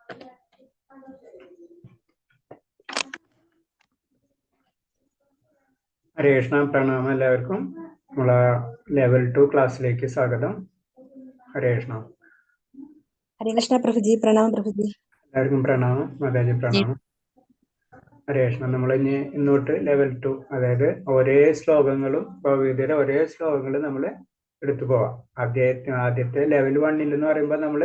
ഹരേ കൃഷ്ണ, പ്രണാമം എല്ലാവർക്കും. നമ്മളെ ലെവൽ 2 ക്ലാസ്സിലേക്ക് സ്വാഗതം. ഹരേ കൃഷ്ണ. ഹരേ കൃഷ്ണ പ്രഭുജി. പ്രണാമം പ്രഭുജി. എല്ലാവർക്കും പ്രണാമം. മാതാജി പ്രണാമം. ഹരേ കൃഷ്ണ. നമ്മൾ ഇന്നോട്ട് ലെവൽ 2, അതായത് ഒരേ ശ്ലോകങ്ങളും ഭഗവത്ഗീതയിലെ ഒരേ ശ്ലോകങ്ങളും നമ്മൾ എടുത്തു പോവാം. ആദ്യത്തെ ലെവൽ 1 എന്ന് പറയുമ്പോൾ നമ്മൾ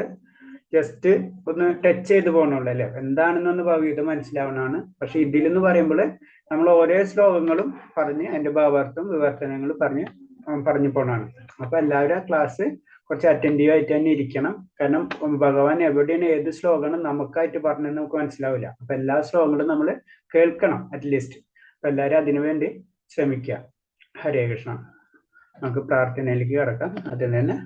ജസ്റ്റ് ഒന്ന് ടച്ച് ചെയ്ത് പോകണുള്ളൂ അല്ലേ, എന്താണെന്നൊന്ന് ഭഗവത്ഗീത മനസ്സിലാവണമാണ്. പക്ഷെ ഇതിലെന്ന് പറയുമ്പോൾ നമ്മൾ ഓരോ ശ്ലോകങ്ങളും പറഞ്ഞ് അതിന്റെ ഭാവാർത്ഥം വിവർത്തനങ്ങൾ പറഞ്ഞു പോണാണ്. അപ്പൊ എല്ലാവരും ആ ക്ലാസ് കുറച്ച് അറ്റൻറ്റീവ് ആയിട്ട് തന്നെ ഇരിക്കണം. കാരണം ഭഗവാൻ എവിടെയാണ് ഏത് ശ്ലോകമാണ് നമുക്കായിട്ട് പറഞ്ഞെന്ന് നമുക്ക് മനസ്സിലാവില്ല. അപ്പൊ എല്ലാ ശ്ലോകങ്ങളും നമ്മൾ കേൾക്കണം അറ്റ്ലീസ്റ്റ്. അപ്പൊ എല്ലാവരും അതിനുവേണ്ടി ശ്രമിക്കുക. ഹരേ കൃഷ്ണ. നമുക്ക് പ്രാർത്ഥനയിലേക്ക് കിടക്കാം. അതിൽ തന്നെ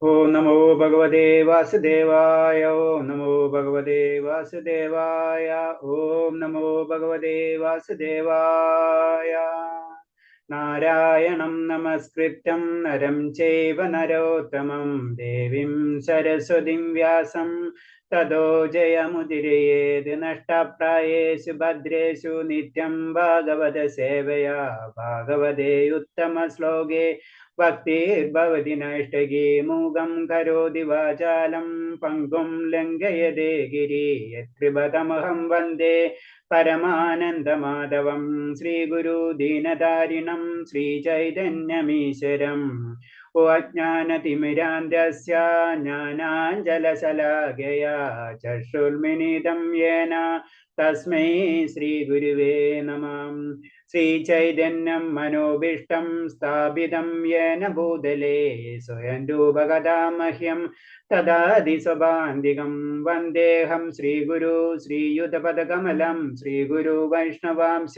ഓം നമോ ഭഗവതേ വാസുദേവായ. ഓം നമോ ഭഗവതേ വാസുദേവായ. ഓം നമോ ഭഗവതേ വാസുദേവായ. നാരായണം നമസ്കൃത്യം നരം ചൈവ നരോത്തമം ദേവീം സരസ്വതീം വ്യാസം തതോ ജയമുദിരയേത്. നഷ്ടപ്രായേഷു ഭദ്രേഷു നിത്യം ഭാഗവത സേവയാ. ഭാഗവതേ ഉത്തമ ശ്ലോകേ ഭക്തിർഭവതി നൈഷ്ടകീ. മൂകം കരോതി വാചാലം പങ്കും ലംഘയതേ ഗിരി. യത്കൃപതമഹം വന്ദേ പരമാനന്ദമാധവം. ശ്രീഗുരു ദീനധാരിണം ശ്രീചൈതന്യമീശ്വരം. ഓ അജ്ഞാനതിമിരാന്ധസ്യ ജ്ഞാനാഞ്ജലശലാകയാ ചക്ഷുർമിലിതം യേന തസ്മൈ ശ്രീഗുരുവേ നമഃ. ശ്രീചൈതന്യം മനോഭീഷ്ടം സ്ഥാപിതം യേന ഭൂതലേ സ്വയം രൂപകഥാ മഹ്യം തദാതി സ്വഭാന്തികം. വന്ദേഹം ശ്രീഗുരു ശ്രീയുതപദകമലം. ശ്രീഗുരു വൈഷ്ണവാംശ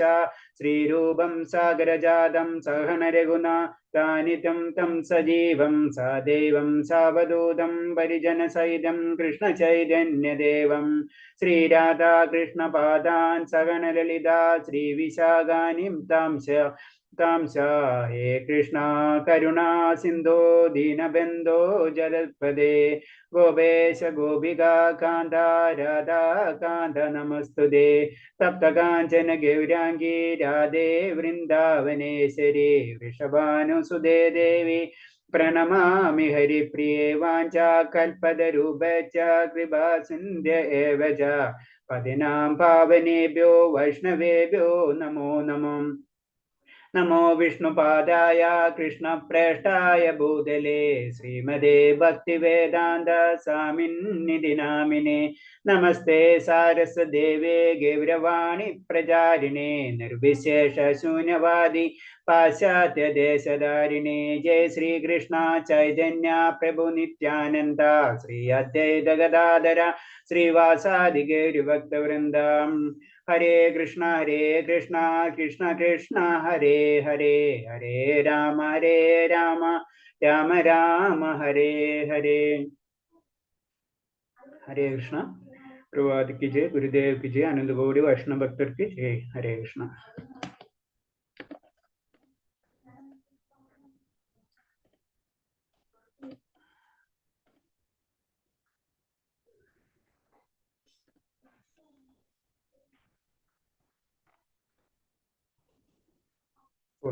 ശ്രീരൂപം സാഗരജാതം സഹന രഘുനാഥാനിതം തം സജീവം സദൈവം സാവധൂതം പരിജനസഹിതം കൃഷ്ണ ചൈതന്യദേവം. ശ്രീരാധാകൃഷ്ണപാദാൻ സഹന ലളിതാ ശ്രീവിശാഖാനിം താംശ. ഹേ കൃഷ്ണ കരുണാ സിന്ധോ ദീനബന്ധോ ജലത്പദേ. ഗോപേശ ഗോപികാ കാന്ത രാധാ കാന്ത നമസ്തുതേ. തപ്തകാഞ്ചന ഗൗരാംഗീ രാധേ വൃന്ദാവനേശ്വരി. വൃഷഭാനുസുതേ ദേവി പ്രണമാമി ഹരിപ്രിയേ. വാഞ്ചാകൽപതരൂപശ്ച കൃപാ സിന്ധ്യ ഏവ ച. പതിനാം പാവനേഭ്യോ വൈഷ്ണവേഭ്യോ നമോ നമഃ. നമോ വിഷ്ണുപാദായ കൃഷ്ണപ്രേഷ്ഠായ ഭൂതലേ ശ്രീമതേ ഭക്തിവേദാന്ത സ്വാമിന്നിധി നാമിനേ. നമസ്തേ സാരസ്വതദേവേ ഗൗരവാണി പ്രചാരിണേ. നിർവിശേഷ ശൂന്യവാദി പാശ്ചാത്യദേശധാരിണേ. ജയ ശ്രീകൃഷ്ണ ചൈതന്യ പ്രഭു നിത്യാനന്ദ. ശ്രീ അദ്വൈത ഗദാധര ശ്രീവാസാദി ഗൗരഭക്തവൃന്ദം. ഹരേ കൃഷ്ണ കൃഷ്ണ കൃഷ്ണ ഹരേ ഹരേ. ഹരേ രാമ രാമ രാമ ഹരേ ഹരേ. ഹരേ കൃഷ്ണ. പ്രഭാതിക്ക് ജയ്, ഗുരുദേവ്ക്ക് ജയ്, അനന്തകോടി വൈഷ്ണവ ഭക്തർക്ക് ജയ്. ഹരേ കൃഷ്ണ.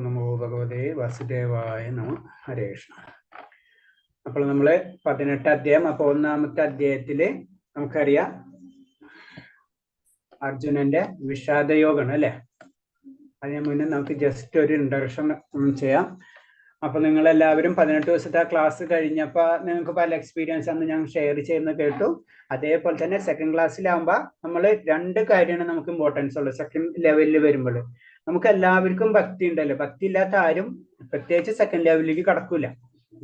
നമോ ഭഗവതേ വാസുദേവായ നമ. ഹരേ കൃഷ്ണ. അപ്പോൾ നമ്മള് 18 അധ്യായം. അപ്പൊ 1-ാമത്തെ അധ്യായത്തില് നമുക്കറിയാം അർജുനന്റെ വിഷാദയോഗമാണ് അല്ലെ. അതിന് മുന്നേ നമുക്ക് ജസ്റ്റ് ഒരു ഇൻട്രഡക്ഷൻ ചെയ്യാം. അപ്പൊ നിങ്ങൾ എല്ലാവരും 18 ദിവസത്തെ ക്ലാസ് കഴിഞ്ഞപ്പോ നിങ്ങൾക്ക് പല എക്സ്പീരിയൻസ് അന്ന് ഞാൻ ഷെയർ ചെയ്യുന്ന കേട്ടു. അതേപോലെ തന്നെ സെക്കൻഡ് ക്ലാസ്സിലാവുമ്പോ നമ്മൾ 2 കാര്യമാണ് നമുക്ക് ഇമ്പോർട്ടൻസ് ഉള്ളത്. സെക്കൻഡ് ലെവലിൽ വരുമ്പോൾ നമുക്ക് എല്ലാവർക്കും ഭക്തി ഉണ്ടല്ലോ. ഭക്തി ഇല്ലാത്ത ആരും പ്രത്യേകിച്ച് സെക്കൻഡ് ലെവലിലേക്ക് കടക്കൂല.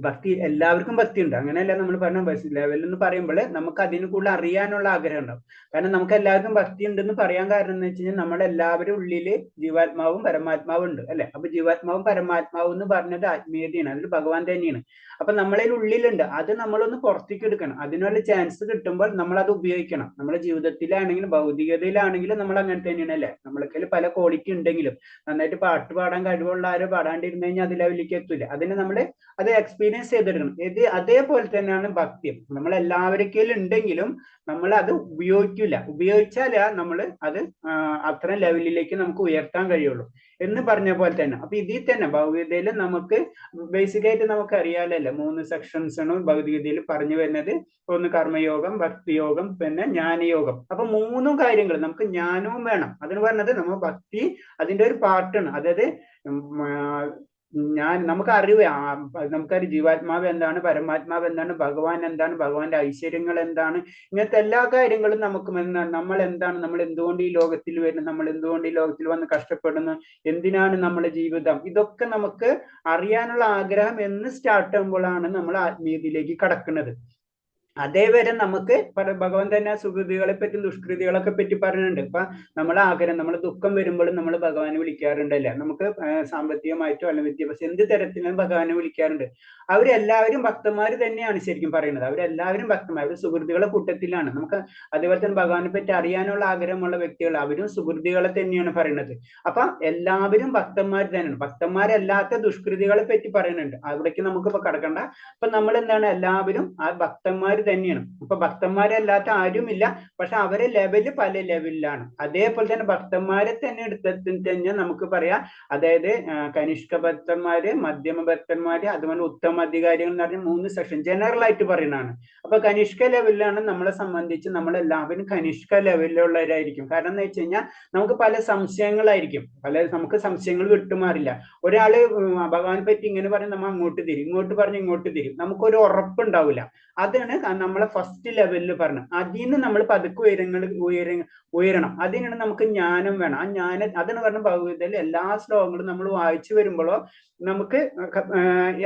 ഭക്തി എല്ലാവർക്കും ഭക്തി ഉണ്ട്, അങ്ങനെയല്ല. നമ്മൾ പറഞ്ഞ ലെവൽ എന്ന് പറയുമ്പോൾ നമുക്ക് അതിന് കൂടുതൽ അറിയാനുള്ള ആഗ്രഹം ഉണ്ടാവും. കാരണം നമുക്ക് എല്ലാവർക്കും ഭക്തി ഉണ്ടെന്ന് പറയാൻ കാരണം എന്ന് വെച്ച് കഴിഞ്ഞാൽ നമ്മളെല്ലാവരും ഉള്ളില് ജീവാത്മാവും പരമാത്മാവും ഉണ്ട് അല്ലെ. അപ്പൊ ജീവാത്മാവും പരമാത്മാവും എന്ന് പറഞ്ഞത് ആത്മീയതയാണ്, അതിൽ ഭഗവാൻ തന്നെയാണ്. അപ്പൊ നമ്മളെ ഉള്ളിലുണ്ട്, അത് നമ്മളൊന്ന് പുറത്തേക്ക് എടുക്കണം. അതിനുള്ള ചാൻസ് കിട്ടുമ്പോൾ നമ്മൾ അത് ഉപയോഗിക്കണം. നമ്മുടെ ജീവിതത്തിലാണെങ്കിലും ഭൗതികതയിലാണെങ്കിലും നമ്മൾ അങ്ങനെ തന്നെയാണ് അല്ലേ. നമ്മൾക്ക് പല ക്വാളിറ്റി ഉണ്ടെങ്കിലും നന്നായിട്ട് പാട്ട് പാടാൻ കഴിവുള്ള ആരോ പാടാണ്ടിരുന്നു കഴിഞ്ഞാൽ അത് ലെവലിലേക്ക് എത്തൂല. അതിന് നമ്മൾ അത് എക്സ്പീരിയൻസ് ചെയ്തെടുക്കണം. അതേപോലെ തന്നെയാണ് ഭക്തി. നമ്മൾ എല്ലാവർക്കും ഉണ്ടെങ്കിലും നമ്മൾ അത് ഉപയോഗിക്കില്ല. ഉപയോഗിച്ചാൽ നമ്മൾ അത് അത്ര ലെവലിലേക്ക് നമുക്ക് ഉയർത്താൻ കഴിയുള്ളൂ എന്ന് പറഞ്ഞ പോലെ തന്നെ. അപ്പൊ ഇതിൽ തന്നെ ഭൗതികതയിൽ നമുക്ക് ബേസിക് ആയിട്ട് നമുക്ക് അറിയാലല്ലോ 3 സെക്ഷൻസ് ആണ് ഭൗതികതയിൽ പറഞ്ഞു വരുന്നത്. ഒന്ന് കർമ്മയോഗം, ഭക്തിയോഗം, പിന്നെ ജ്ഞാനയോഗം. അപ്പൊ 3 കാര്യങ്ങൾ നമുക്ക് ജ്ഞാനവും വേണം. അതിന് പറഞ്ഞത് നമ്മൾ ഭക്തി അതിന്റെ ഒരു പാർട്ടാണ്. അതായത് നമുക്ക് അറിവ്, നമുക്കറിയാം ജീവാത്മാവ് എന്താണ്, പരമാത്മാവ് എന്താണ്, ഭഗവാൻ എന്താണ്, ഭഗവാന്റെ ഐശ്വര്യങ്ങൾ എന്താണ്, ഇങ്ങനത്തെ എല്ലാ കാര്യങ്ങളും നമുക്ക് നമ്മൾ എന്താണ്, നമ്മൾ എന്തുകൊണ്ട് ഈ ലോകത്തിൽ വരുന്നു, നമ്മൾ എന്തുകൊണ്ട് ഈ ലോകത്തിൽ വന്ന് കഷ്ടപ്പെടുന്നു, എന്തിനാണ് നമ്മുടെ ജീവിതം, ഇതൊക്കെ നമുക്ക് അറിയാനുള്ള ആഗ്രഹം എന്ന് സ്റ്റാർട്ട് ചെയ്യുമ്പോഴാണ് നമ്മൾ ആത്മീയതയിലേക്ക് കടക്കുന്നത്. അതേവരെ നമുക്ക് ഭഗവാൻ തന്നെ സുകൃതികളെ പറ്റി ദുഷ്കൃതികളൊക്കെ പറ്റി പറയുന്നുണ്ട്. ഇപ്പൊ നമ്മളെ ആഗ്രഹം, നമ്മൾ ദുഃഖം വരുമ്പോഴും നമ്മൾ ഭഗവാനെ വിളിക്കാറുണ്ടല്ലേ. നമുക്ക് സാമ്പത്തികമായിട്ടോ അല്ലെങ്കിൽ വിദ്യാഭ്യാസം എന്ത് തരത്തിലും ഭഗവാനെ വിളിക്കാറുണ്ട്. അവരെല്ലാവരും ഭക്തന്മാർ തന്നെയാണ് ശരിക്കും പറയുന്നത്. അവരെല്ലാവരും ഭക്തന്മാർ, അവർ സുഹൃത്തുക്കളെ കൂട്ടത്തിലാണ്. നമുക്ക് അതേപോലെ തന്നെ ഭഗവാനെ പറ്റി അറിയാനുള്ള ആഗ്രഹമുള്ള വ്യക്തികൾ അവരും സുഹൃത്തുക്കളെ തന്നെയാണ് പറയുന്നത്. അപ്പൊ എല്ലാവരും ഭക്തന്മാർ തന്നെയാണ്. ഭക്തന്മാരല്ലാത്ത ദുഷ്കൃതികളെ പറ്റി പറയുന്നുണ്ട്. അവിടേക്ക് നമുക്കിപ്പോ കടക്കണ്ട. അപ്പൊ നമ്മൾ എന്താണ്, എല്ലാവരും ആ ഭക്തന്മാർ തന്നെയാണ്. ഇപ്പൊ ഭക്തന്മാരല്ലാത്ത ആരുമില്ല. പക്ഷെ അവരെ ലെവല് പല ലെവലിലാണ്. അതേപോലെ തന്നെ ഭക്തന്മാരെ തന്നെ എടുത്തെത്തി കഴിഞ്ഞാൽ നമുക്ക് പറയാം, അതായത് കനിഷ്ക ഭക്തന്മാര്, മധ്യമ ഭക്തന്മാര്, അതുപോലെ ഉത്തമ അധികാരികൾ എന്ന് പറഞ്ഞ 3 സെക്ഷൻ ജനറൽ ആയിട്ട് പറയുന്നതാണ്. അപ്പൊ കനിഷ്ക ലെവലിലാണ് നമ്മളെ സംബന്ധിച്ച് നമ്മളെല്ലാവരും കനിഷ്ക ലെവലിലുള്ളവരായിരിക്കും. കാരണം എന്ന് വെച്ച് കഴിഞ്ഞാൽ നമുക്ക് പല സംശയങ്ങളായിരിക്കും, നമുക്ക് സംശയങ്ങൾ വിട്ടുമാറില്ല. ഒരാള് ഭഗവാനെ പറ്റി ഇങ്ങനെ പറഞ്ഞ് നമ്മൾ അങ്ങോട്ട് തിരിയും, ഇങ്ങോട്ട് പറഞ്ഞ് ഇങ്ങോട്ട് തിരിയും, നമുക്കൊരു ഉറപ്പുണ്ടാവില്ല. അതാണ് നമ്മളെ ഫസ്റ്റ് ലെവലിൽ പറഞ്ഞത്. അതിന് നമ്മൾ പതുക്കെ ഉയരണം. അതിനാണ് നമുക്ക് ജ്ഞാനം വേണം. ആ ജ്ഞാനം അതാണ് പറഞ്ഞ ഭഗവത്ഗീതയിൽ എല്ലാ ശ്ലോകങ്ങളും നമ്മൾ വായിച്ചു വരുമ്പോഴോ നമുക്ക്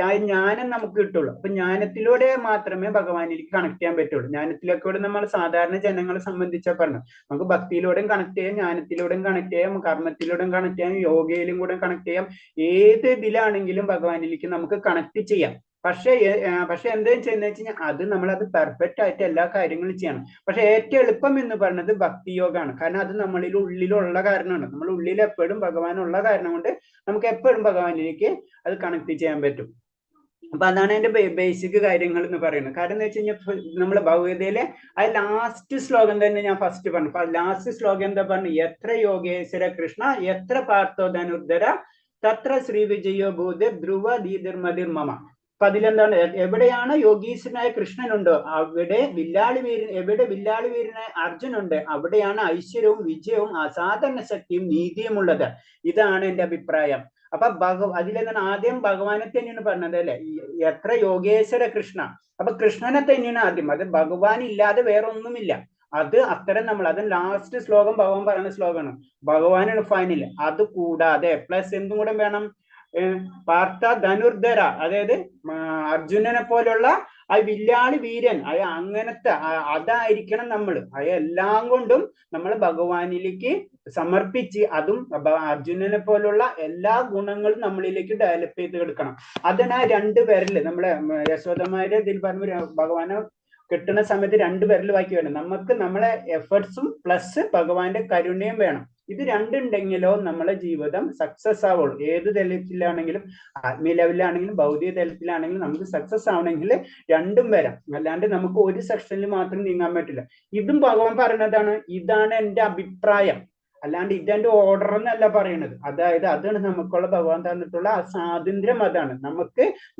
ആ ജ്ഞാനം നമുക്ക് കിട്ടുള്ളൂ. അപ്പൊ ജ്ഞാനത്തിലൂടെ മാത്രമേ ഭഗവാനിലേക്ക് കണക്ട് ചെയ്യാൻ പറ്റുള്ളൂ. ജ്ഞാനത്തിലൂടെ നമ്മൾ സാധാരണ ജനങ്ങളെ സംബന്ധിച്ചാൽ പറഞ്ഞു, നമുക്ക് ഭക്തിയിലൂടെയും കണക്ട് ചെയ്യാം, ജ്ഞാനത്തിലൂടെയും കണക്ട് ചെയ്യാം, കർമ്മത്തിലൂടെയും കണക്ട് ചെയ്യാം, യോഗയിലും കൂടെ കണക്ട് ചെയ്യാം. ഏത് ഇതിലാണെങ്കിലും ഭഗവാനിലേക്ക് നമുക്ക് കണക്ട് ചെയ്യാം. പക്ഷെ എന്തെങ്കിലും ചെയ്യുന്ന വെച്ച് കഴിഞ്ഞാൽ അത് നമ്മളത് പെർഫെക്റ്റ് ആയിട്ട് എല്ലാ കാര്യങ്ങളും ചെയ്യണം. പക്ഷെ ഏറ്റവും എളുപ്പം എന്ന് പറയുന്നത് ഭക്തിയോഗമാണ്. കാരണം അത് നമ്മളിൽ ഉള്ളിലുള്ള കാരണമാണ്. നമ്മൾ ഉള്ളിൽ എപ്പോഴും ഭഗവാനുള്ള കാരണം കൊണ്ട് നമുക്ക് എപ്പോഴും ഭഗവാനിലേക്ക് അത് കണക്ട് ചെയ്യാൻ പറ്റും. അപ്പൊ അതാണ് അതിന്റെ ബേസിക് കാര്യങ്ങൾ എന്ന് പറയുന്നത്. കാരണം എന്ന് വെച്ച് കഴിഞ്ഞാൽ നമ്മളെ ഭഗവത്ഗീതയിലെ ആ ലാസ്റ്റ് ശ്ലോകം തന്നെ ഞാൻ ഫസ്റ്റ് പറഞ്ഞു. അപ്പൊ ലാസ്റ്റ് ശ്ലോകം എന്താ പറഞ്ഞു, എത്ര യോഗേശ്വര കൃഷ്ണ എത്ര പാർത്ഥോ ധനുർധര തത്ര ശ്രീ വിജയോ ഭൂതിർ ധ്രുവ ധീതിർമതിർ മമ. അപ്പൊ അതിലെന്താണ്, എവിടെയാണ് യോഗീശ്വരനായ കൃഷ്ണനുണ്ടോ അവിടെ എവിടെ വില്ലാളി വീരനായ അർജുനുണ്ട് അവിടെയാണ് ഐശ്വര്യവും വിജയവും അസാധാരണ ശക്തിയും നീതിയും ഉള്ളത്. ഇതാണ് എന്റെ അഭിപ്രായം. അപ്പൊ അതിലെന്താണ്, ആദ്യം ഭഗവാനെ തന്നെയാണ് പറഞ്ഞത് അല്ലെ, എത്ര യോഗേശ്വര കൃഷ്ണ. അപ്പൊ കൃഷ്ണനെ തന്നെയാണ് ആദ്യം. അത് ഭഗവാൻ ഇല്ലാതെ വേറെ ഒന്നുമില്ല. അത് അത്തരം അത് ലാസ്റ്റ് ശ്ലോകം ഭഗവാൻ പറയുന്ന ശ്ലോകമാണ്. ഭഗവാനാണ് ഫൈനൽ. അത് കൂടാതെ പ്ലസ് എന്തും കൂടെ വേണം, പാർത്ഥ ധനുർധര, അതായത് അർജുനനെ പോലുള്ള ആ വില്ലാളി വീരൻ, അങ്ങനത്തെ അതായിരിക്കണം നമ്മൾ. എല്ലാം കൊണ്ടും നമ്മൾ ഭഗവാനിലേക്ക് സമർപ്പിച്ച് അതും അർജുനനെ പോലുള്ള എല്ലാ ഗുണങ്ങളും നമ്മളിലേക്ക് ഡെവലപ്പ് ചെയ്ത് എടുക്കണം. അതിന് 2 വിരല് നമ്മളെ യശോദമാര് ഇതിൽ പറഞ്ഞ ഭഗവാനെ കിട്ടുന്ന സമയത്ത് 2 വിരൽ ബാക്കി വേണം. നമുക്ക് നമ്മളെ എഫേർട്സും പ്ലസ് ഭഗവാന്റെ കരുണയും വേണം. ഇത് രണ്ടുണ്ടെങ്കിലോ നമ്മളെ ജീവിതം സക്സസ് ആവുള്ളൂ. ഏത് തലത്തിലാണെങ്കിലും, ആത്മീയ ലെവലിലാണെങ്കിലും ഭൗതിക തലത്തിലാണെങ്കിലും നമുക്ക് സക്സസ് ആവണമെങ്കിൽ രണ്ടും വരാം. അല്ലാണ്ട് നമുക്ക് ഒരു സെക്ഷനിൽ മാത്രം നീങ്ങാൻ പറ്റില്ല. ഇതും ഭഗവാൻ പറയുന്നതാണ്, ഇതാണ് എൻ്റെ അഭിപ്രായം, അല്ലാണ്ട് ഇതെന്റെ ഓർഡർ എന്നല്ല പറയുന്നത്. അതായത് അതാണ് നമുക്കുള്ള ഭഗവാൻ തന്നിട്ടുള്ള ആ സ്വാതന്ത്ര്യം. അതാണ്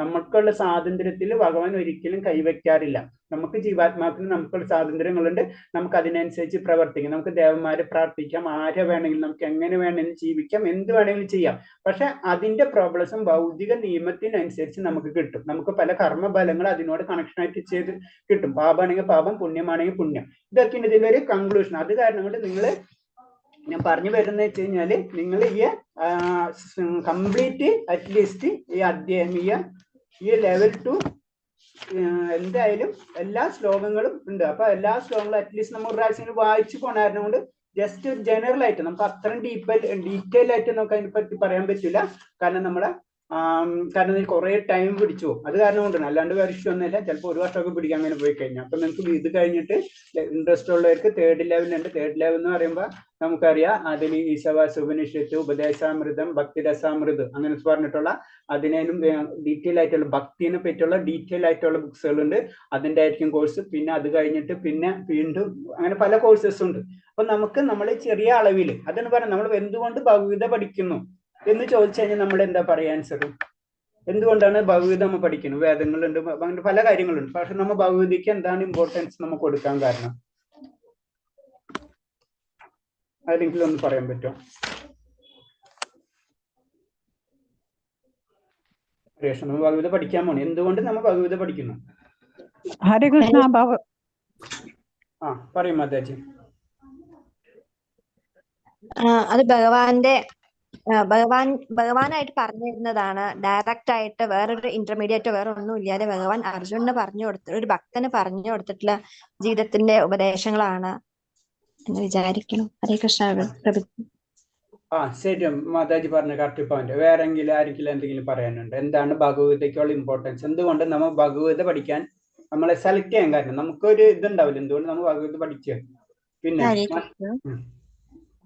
നമുക്കുള്ള സ്വാതന്ത്ര്യത്തിൽ ഭഗവാൻ ഒരിക്കലും കൈവയ്ക്കാറില്ല. നമുക്ക് ജീവാത്മാക്കളിൽ നമുക്കുള്ള സ്വാതന്ത്ര്യങ്ങളുണ്ട്. നമുക്ക് അതിനനുസരിച്ച് പ്രവർത്തിക്കാം. നമുക്ക് ദേവന്മാരെ പ്രാർത്ഥിക്കാം, ആരെ വേണമെങ്കിലും നമുക്ക് എങ്ങനെ വേണമെങ്കിലും ജീവിക്കാം, എന്ത് വേണമെങ്കിലും ചെയ്യാം. പക്ഷെ അതിന്റെ പ്രോബ്ലംസും ഭൗതിക നിയമത്തിനനുസരിച്ച് നമുക്ക് കിട്ടും. നമുക്ക് പല കർമ്മഫലങ്ങൾ അതിനോട് കണക്ഷൻ ആയിട്ട് ചെയ്ത് കിട്ടും. പാപമാണെങ്കിൽ പാപം, പുണ്യമാണെങ്കിൽ പുണ്യം. ഇതൊക്കെയാണ് ഇതിന്റെ ഒരു കൺക്ലൂഷൻ. അത് കാരണം കൊണ്ട് നിങ്ങൾ ഞാൻ പറഞ്ഞു വരുന്നത് വെച്ച് കഴിഞ്ഞാല്, നിങ്ങൾ ഈ കംപ്ലീറ്റ് അറ്റ്ലീസ്റ്റ് ഈ അധ്യായം ഈ ലെവൽ 2 എന്തായാലും എല്ലാ ശ്ലോകങ്ങളും ഉണ്ട്. അപ്പൊ എല്ലാ ശ്ലോകങ്ങളും അറ്റ്ലീസ്റ്റ് നമ്മൾ ഒരു പ്രാവശ്യം വായിച്ചു പോണായിരുന്നു കൊണ്ട് ജസ്റ്റ് ജനറൽ ആയിട്ട് നമുക്ക് അത്രയും ഡീറ്റെയിൽ ആയിട്ട് നമുക്ക് അതിനെ പറ്റി പറയാൻ പറ്റില്ല. കാരണം നമ്മുടെ കാരണം ഇതിൽ കുറെ ടൈം പിടിച്ചു പോകും. അത് കാരണം കൊണ്ടാണ്, അല്ലാണ്ട് വേറെ ഇഷ്യൂ ഒന്നുമില്ല. ചിലപ്പോൾ ഒരു വർഷമൊക്കെ പിടിക്കാൻ അങ്ങനെ പോയി കഴിഞ്ഞാൽ. അപ്പൊ നിങ്ങൾക്ക് ഇത് കഴിഞ്ഞിട്ട് ഇൻട്രസ്റ്റ് ഉള്ളവർക്ക് തേർഡ് ലെവലുണ്ട്. തേർഡ് ലെവൽ എന്ന് പറയുമ്പോൾ നമുക്കറിയാം, അതിൽ ഈശവാസ ഉപനിഷത്ത്, ഉപദേശാമൃതം, ഭക്തിരസാമൃതം അങ്ങനെ പറഞ്ഞിട്ടുള്ള അതിനും ഡീറ്റെയിൽ ആയിട്ടുള്ള ഭക്തിനെ പറ്റിയുള്ള ഡീറ്റെയിൽ ആയിട്ടുള്ള ബുക്സുകളുണ്ട്. അതിൻ്റെ ആയിരിക്കും കോഴ്സ്. പിന്നെ അത് കഴിഞ്ഞിട്ട് പിന്നെ വീണ്ടും അങ്ങനെ പല കോഴ്സസ് ഉണ്ട്. അപ്പൊ നമുക്ക് നമ്മൾ ചെറിയ അളവിൽ അതെന്ന് പറയാം, നമ്മൾ എന്തുകൊണ്ട് ഭഗവത പഠിക്കുന്നു എന്ന് ചോദിച്ചു കഴിഞ്ഞാൽ നമ്മൾ എന്താ പറയാ ആൻസർ? എന്തുകൊണ്ടാണ് ഭഗവത നമ്മൾ പഠിക്കുന്നത്? വേദങ്ങളുണ്ട്, അങ്ങനെ പല കാര്യങ്ങളുണ്ട്. പക്ഷെ നമ്മൾ ഭഗവതിക്ക് എന്താണ് ഇമ്പോർട്ടൻസ് നമുക്ക് കൊടുക്കാൻ കാരണം? ആരെങ്കിലും ഒന്ന് പറയാൻ പറ്റുമോ? നമ്മൾ ഭഗവത പഠിക്കാൻ പോണേ, എന്തുകൊണ്ട് നമ്മൾ ഭഗവത പഠിക്കുന്നു? ഹരേ കൃഷ്ണ. പറയും മാതാജി. അത് ഭഗവാനായിട്ട് പറഞ്ഞു തരുന്നതാണ്. ഡയറക്റ്റ് ആയിട്ട് വേറൊരു ഇന്റർമീഡിയറ്റോ വേറെ ഒന്നും ഇല്ലാതെ ഭഗവാൻ അർജുനന് പറഞ്ഞു കൊടുത്ത, ഒരു ഭക്തന് പറഞ്ഞു കൊടുത്തിട്ടുള്ള ജീവിതത്തിന്റെ ഉപദേശങ്ങളാണ് എന്ന് വിചാരിക്കണം. ഹരേ കൃഷ്ണ. ശരി മാതാജി പറഞ്ഞ കറക്റ്റ് പോയിന്റ്. വേറെ ആരെങ്കിലും എന്തെങ്കിലും പറയാനുണ്ട്? എന്താണ് ഭഗവതയ്ക്കുള്ള ഇമ്പോർട്ടൻസ്? എന്തുകൊണ്ട് നമ്മൾ ഭഗവത പഠിക്കാൻ നമ്മളെ സെലക്ട് ചെയ്യാൻ കാരണം? നമുക്കൊരു ഇതുണ്ടാവില്ല എന്തുകൊണ്ട് നമ്മൾ ഭഗവത പഠിക്കുക. പിന്നെ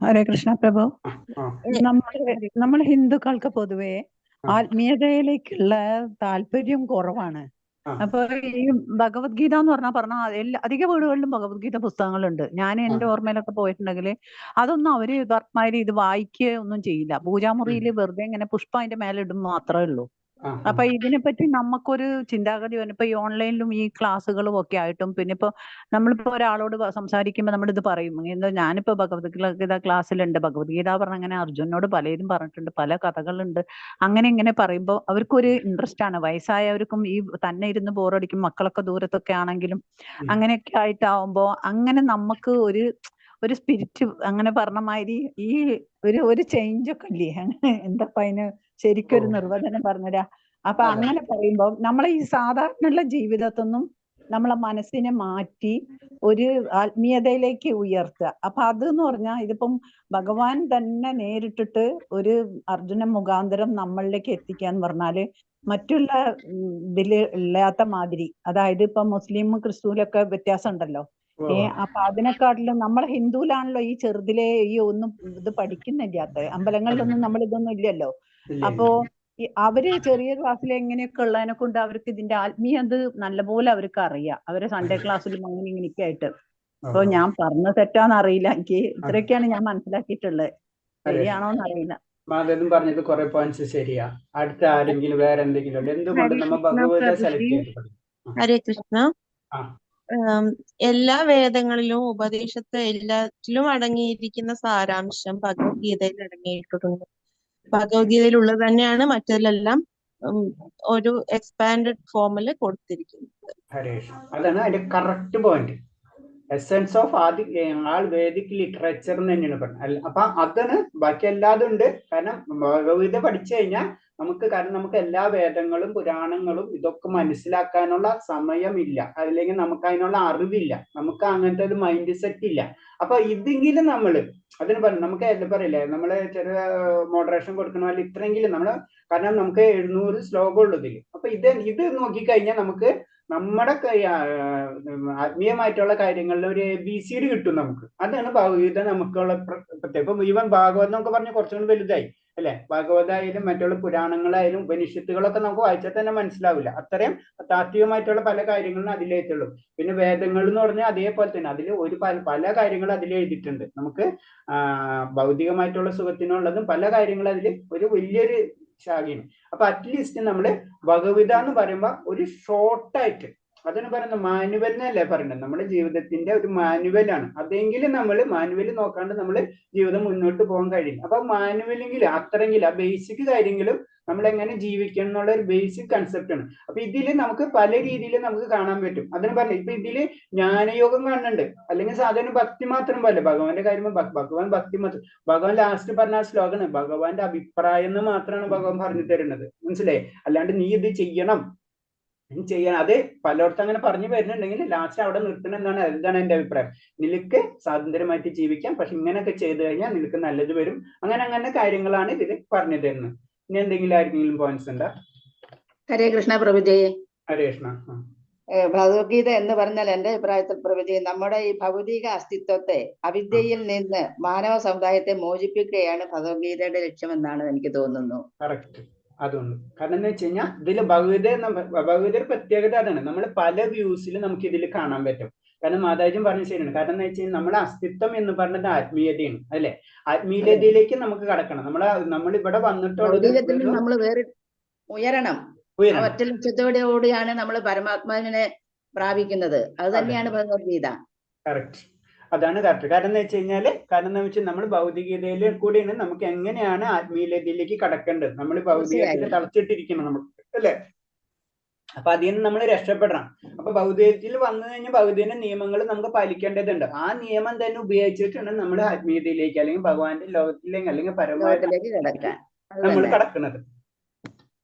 ഹരേ കൃഷ്ണ പ്രഭു. നമ്മൾ ഹിന്ദുക്കൾക്ക് പൊതുവെ ആത്മീയതയിലേക്കുള്ള താല്പര്യം കുറവാണ്. അപ്പൊ ഈ ഭഗവത്ഗീത എന്ന് പറഞ്ഞാൽ അധിക വീടുകളിലും ഭഗവത്ഗീത പുസ്തകങ്ങളുണ്ട്. ഞാൻ എന്റെ ഓർമ്മയിലൊക്കെ പോയിട്ടുണ്ടെങ്കിൽ അതൊന്നും അവര് ഭക്തന്മാര് ഇത് വായിക്കുക ഒന്നും ചെയ്യില്ല. പൂജാമുറിയിൽ വെറുതെ ഇങ്ങനെ പുഷ്പം അതിന്റെ മേലെ ഇടും മാത്രമേ ഉള്ളൂ. അപ്പൊ ഇതിനെപ്പറ്റി നമുക്കൊരു ചിന്താഗതി വന്നു. ഇപ്പൊ ഈ ഓൺലൈനിലും ഈ ക്ലാസ്സുകളും ഒക്കെ ആയിട്ടും, പിന്നെ ഇപ്പൊ നമ്മളിപ്പോ ഒരാളോട് സംസാരിക്കുമ്പോൾ നമ്മളിത് പറയും, എന്താ ഞാനിപ്പോ ഭഗവത്ഗീത ക്ലാസ്സിലുണ്ട്, ഭഗവത്ഗീത പറഞ്ഞ അങ്ങനെ അർജുനോട് പലരും പറഞ്ഞിട്ടുണ്ട്, പല കഥകളുണ്ട്, അങ്ങനെ ഇങ്ങനെ പറയുമ്പോൾ അവർക്കൊരു ഇൻട്രസ്റ്റ് ആണ്. വയസ്സായവർക്കും ഈ തന്നെ ഇരുന്ന് ബോറടിക്കും, മക്കളൊക്കെ ദൂരത്തൊക്കെ ആണെങ്കിലും അങ്ങനെയൊക്കെ ആയിട്ടാവുമ്പോ അങ്ങനെ നമുക്ക് ഒരു സ്പിരിറ്റ് അങ്ങനെ പറഞ്ഞ മാതിരി ഈ ഒരു ചേഞ്ച് ഒക്കെ ഇല്ലേ, അങ്ങനെ എന്താ അതിന് ശരിക്കൊരു നിർവചനം പറഞ്ഞുതരാ. അപ്പൊ അങ്ങനെ പറയുമ്പോ നമ്മളെ ഈ സാധാരണ ജീവിതത്തൊന്നും നമ്മളെ മനസ്സിനെ മാറ്റി ഒരു ആത്മീയതയിലേക്ക് ഉയർത്തുക. അപ്പൊ അതെന്ന് പറഞ്ഞാൽ ഇതിപ്പം ഭഗവാൻ തന്നെ നേരിട്ടിട്ട് ഒരു അർജുന മുഖാന്തരം നമ്മളിലേക്ക് എത്തിക്കാന്ന് പറഞ്ഞാല് മറ്റുള്ള ഇതില് ഇല്ലാത്ത മാതിരി, അതായത് ഇപ്പൊ മുസ്ലിം ക്രിസ്തുവിലൊക്കെ വ്യത്യാസം ഉണ്ടല്ലോ. അപ്പൊ അതിനെക്കാട്ടിലും നമ്മളെ ഹിന്ദുവിലാണല്ലോ ഈ ചെറുതിലെ ഈ ഒന്നും ഇത് പഠിക്കുന്നില്ലാത്ത, അമ്പലങ്ങളിലൊന്നും നമ്മൾ ഇതൊന്നും ഇല്ലല്ലോ. അപ്പോ അവര് ചെറിയ ക്ലാസ്സിൽ എങ്ങനെയൊക്കെ ഉള്ളതിനെ കൊണ്ട് അവർക്ക് ഇതിന്റെ ആത്മീയത നല്ലപോലെ അവർക്ക് അറിയാം. അവര് സൺഡേ ക്ലാസ്സിലും അങ്ങനെ ഇങ്ങനെയൊക്കെ ആയിട്ട്. അപ്പൊ ഞാൻ പറഞ്ഞ തെറ്റാന്ന് അറിയില്ല, എനിക്ക് ഇത്രയൊക്കെയാണ് ഞാൻ മനസ്സിലാക്കിയിട്ടുള്ളത്. ശരിയാണോന്ന് അറിയില്ല. മാധവൻ പറഞ്ഞത് കുറെ പോയിന്റ്സ് ശരിയാ. അടുത്ത ആരെങ്കിലും വേറെ എന്തെങ്കിലും എന്തുകൊണ്ട് നമ്മൾ ഭഗവത സെലക്ട് ചെയ്ത് പഠിക്കും? ഹരേ കൃഷ്ണ. എല്ലാ വേദങ്ങളിലും ഉപദേശത്തെ എല്ലാറ്റിലും അടങ്ങിയിരിക്കുന്ന സാരാംശം ഭഗവത്ഗീതയിൽ അടങ്ങിയിട്ടുണ്ട്. ഭഗവത്ഗീതയിലുള്ളത് തന്നെയാണ് മറ്റതിലെല്ലാം ഒരു എക്സ്പാൻഡഡ് ഫോമില് കൊടുത്തിരിക്കുന്നത്. ഹരേഷ്, അതാണ് അതിന്റെ correct point. Essence of all Vedic literature എന്ന് തന്നെയാണ് പറഞ്ഞത്. അപ്പൊ അതാണ്, ബാക്കി എല്ലാതും ഉണ്ട്. കാരണം ഭഗവത്ഗീത പഠിച്ചു കഴിഞ്ഞാൽ കാരണം നമുക്ക് എല്ലാ വേദങ്ങളും പുരാണങ്ങളും ഇതൊക്കെ മനസ്സിലാക്കാനുള്ള സമയമില്ല, അല്ലെങ്കിൽ നമുക്ക് അതിനുള്ള അറിവില്ല, നമുക്ക് അങ്ങനത്തെ ഒരു മൈൻഡ് സെറ്റ് ഇല്ല. അപ്പൊ ഇതെങ്കിലും അതിന് പറഞ്ഞു നമുക്ക് എന്താ പറയില്ലേ, നമ്മള് ചെറിയ മോഡറേഷൻ കൊടുക്കണ പോലെ ഇത്രയെങ്കിലും കാരണം നമുക്ക് 700 ശ്ലോകം ഉള്ളൂ ഇതിൽ. അപ്പൊ ഇത് നോക്കിക്കഴിഞ്ഞാൽ നമുക്ക് നമ്മുടെ ആത്മീയമായിട്ടുള്ള കാര്യങ്ങളിൽ ഒരു ABCD കിട്ടും നമുക്ക്. അതാണ് ഭഗവത്ഗീത നമുക്കുള്ള പ്രത്യേകം. ഇപ്പൊ ഈവൻ ഭാഗവതം എന്നൊക്കെ പറഞ്ഞ് കുറച്ചുകൂടി വലുതായി അല്ലെ. ഭാഗവതായാലും മറ്റുള്ള പുരാണങ്ങളായാലും ഉപനിഷത്തുകളൊക്കെ നമുക്ക് വായിച്ചാൽ തന്നെ മനസ്സിലാവില്ല. അത്രയും താത്വികമായിട്ടുള്ള പല കാര്യങ്ങളും അതിലേക്കുള്ളൂ. പിന്നെ വേദങ്ങൾ എന്ന് പറഞ്ഞാൽ അതേപോലെ തന്നെ അതിൽ പല കാര്യങ്ങളും അതിൽ എഴുതിയിട്ടുണ്ട്. നമുക്ക് ഭൗതികമായിട്ടുള്ള സുഖത്തിനുള്ളതും പല കാര്യങ്ങളും അതിൽ ഒരു വലിയൊരു ശാഖയാണ്. അപ്പൊ അറ്റ്ലീസ്റ്റ് നമ്മള് ഭഗവത എന്ന് പറയുമ്പോ ഒരു ഷോർട്ടായിട്ട്, അതിന് പറയുന്ന മാനുവൽ എന്നല്ലേ പറയുന്നത്, നമ്മുടെ ജീവിതത്തിന്റെ ഒരു മാനുവലാണ്. അതെങ്കിലും മാനുവൽ നോക്കാണ്ട് ജീവിതം മുന്നോട്ട് പോകാൻ കഴിയില്ല. അപ്പൊ മാനുവലെങ്കിലും അത്രയെങ്കിലും ആ ബേസിക് കാര്യങ്ങളും നമ്മൾ എങ്ങനെ ജീവിക്കണം എന്നുള്ള ഒരു ബേസിക് കൺസെപ്റ്റ് ആണ്. അപ്പൊ ഇതില് നമുക്ക് പല രീതിയിൽ നമുക്ക് കാണാൻ പറ്റും. അതിന് പറഞ്ഞു ഇപ്പൊ ഇതില് ജ്ഞാനയോഗം കാണുന്നുണ്ട്, അല്ലെങ്കിൽ സാധാരണ ഭക്തി മാത്രം പോലെ ഭഗവാന്റെ കാര്യം ഭഗവാൻ ഭക്തി മാത്രം. ഭഗവാൻ ലാസ്റ്റ് പറഞ്ഞ ശ്ലോകമാണ് ഭഗവാന്റെ അഭിപ്രായം എന്ന് മാത്രമാണ് ഭഗവാൻ പറഞ്ഞു തരുന്നത്, മനസ്സിലായി? അല്ലാണ്ട് നീ ഇത് ചെയ്യണം അത് പലയിടത്തും അങ്ങനെ പറഞ്ഞു വരുന്നുണ്ടെങ്കിൽ ലാസ്റ്റ് അവിടെ നിർത്തണം എന്താണ് എന്റെ അഭിപ്രായം. നിനക്ക് സ്വാതന്ത്ര്യമായിട്ട് ജീവിക്കാം, പക്ഷെ ഇങ്ങനെയൊക്കെ ചെയ്തു കഴിഞ്ഞാൽ നിനക്ക് നല്ലത് വരും. അങ്ങനെ കാര്യങ്ങളാണ് ഇതിൽ പറഞ്ഞു തരുന്നത്. ഇനി എന്തെങ്കിലും ആർക്കെങ്കിലും പോയിന്റ്സ് ഉണ്ടോ? ഹരേ കൃഷ്ണ പ്രഭുജി. ഹരേ കൃഷ്ണ. ഭഗവത്ഗീത എന്ന് പറഞ്ഞാൽ എന്റെ അഭിപ്രായത്തിൽ പ്രഭുജി നമ്മുടെ ഈ ഭൗതിക അസ്തിത്വത്തെ അവിദ്യയിൽ നിന്ന് മാനവ സമുദായത്തെ മോചിപ്പിക്കുകയാണ് ഭഗവത്ഗീതയുടെ ലക്ഷ്യമെന്നാണ് എനിക്ക് തോന്നുന്നു. കറക്റ്റ്. അതൊന്നും കാരണം എന്ന് വെച്ച് കഴിഞ്ഞാൽ ഇതില് ഭഗവതയുടെ പ്രത്യേകത അതാണ്. നമ്മൾ പല വ്യൂസിൽ നമുക്ക് ഇതിൽ കാണാൻ പറ്റും. കാരണം മാതാജി പറഞ്ഞ ശരിയാണ്. കാരണം എന്ന് വെച്ച് കഴിഞ്ഞാൽ നമ്മുടെ അസ്തിത്വം എന്ന് പറഞ്ഞത് ആത്മീയതയാണ്, അല്ലെ? ആത്മീയതയിലേക്ക് നമുക്ക് കടക്കണം. നമ്മൾ ഇവിടെ വന്നിട്ടുള്ളത് നമ്മൾ വേറെ ഉയരണം. ഒറ്റ ലക്ഷ്യത്തോടെയാണ് നമ്മൾ പരമാത്മാവിനെ പ്രാപിക്കുന്നത്. അത് തന്നെയാണ് ഭഗവത്ഗീത. കറക്റ്റ്. അതാണ് കറക്റ്റ്. കാരണം എന്ന് വെച്ച് കഴിഞ്ഞാല് എന്ന് വെച്ചാൽ നമ്മൾ ഭൗതികതയിൽ കൂടിയാണ് നമുക്ക് എങ്ങനെയാണ് ആത്മീയതയിലേക്ക് കടക്കേണ്ടത്. നമ്മൾ ഭൗതികതയിൽ തളച്ചിട്ടിരിക്കണം നമ്മൾ, അല്ലെ? അപ്പൊ അതിൽ നിന്ന് നമ്മൾ രക്ഷപ്പെടണം. അപ്പൊ ഭൗതികത്തിൽ വന്നു കഴിഞ്ഞാൽ ഭൗതിക നിയമങ്ങൾ നമുക്ക് പാലിക്കേണ്ടതുണ്ട്. ആ നിയമം തന്നെ ഉപയോഗിച്ചിട്ടാണ് നമ്മൾ ആത്മീയതയിലേക്ക് അല്ലെങ്കിൽ ഭഗവാന്റെ ലോകത്തിലേക്ക് അല്ലെങ്കിൽ പരമാവധി നമ്മൾ കടക്കുന്നത്.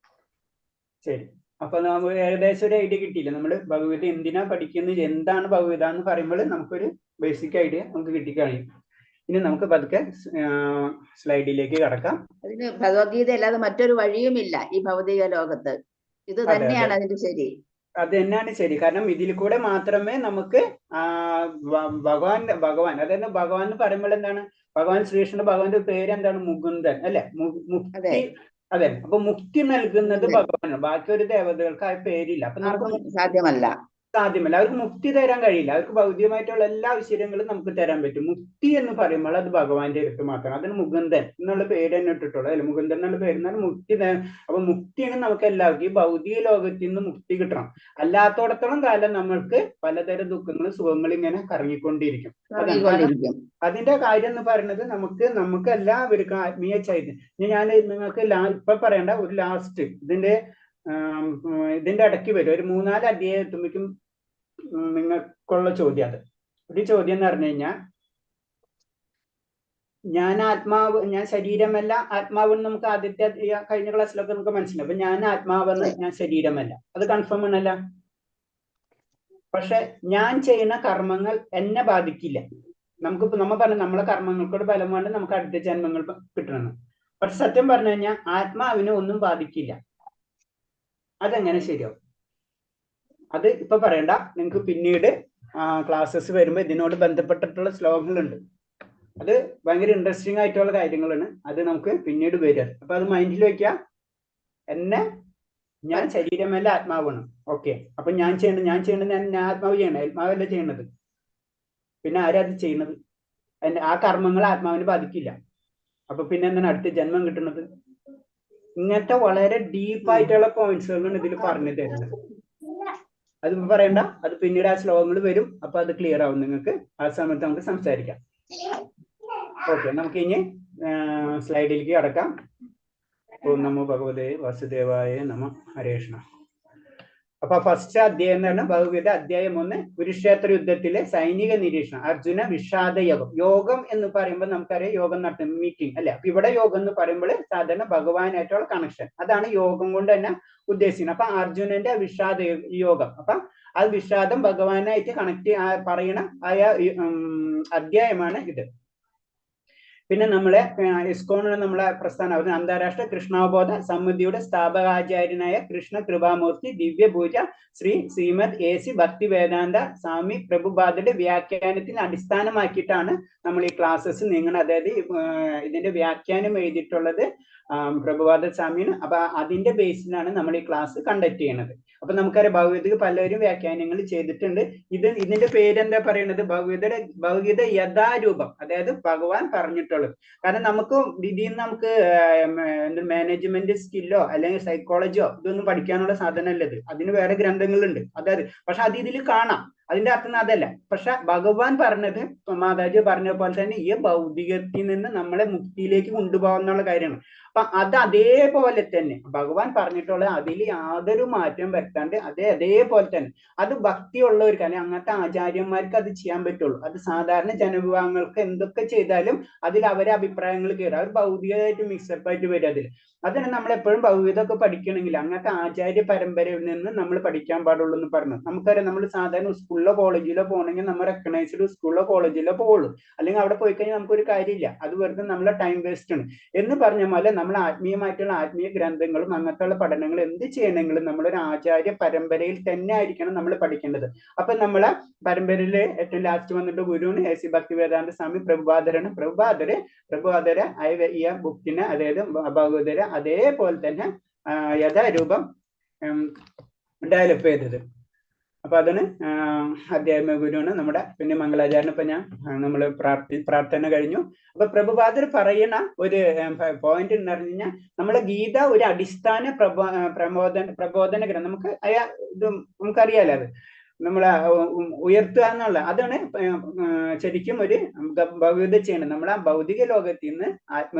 ശരി. അപ്പൊ നമുക്ക് ഏകദേശം ഒരു ഐഡിയ കിട്ടിയില്ല. നമ്മൾ ഭഗവത എന്തിനാ പഠിക്കുന്നത്, എന്താണ് ഭഗവത എന്ന് പറയുമ്പോൾ നമുക്കൊരു ബേസിക് ഐഡിയ നമുക്ക് കിട്ടിക്കഴിയും. ഇനി നമുക്ക് പതുക്കെ സ്ലൈഡിലേക്ക് കടക്കാം. അതിന് ഭഗവത്ഗീത അല്ലാതെ മറ്റൊരു വഴിയുമില്ല ഈ ഭൗതിക ലോകത്ത്. ഇത് തന്നെയാണ് അതിന്റെ ശരി. അത് തന്നെയാണ് ശരി. കാരണം ഇതിൽ കൂടെ മാത്രമേ നമുക്ക് ഭഗവാൻ അതായത് ഭഗവാൻ എന്ന് പറയുമ്പോൾ എന്താണ്, ഭഗവാൻ ശ്രീകൃഷ്ണന്റെ ഭഗവാന്റെ പേര് എന്താണ്? മുകുന്ദൻ, അല്ലെ? മുക്തി. അതെ. അപ്പൊ മുക്തി നൽകുന്നത് ഭഗവാനാണ്. ബാക്കി ഒരു ദേവതകൾക്ക് ആ പേരില്ല. അപ്പൊ നമുക്ക് സാധ്യമല്ല. അവർക്ക് മുക്തി തരാൻ കഴിയില്ല. അവർക്ക് ഭൗതികമായിട്ടുള്ള എല്ലാ ഐശ്വര്യങ്ങളും നമുക്ക് തരാൻ പറ്റും. മുക്തി എന്ന് പറയുമ്പോൾ അത് ഭഗവാന്റെ അടുത്ത് മാത്രം. അതിന് മുകുന്ദൻ എന്നുള്ള പേര് തന്നെ ഇട്ടിട്ടുള്ളത്, അല്ലെ? മുകുന്ദൻ എന്നുള്ള പേര് എന്നാൽ മുക്തി. അപ്പൊ മുക്തിയാണ് നമുക്ക് എല്ലാവർക്കും ഈ ഭൗതിക ലോകത്തിൽ നിന്ന് മുക്തി കിട്ടണം. അല്ലാത്തോടത്തോളം കാലം നമ്മൾക്ക് പലതരം ദുഃഖങ്ങളും സുഖങ്ങളും ഇങ്ങനെ കറങ്ങിക്കൊണ്ടിരിക്കും. അതിന്റെ കാര്യം എന്ന് പറയുന്നത് നമുക്ക് എല്ലാവർക്കും ആത്മീയ ചൈതന്യം. ഞാൻ നിങ്ങൾക്ക് ഇപ്പൊ പറയേണ്ട ഒരു ലാസ്റ്റ് ഇതിന്റെ ഇടയ്ക്ക് വരും ഒരു 3-4 അധ്യായം എത്തുമ്പോഴേക്കും നിങ്ങൾക്കുള്ള ചോദ്യം. അത് ഒരു ചോദ്യം എന്ന് പറഞ്ഞു കഴിഞ്ഞാൽ, ഞാൻ ശരീരമല്ല ആത്മാവെന്ന് നമുക്ക് ആദ്യത്തെ കഴിഞ്ഞ ക്ലാസ്സിലൊക്കെ നമുക്ക് മനസ്സിലാവും. അപ്പൊ ഞാൻ ആത്മാവെന്ന്, ഞാൻ ശരീരമല്ല, അത് കൺഫേം ആണല്ല. പക്ഷെ ഞാൻ ചെയ്യുന്ന കർമ്മങ്ങൾ എന്നെ ബാധിക്കില്ല. നമ്മൾ പറഞ്ഞ നമ്മളെ കർമ്മങ്ങൾക്കൊരു ബലം കൊണ്ട് നമുക്ക് അടുത്ത ജന്മങ്ങൾ കിട്ടണം. പക്ഷെ സത്യം പറഞ്ഞു കഴിഞ്ഞാൽ ആത്മാവിനെ ഒന്നും ബാധിക്കില്ല. അതെങ്ങനെ ശരിയാവും? അത് ഇപ്പൊ പറയണ്ട, നിങ്ങൾക്ക് പിന്നീട് ക്ലാസ്സസ് വരുമ്പോൾ ഇതിനോട് ബന്ധപ്പെട്ടിട്ടുള്ള ശ്ലോകങ്ങളുണ്ട്. അത് ഭയങ്കര ഇൻട്രസ്റ്റിംഗ് ആയിട്ടുള്ള കാര്യങ്ങളാണ്. അത് നമുക്ക് പിന്നീട് വരിക. അപ്പൊ അത് മൈൻഡിൽ വെക്കുക. ഞാൻ ശരീരമല്ല ആത്മാവാണ്. ഓക്കെ. അപ്പൊ ഞാൻ ചെയ്യേണ്ടത് ഞാൻ ആത്മാവ് ചെയ്യണം, ആത്മാവല്ല ചെയ്യണത്. പിന്നെ ആരാ അത് ചെയ്യുന്നത്? ആ കർമ്മങ്ങൾ ആത്മാവിനെ ബാധിക്കില്ല. അപ്പൊ പിന്നെ എന്താണ് അടുത്ത ജന്മം കിട്ടുന്നത്? ഇങ്ങനത്തെ വളരെ ഡീപ്പായിട്ടുള്ള പോയിന്റ്സുകളാണ് ഇതിൽ പറഞ്ഞു തരുന്നത്. അത് പറയണ്ട, അത് പിന്നീട് ആ ശ്ലോകങ്ങൾ വരും. അപ്പൊ അത് ക്ലിയർ ആവും നിങ്ങൾക്ക്. ആ സമയത്ത് നമുക്ക് സംസാരിക്കാം. ഓക്കെ. നമുക്ക് ഇനി സ്ലൈഡിലേക്ക് കടക്കാം. ഓം നമോ ഭഗവതേ വാസുദേവായ നമഃ. ഹരേ കൃഷ്ണ. അപ്പൊ ഫസ്റ്റ് അധ്യായം എന്താണ്? ഭഗവത്ഗീത അധ്യായം 1 കുരുക്ഷേത്ര യുദ്ധത്തിലെ സൈനിക നിരീക്ഷണം. അർജുന വിഷാദ യോഗം. യോഗം എന്ന് പറയുമ്പോൾ നമുക്കറിയാം യോഗം നടത്തുന്ന മീറ്റിംഗ്, അല്ലെ? അപ്പൊ ഇവിടെ യോഗം എന്ന് പറയുമ്പോൾ സാധാരണ ഭഗവാനായിട്ടുള്ള കണക്ഷൻ, അതാണ് യോഗം കൊണ്ട് തന്നെ ഉദ്ദേശിക്കുന്നത്. അപ്പൊ അർജുനന്റെ വിഷാദ യോഗം, അപ്പൊ ആ വിഷാദം ഭഗവാനായിട്ട് കണക്ട് പറയണ ആയ അധ്യായമാണ് ഇത്. പിന്നെ നമ്മളെ ഇസ്കോൺ നമ്മളെ പ്രസ്ഥാനം അന്താരാഷ്ട്ര കൃഷ്ണാവബോധ സമിതിയുടെ സ്ഥാപകാചാര്യനായ കൃഷ്ണ കൃപാമൂർത്തി ദിവ്യപൂജ ശ്രീമദ് AC ഭക്തി വേദാന്ത സ്വാമി പ്രഭുപാദയുടെ വ്യാഖ്യാനത്തിന് അടിസ്ഥാനമാക്കിയിട്ടാണ് നമ്മൾ ഈ ക്ലാസ്സസ് നീങ്ങുന്നത്. അതായത് ഇതിന്റെ വ്യാഖ്യാനം എഴുതിയിട്ടുള്ളത് പ്രഭുപാദ സ്വാമിയാണ്. അപ്പൊ അതിന്റെ ബേസിലാണ് നമ്മൾ ഈ ക്ലാസ് കണ്ടക്ട് ചെയ്യുന്നത്. അപ്പൊ നമുക്കറിയാം ഭഗവത്ഗീത പലരും വ്യാഖ്യാനങ്ങൾ ചെയ്തിട്ടുണ്ട്. ഇതിന്റെ പേരെന്താ പറയുന്നത്? ഭഗവത്ഗീത യഥാരൂപം, അതായത് ഭഗവാൻ പറഞ്ഞിട്ടുള്ളത്. കാരണം നമുക്ക് ഇതിൽ നിന്ന് നമുക്ക് മാനേജ്മെന്റ് സ്കില്ലോ അല്ലെങ്കിൽ സൈക്കോളജിയോ ഇതൊന്നും പഠിക്കാനുള്ള സാധനമല്ല ഇത്. അതിന് വേറെ ഗ്രന്ഥങ്ങളുണ്ട്. അതായത് പക്ഷെ അത് ഇതിൽ കാണാം. അതിന്റെ അർത്ഥം അതല്ല. പക്ഷെ ഭഗവാൻ പറഞ്ഞത് മാതാജി പറഞ്ഞ പോലെ തന്നെ ഈ ഭൗതികത്തിൽ നിന്ന് നമ്മളെ മുക്തിയിലേക്ക് കൊണ്ടുപോകാന്നുള്ള കാര്യമാണ്. അപ്പൊ അത് അതേപോലെ തന്നെ ഭഗവാൻ പറഞ്ഞിട്ടുള്ള അതിൽ യാതൊരു മാറ്റം വരുത്താണ്ട് അതേപോലെ തന്നെ അത് ഭക്തിയുള്ളവർക്ക് അല്ലെങ്കിൽ അങ്ങനത്തെ ആചാര്യന്മാർക്ക് അത് ചെയ്യാൻ പറ്റുള്ളൂ. അത് സാധാരണ ജനവിഭാഗങ്ങൾക്ക് എന്തൊക്കെ ചെയ്താലും അതിൽ അവരെ അഭിപ്രായങ്ങൾ കയറും. അവർ ഭൗതികമായിട്ട് മിക്സപ്പ് ആയിട്ട് വരും. അതിന് നമ്മൾ എപ്പോഴും ഭൗതികമൊക്കെ പഠിക്കണമെങ്കിൽ അങ്ങനത്തെ ആചാര്യ പരമ്പരയിൽ നിന്ന് നമ്മൾ പഠിക്കാൻ പാടുള്ളൂ എന്ന് പറഞ്ഞു. നമുക്കറിയാം നമ്മൾ സാധാരണ സ്കൂൾ സ്കൂളിലോ കോളേജിലോ പോകണമെങ്കിൽ നമ്മൾ റെക്കഗ്നൈസ്ഡ് സ്കൂളിലോ കോളേജിലോ പോകുള്ളൂ. അല്ലെങ്കിൽ അവിടെ പോയി കഴിഞ്ഞാൽ നമുക്കൊരു കാര്യമില്ല, അത് വെറുതെ നമ്മളെ ടൈം വേസ്റ്റ് ആണ് എന്ന് പറഞ്ഞ പോലെ നമ്മൾ ആത്മീയമായിട്ടുള്ള ആത്മീയ ഗ്രന്ഥങ്ങളും അങ്ങനത്തെ പഠനങ്ങൾ എന്ത് ചെയ്യണമെങ്കിലും നമ്മളൊരു ആചാര്യ പരമ്പരയിൽ തന്നെ ആയിരിക്കണം നമ്മൾ പഠിക്കേണ്ടത്. അപ്പൊ നമ്മളെ പരമ്പരയിലെ ഏറ്റവും ലാസ്റ്റ് വന്നിട്ട് ഗുരുവിന് AC ഭക്തിവേദാന്ത സ്വാമി പ്രഭുപാദരാണ്. പ്രഭുപാദര ഈ ബുക്കിനെ, അതായത് ഭഗവതരെ അതേപോലെ തന്നെ യഥാരൂപം ഡെവലപ്പ് ചെയ്തത്. അപ്പൊ അതിന് അധ്യാത്മ ഗുരുവാണ് നമ്മുടെ പിന്നെ മംഗളാചാര്യൻ. ഇപ്പൊ ഞാൻ നമ്മൾ പ്രാർത്ഥന കഴിഞ്ഞു. അപ്പൊ പ്രഭുപാദർ പറയുന്ന ഒരു പോയിന്റ് എന്ന് പറഞ്ഞു കഴിഞ്ഞാൽ, നമ്മളെ ഗീത ഒരു അടിസ്ഥാന പ്രബോധന ഗ്രന്ഥം. നമുക്ക് ഇത് നമുക്കറിയാലോ, അത് നമ്മളെ ഉയർത്തുക എന്നുള്ള അതാണ് ശരിക്കും ഒരു ഭഗവത ചെയ്യണം. നമ്മൾ ആ ഭൗതിക ലോകത്തിൽ നിന്ന്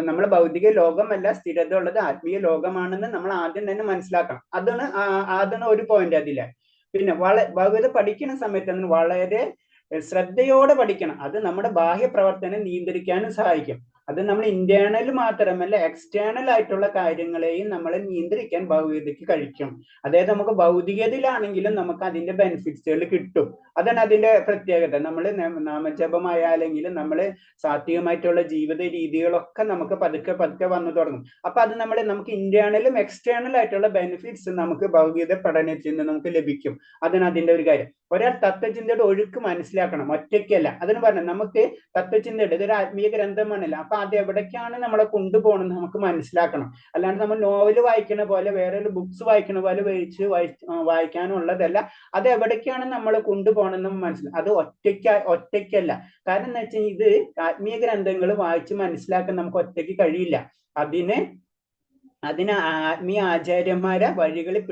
നമ്മളെ ഭൗതിക ലോകമല്ല സ്ഥിരത ഉള്ളത്, ആത്മീയ ലോകമാണെന്ന് നമ്മൾ ആദ്യം തന്നെ മനസ്സിലാക്കണം. അതാണ് ഒരു പോയിന്റ് അതിലെ. പിന്നെ ഭഗവത പഠിക്കുന്ന സമയത്ത് അതിന് വളരെ ശ്രദ്ധയോടെ പഠിക്കണം. അത് നമ്മുടെ ബാഹ്യ പ്രവർത്തനം നിയന്ത്രിക്കാനും സഹായിക്കും. അത് നമ്മൾ ഇന്റേണൽ മാത്രമല്ല എക്സ്റ്റേണൽ ആയിട്ടുള്ള കാര്യങ്ങളെയും നമ്മളെ നിയന്ത്രിക്കാൻ ഭഗവതയ്ക്ക് കഴിക്കും. അതായത് നമുക്ക് ഭൗതികതയിലാണെങ്കിലും നമുക്ക് അതിന്റെ ബെനിഫിറ്റ്സുകൾ കിട്ടും. അതാണ് അതിന്റെ പ്രത്യേകത. നമ്മൾ നാമജപമായാലെങ്കിലും നമ്മൾ സാത്വികമായിട്ടുള്ള ജീവിത രീതികളൊക്കെ നമുക്ക് പതുക്കെ വന്നു തുടങ്ങും. അപ്പൊ അത് നമുക്ക് ഇന്റേണലും എക്സ്റ്റേണൽ ആയിട്ടുള്ള ബെനിഫിറ്റ്സ് നമുക്ക് ഭൗതിക പഠനത്തിൽ നിന്ന് നമുക്ക് ലഭിക്കും. അതാണ് അതിന്റെ ഒരു കാര്യം. ഒരാൾ തത്വചിന്തയുടെ ഒഴുക്ക് മനസ്സിലാക്കണം, ഒറ്റയ്ക്കല്ല. അതിന് പറഞ്ഞ നമുക്ക് തത്വചിന്തയുടെ ഇതൊരു ആത്മീയ ഗ്രന്ഥമാണല്ലോ, അപ്പൊ അത് എവിടേക്കാണ് നമ്മളെ കൊണ്ടുപോകണമെന്ന് നമുക്ക് മനസ്സിലാക്കണം. അല്ലാണ്ട് നമ്മൾ നോവൽ വായിക്കുന്ന പോലെ വേറൊരു ബുക്സ് വായിക്കുന്ന പോലെ വായിക്കാനുള്ളതല്ല. അത് എവിടേക്കാണ് നമ്മളെ കൊണ്ടുപോകണമെന്ന് മനസ്സിലാക്കും. അത് ഒറ്റയ്ക്കല്ല. കാരണം എന്താ വെച്ചാൽ ഇത് ആത്മീയ ഗ്രന്ഥങ്ങൾ വായിച്ച് മനസ്സിലാക്കാൻ നമുക്ക് ഒറ്റയ്ക്ക് കഴിയില്ല. അതിന് ആത്മീയ ആചാര്യന്മാരെ വഴികളിൽ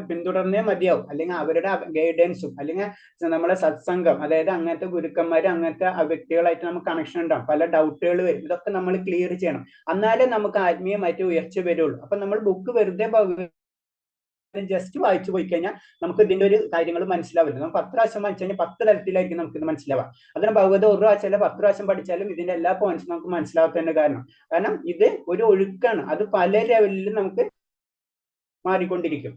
പിന്തുടർന്നേ മതിയാവും. അല്ലെങ്കിൽ അവരുടെ ഗൈഡൻസും അല്ലെങ്കിൽ നമ്മളെ സത്സംഗം, അതായത് അങ്ങനത്തെ ഗുരുക്കന്മാര് അങ്ങനത്തെ വ്യക്തികളായിട്ട് നമുക്ക് കണക്ഷൻ ഉണ്ടാവും. പല ഡൗട്ടുകൾ വരും, ഇതൊക്കെ നമ്മൾ ക്ലിയർ ചെയ്യണം. എന്നാലേ നമുക്ക് ആത്മീയമായിട്ട് ഉയർച്ച വരുള്ളൂ. അപ്പൊ നമ്മൾ ബുക്ക് വെറുതെ ജസ്റ്റ് വായിച്ചു പോയി കഴിഞ്ഞാൽ നമുക്ക് ഇതിന്റെ ഒരു കാര്യങ്ങൾ മനസ്സിലാവില്ല. നമ്മൾ 10 പ്രാവശ്യം വായിച്ചു കഴിഞ്ഞാൽ 10 തരത്തിലായിരിക്കും നമുക്ക് ഇത് മനസ്സിലാവുക. അതിന് ഭഗവത ഒരു പ്രാവശ്യം 10 പ്രാവശ്യം പഠിച്ചാലും ഇതിന്റെ എല്ലാ പോയിന്റ്സും നമുക്ക് മനസ്സിലാവാത്തതിന്റെ കാരണം ഇത് ഒരു ഒഴുക്കാണ്. അത് പല ലെവലിലും നമുക്ക് മാറിക്കൊണ്ടിരിക്കും.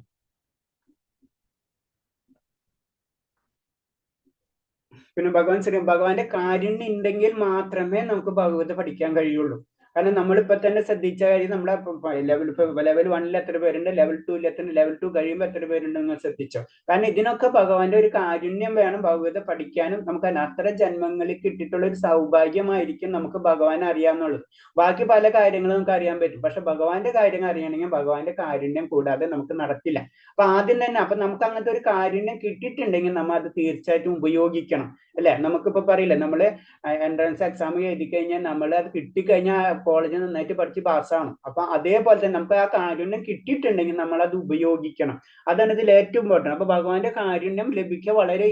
പിന്നെ ഭഗവാന്റെ കാരുണ്യം ഉണ്ടെങ്കിൽ മാത്രമേ നമുക്ക് ഭഗവത് പഠിക്കാൻ കഴിയുള്ളൂ. കാരണം നമ്മളിപ്പോ തന്നെ ശ്രദ്ധിച്ച കാര്യം, നമ്മളെ ലെവൽ 1 എത്ര പേരുണ്ട്, ലെവൽ 2 എത്ര, ലെവൽ 2 കഴിയുമ്പോൾ എത്ര പേരുണ്ടെന്ന് ശ്രദ്ധിച്ചോ. കാരണം ഇതിനൊക്കെ ഭഗവാന്റെ ഒരു കാരുണ്യം വേണം ഭഗവത് പഠിക്കാനും. നമുക്ക് അത്ര ജന്മങ്ങളിൽ കിട്ടിയിട്ടുള്ള ഒരു സൗഭാഗ്യമായിരിക്കും നമുക്ക് ഭഗവാനെ അറിയാമെന്നുള്ളത്. ബാക്കി പല കാര്യങ്ങളും നമുക്ക് അറിയാൻ പറ്റും, പക്ഷെ ഭഗവാന്റെ കാര്യങ്ങൾ അറിയണമെങ്കിൽ ഭഗവാന്റെ കാരുണ്യം കൂടാതെ നമുക്ക് നടക്കില്ല. അപ്പൊ ആദ്യം തന്നെ നമുക്ക് അങ്ങനത്തെ ഒരു കാരുണ്യം കിട്ടിയിട്ടുണ്ടെങ്കിൽ നമ്മൾ അത് തീർച്ചയായിട്ടും ഉപയോഗിക്കണം, അല്ലെ? നമുക്കിപ്പോ പറയില്ല, നമ്മള് എൻട്രൻസ് എക്സാം എഴുതി കഴിഞ്ഞാൽ നമ്മൾ അത് കിട്ടിക്കഴിഞ്ഞാൽ കോളേജിൽ നന്നായിട്ട് പഠിച്ച് പാസ്സാവണം. അപ്പൊ അതേപോലെ തന്നെ നമുക്ക് ആ കാരുണ്യം കിട്ടിയിട്ടുണ്ടെങ്കിൽ നമ്മൾ അത് ഉപയോഗിക്കണം. അതാണ് ഇതിൽ ഏറ്റവും ഇമ്പോർട്ടൻറ്റ്. അപ്പൊ ഭഗവാന്റെ കാരുണ്യം ലഭിക്കുക വളരെ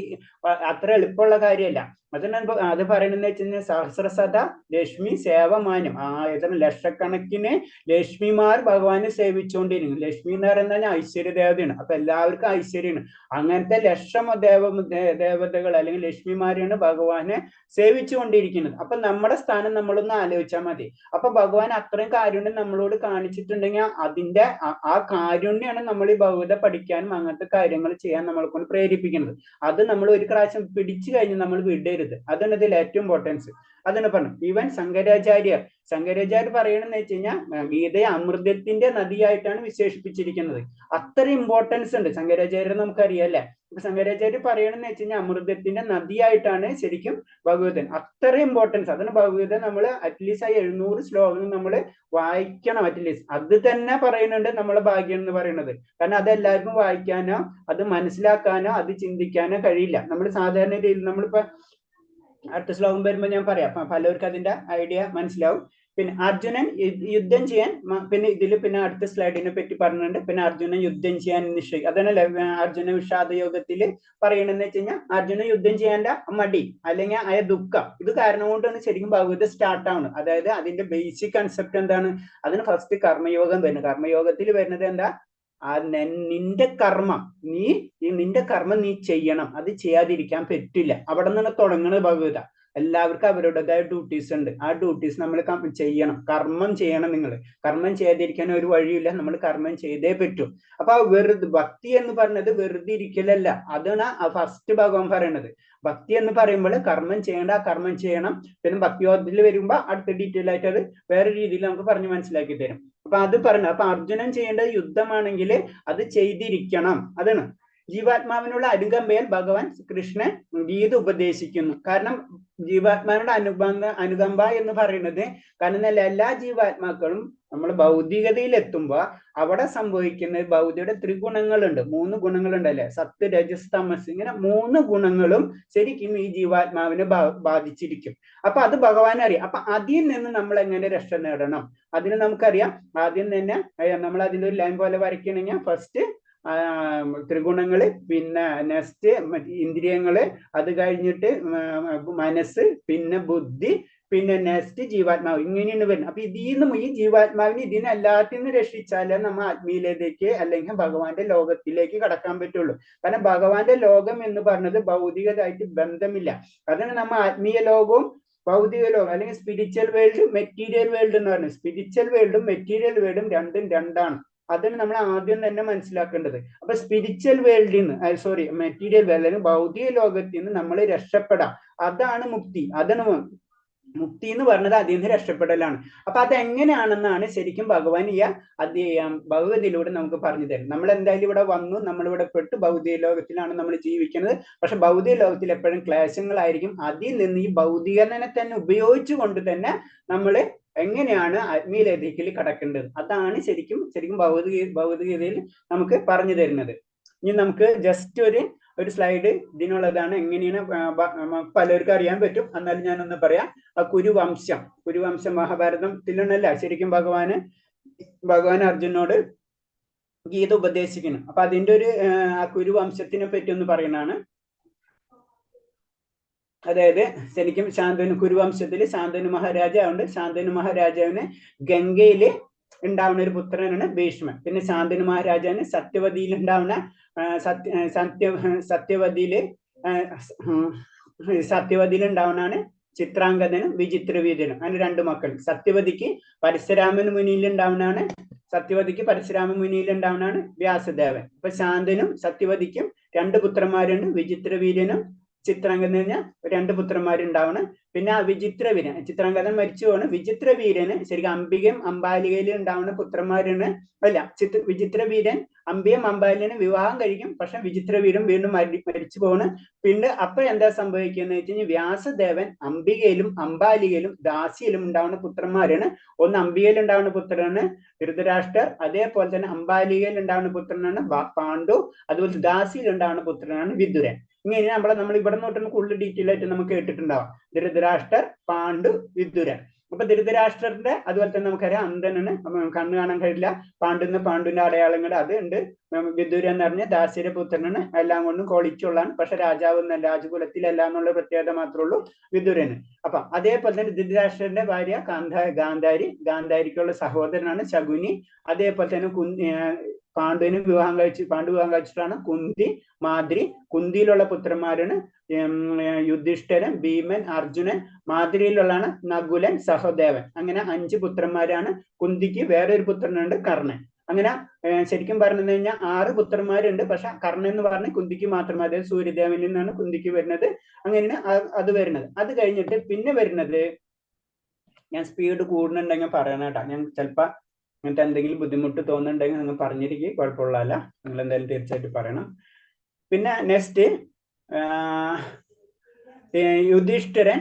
അത്ര എളുപ്പമുള്ള കാര്യമല്ല. അത് പറയണെന്ന് വെച്ച് കഴിഞ്ഞാൽ സഹസ്രസത ലക്ഷ്മി സേവമാനം. ലക്ഷക്കണക്കിന് ലക്ഷ്മിമാർ ഭഗവാനെ സേവിച്ചുകൊണ്ടിരിക്കും. ലക്ഷ്മി എന്ന് പറയുന്നത് ഐശ്വര്യ ദേവതയാണ്. അപ്പൊ എല്ലാവർക്കും ഐശ്വര്യമാണ്. അങ്ങനത്തെ ലക്ഷം ദേവതകൾ അല്ലെങ്കിൽ ലക്ഷ്മിമാരെയാണ് ഭഗവാനെ സേവിച്ചുകൊണ്ടിരിക്കുന്നത്. അപ്പൊ നമ്മുടെ സ്ഥാനം നമ്മളൊന്ന് ആലോചിച്ചാൽ മതി. അപ്പൊ ഭഗവാൻ അത്രയും കാരുണ്യം നമ്മളോട് കാണിച്ചിട്ടുണ്ടെങ്കിൽ അതിന്റെ ആ കാരുണ്യമാണ് നമ്മൾ ഈ ഭഗവത പഠിക്കാനും അങ്ങനത്തെ കാര്യങ്ങൾ ചെയ്യാൻ നമ്മളെ കൊണ്ട് പ്രേരിപ്പിക്കുന്നത്. അത് നമ്മൾ ഒരു പ്രാവശ്യം പിടിച്ചു കഴിഞ്ഞ് നമ്മൾ വിടരുത്. അതാണ് ഇതിൽ ഏറ്റവും ഇമ്പോർട്ടൻസ്. അതാണ് പറഞ്ഞു. ഈവൻ ശങ്കരാചാര്യർ പറയണെന്ന് വെച്ച് കഴിഞ്ഞാൽ ഗീതയെ അമൃതത്തിന്റെ നദിയായിട്ടാണ് വിശേഷിപ്പിച്ചിരിക്കുന്നത്. അത്ര ഇമ്പോർട്ടൻസ് ഉണ്ട് ശങ്കരാചാര്യർ, നമുക്കറിയാം അല്ലെ? ഇപ്പൊ ശങ്കരാചാര്യർ പറയണെന്ന് വെച്ച് കഴിഞ്ഞാൽ അമൃതത്തിന്റെ നദിയായിട്ടാണ് ശരിക്കും ഭഗവതൻ. അത്ര ഇമ്പോർട്ടൻസ്. അതിന് ഭഗവത നമ്മൾ അറ്റ്ലീസ്റ്റ് ആ 700 ശ്ലോകം നമ്മൾ വായിക്കണം. അറ്റ്ലീസ്റ്റ് അത് തന്നെ പറയുന്നുണ്ട് നമ്മളെ ഭാഗ്യം എന്ന് പറയുന്നത്. കാരണം അതെല്ലാവർക്കും വായിക്കാനോ അത് മനസ്സിലാക്കാനോ അത് ചിന്തിക്കാനോ കഴിയില്ല. നമ്മൾ സാധാരണ രീതിയിൽ നമ്മളിപ്പോ അടുത്ത ശ്ലോകം വരുമ്പോൾ ഞാൻ പറയാം, പലർക്കും അതിന്റെ ഐഡിയ മനസ്സിലാവും. പിന്നെ അർജുനൻ യുദ്ധം ചെയ്യാൻ, പിന്നെ ഇതിൽ പിന്നെ അടുത്ത സ്ലൈഡിനെ പറ്റി പറഞ്ഞിട്ടുണ്ട്. പിന്നെ അർജുനൻ യുദ്ധം ചെയ്യാൻ നിശ്ചയിക്കും. അതാണ് അർജുന വിഷാദ യോഗത്തിൽ പറയണെന്ന് വെച്ച് കഴിഞ്ഞാൽ അർജുനൻ യുദ്ധം ചെയ്യാൻ്റെ മടി അല്ലെങ്കിൽ ആ ദുഃഖം, ഇത് കാരണം കൊണ്ടാണ് ശരിക്കും ഭഗവത് സ്റ്റാർട്ട് ആവുന്നത്. അതായത് അതിന്റെ ബേസിക് കൺസെപ്റ്റ് എന്താണ്? അതിന് ഫസ്റ്റ് കർമ്മയോഗം വരുന്നത്. കർമ്മയോഗത്തിൽ വരുന്നത് എന്താ? നിന്റെ കർമ്മം നീ ചെയ്യണം, അത് ചെയ്യാതിരിക്കാൻ പറ്റില്ല. അവിടെ നിന്നാണ് തുടങ്ങുന്നത് ഭഗവത. എല്ലാവർക്കും അവരുടേതായ ഡ്യൂട്ടീസ് ഉണ്ട്. ആ ഡ്യൂട്ടീസ് നമ്മൾ ചെയ്യണം, കർമ്മം ചെയ്യണം. നിങ്ങൾ കർമ്മം ചെയ്യാതിരിക്കാൻ ഒരു വഴിയില്ല, നമ്മൾ കർമ്മം ചെയ്തേ പറ്റൂ. അപ്പൊ ആ ഭക്തി എന്ന് പറഞ്ഞത് വെറുതെ ഇരിക്കലല്ല, അതാണ് ആ ഫസ്റ്റ് ഭഗവാൻ പറയണത്. ഭക്തി എന്ന് പറയുമ്പോൾ കർമ്മം ചെയ്യേണ്ട, ആ കർമ്മം ചെയ്യണം. പിന്നെ ഭക്തിയോധത്തിൽ വരുമ്പോ അടുത്ത ഡീറ്റെയിൽ ആയിട്ട് അത് വേറെ രീതിയിൽ നമുക്ക് പറഞ്ഞ് മനസ്സിലാക്കി തരും. അപ്പൊ അത് പറഞ്ഞു. അപ്പൊ അർജുനൻ ചെയ്യേണ്ടത് യുദ്ധമാണെങ്കിൽ അത് ചെയ്തിരിക്കണം. അതാണ് ജീവാത്മാവിനുള്ള അനുകമ്പയിൽ ഭഗവാൻ കൃഷ്ണൻ ഗീത ഉപദേശിക്കുന്നു. കാരണം ജീവാത്മാവിനുള്ള അനുകമ്പ എന്ന് പറയുന്നത്, കാരണം എല്ലാ ജീവാത്മാക്കളും നമ്മൾ ഭൗതികതയിൽ എത്തുമ്പോൾ അവിടെ സംഭവിക്കുന്ന ഭൗതികയുടെ ത്രിഗുണങ്ങളുണ്ട്, 3 ഗുണങ്ങളുണ്ട് അല്ലെ, സത്ത് രജസ് തമസ്, ഇങ്ങനെ 3 ഗുണങ്ങളും ശരിക്കും ഈ ജീവാത്മാവിനെ ബാധിച്ചിരിക്കും. അപ്പൊ അത് ഭഗവാൻ അറിയാം. അപ്പൊ അതിൽ നിന്ന് നമ്മൾ എങ്ങനെ രക്ഷ നേടണം, അതിന് നമുക്കറിയാം. ആദ്യം തന്നെ നമ്മൾ അതിന്റെ ഒരു ലൈൻ പോലെ വരയ്ക്കണമെങ്കിൽ ഫസ്റ്റ് ത്രിഗുണങ്ങള്, പിന്നെ നെക്സ്റ്റ് ഇന്ദ്രിയങ്ങള്, അത് കഴിഞ്ഞിട്ട് മനസ്സ്, പിന്നെ ബുദ്ധി, പിന്നെ നെക്സ്റ്റ് ജീവാത്മാവ്, ഇങ്ങനെയാണ് വരുന്നത്. അപ്പൊ ഇതിൽ ഈ ജീവാത്മാവിന് ഇതിനെല്ലാത്തിൽ നിന്ന് രക്ഷിച്ചാലേ നമ്മൾ ആത്മീയതയിലേക്ക് അല്ലെങ്കിൽ ഭഗവാന്റെ ലോകത്തിലേക്ക് കടക്കാൻ പറ്റുള്ളൂ. കാരണം ഭഗവാന്റെ ലോകം എന്ന് പറഞ്ഞത് ഭൗതികമായിട്ട് ബന്ധമില്ല. അതാണ് നമ്മൾ ആത്മീയ ലോകവും ഭൗതിക ലോകം അല്ലെങ്കിൽ സ്പിരിച്വൽ വേൾഡ്, മെറ്റീരിയൽ വേൾഡ് എന്ന് പറയുന്നത്. സ്പിരിച്വൽ വേൾഡും മെറ്റീരിയൽ വേൾഡും രണ്ടും രണ്ടാണ്. അതാണ് നമ്മൾ ആദ്യം തന്നെ മനസ്സിലാക്കേണ്ടത്. അപ്പൊ സ്പിരിച്വൽ വേൾഡിൽ നിന്ന് മെറ്റീരിയൽ വേൾഡ് അല്ലെങ്കിൽ ഭൗതിക ലോകത്തിൽ നിന്ന് നമ്മൾ രക്ഷപ്പെടാം. അതാണ് മുക്തി. അതാണ് മുക്തി എന്ന് പറഞ്ഞത് അതിൽ നിന്ന് രക്ഷപ്പെടലാണ്. അപ്പൊ അതെങ്ങനെയാണെന്നാണ് ശരിക്കും ഭഗവാൻ ഈ ഭഗവതിയിലൂടെ നമുക്ക് പറഞ്ഞു തരും. നമ്മൾ എന്തായാലും ഇവിടെ വന്നു, നമ്മളിവിടെ പെട്ട് ഭൗതിക ലോകത്തിലാണ് നമ്മൾ ജീവിക്കുന്നത്. പക്ഷെ ഭൗതിക ലോകത്തിൽ എപ്പോഴും ക്ലേശങ്ങളായിരിക്കും. അതിൽ നിന്ന് ഈ ഭൗതികനെ തന്നെ ഉപയോഗിച്ചുകൊണ്ട് തന്നെ നമ്മൾ എങ്ങനെയാണ് ആത്മീയതയിലേക്ക് കടക്കേണ്ടത്, അതാണ് ശരിക്കും ഭൗതികതയിൽ നമുക്ക് പറഞ്ഞു തരുന്നത്. ഇനി നമുക്ക് ജസ്റ്റ് ഒരു സ്ലൈഡ് ഇതിനുള്ളതാണ്. എങ്ങനെയാണ് പലർക്കും അറിയാൻ പറ്റും, എന്നാലും ഞാനൊന്ന് പറയാം. ആ കുരുവംശം മഹാഭാരതത്തിലുണ്ടല്ല ശരിക്കും ഭഗവാൻ അർജുനോട് ഗീത ഉപദേശിക്കുന്നു. അപ്പൊ അതിന്റെ ആ കുരുവംശത്തിനെ പറ്റി ഒന്ന് പറയുന്നതാണ്. അതായത് ശരിക്കും കുരുവംശത്തില് ശാന്തനു മഹാരാജാവുണ്ട്. ശാന്തനു മഹാരാജാവിന് ഗംഗയില് ഉണ്ടാവുന്ന ഒരു പുത്രനാണ് ഭീഷ്മൻ. പിന്നെ ശാന്തനു മഹാരാജാവിന് സത്യവതിയിൽ ഉണ്ടാവുന്ന സത്യവതിയിൽ ഉണ്ടാവുന്നതാണ് ചിത്രാംഗതനും വിചിത്രവീര്യനും. അങ്ങനെ 2 മക്കൾ. സത്യവതിക്ക് പരശുരാമൻ മുനിയിൽ ഉണ്ടാവുന്നതാണ് വ്യാസദേവൻ. അപ്പൊ ശാന്തനും സത്യവതിക്കും 2 പുത്രന്മാരുണ്ട്, വിചിത്രവീര്യനും ചിത്രാംഗതന് 2 പുത്രന്മാരുണ്ടാവണം. പിന്നെ ചിത്രാംഗതൻ മരിച്ചു പോണ്. വിചിത്രവീര്യന് ശരിക്കും അംബികയും അംബാലികയിലും ഉണ്ടാവുന്ന പുത്രന്മാരാണ്. വിചിത്രവീര്യൻ അംബിയും അംബാലിനും വിവാഹം കഴിക്കും. പക്ഷെ വിചിത്രവീര്യൻ വീണ്ടും മരിച്ചു പോണ്. പിന്നെ അപ്പൊ എന്താ സംഭവിക്കുന്നത് വെച്ച് കഴിഞ്ഞാൽ വ്യാസദേവൻ അംബികയിലും അംബാലികയിലും ദാസിയിലും ഉണ്ടാവുന്ന പുത്രന്മാരാണ്. ഒന്ന് അംബികയിൽ ഉണ്ടാവുന്ന പുത്രനാണ് ധൃതരാഷ്ട്രർ, അതേപോലെ തന്നെ അംബാലികയിൽ ഉണ്ടാവുന്ന പുത്രനാണ് പാണ്ഡു, അതുപോലെ ദാസിയിൽ ഉണ്ടാവുന്ന പുത്രനാണ് വിദുരൻ. ഇങ്ങനെ നമ്മൾ ഇവിടെ നോട്ടൊന്ന് കൂടുതൽ ഡീറ്റെയിൽ ആയിട്ട് നമുക്ക് കേട്ടിട്ടുണ്ടാവാം. ധൃതരാഷ്ട്രർ, പാണ്ഡു, വിദുരൻ. അപ്പൊ ധൃതരാഷ്ട്രന്റെ അതുപോലെ തന്നെ നമുക്കറിയാം അന്ധനാണ്, കണ്ണ് കാണാൻ കഴിയില്ല. പാണ്ഡുവിന്റെ അടയാളങ്ങൾ അത് ഉണ്ട്. വിദുരൻ എന്ന് പറഞ്ഞ ദാസിയുടെ പുത്രനാണ്, എല്ലാം കൊണ്ടും ക്വാളിറ്റി ഉള്ളതാണ്. പക്ഷെ രാജകുലത്തിലല്ല എന്നുള്ള പ്രത്യേകത മാത്രമേ ഉള്ളൂ വിദുരന്. അപ്പൊ അതേപോലെ തന്നെ ധൃതരാഷ്ട്രന്റെ ഭാര്യ ഗാന്ധാരിക്കുള്ള സഹോദരനാണ് ശകുനി. അതേപോലെ തന്നെ പാണ്ഡു വിവാഹം കഴിച്ചിട്ടാണ് കുന്തി, മാദ്രി. കുന്തിയിലുള്ള പുത്രന്മാരാണ് യുധിഷ്ഠിരൻ, ഭീമൻ, അർജുനൻ. മാദ്രിയിലുള്ളതാണ് നകുലൻ, സഹദേവൻ. അങ്ങനെ 5 പുത്രന്മാരാണ്. കുന്തിക്ക് വേറെ ഒരു പുത്രനുണ്ട്, കർണൻ. അങ്ങനെ ശരിക്കും പറഞ്ഞു കഴിഞ്ഞാൽ 6 പുത്രന്മാരുണ്ട്. പക്ഷെ കർണൻ എന്ന് പറഞ്ഞ കുന്തിക്ക് മാത്രമേ, അതായത് സൂര്യദേവനിൽ നിന്നാണ് കുന്തിക്ക് വരുന്നത്. അങ്ങനെയാണ് അത് വരുന്നത്. അത് കഴിഞ്ഞിട്ട് പിന്നെ വരുന്നത്, ഞാൻ സ്പീഡ് കൂടുന്നുണ്ടെങ്കിൽ പറയണം കേട്ടോ. ഞാൻ ചിലപ്പോ അങ്ങനത്തെ എന്തെങ്കിലും ബുദ്ധിമുട്ട് തോന്നുന്നുണ്ടെങ്കിൽ നിങ്ങൾ പറഞ്ഞിരിക്കും, കുഴപ്പമുള്ളതല്ല. നിങ്ങൾ എന്തായാലും തീർച്ചയായിട്ടും പറയണം. പിന്നെ നെക്സ്റ്റ് യുധിഷ്ഠിരൻ,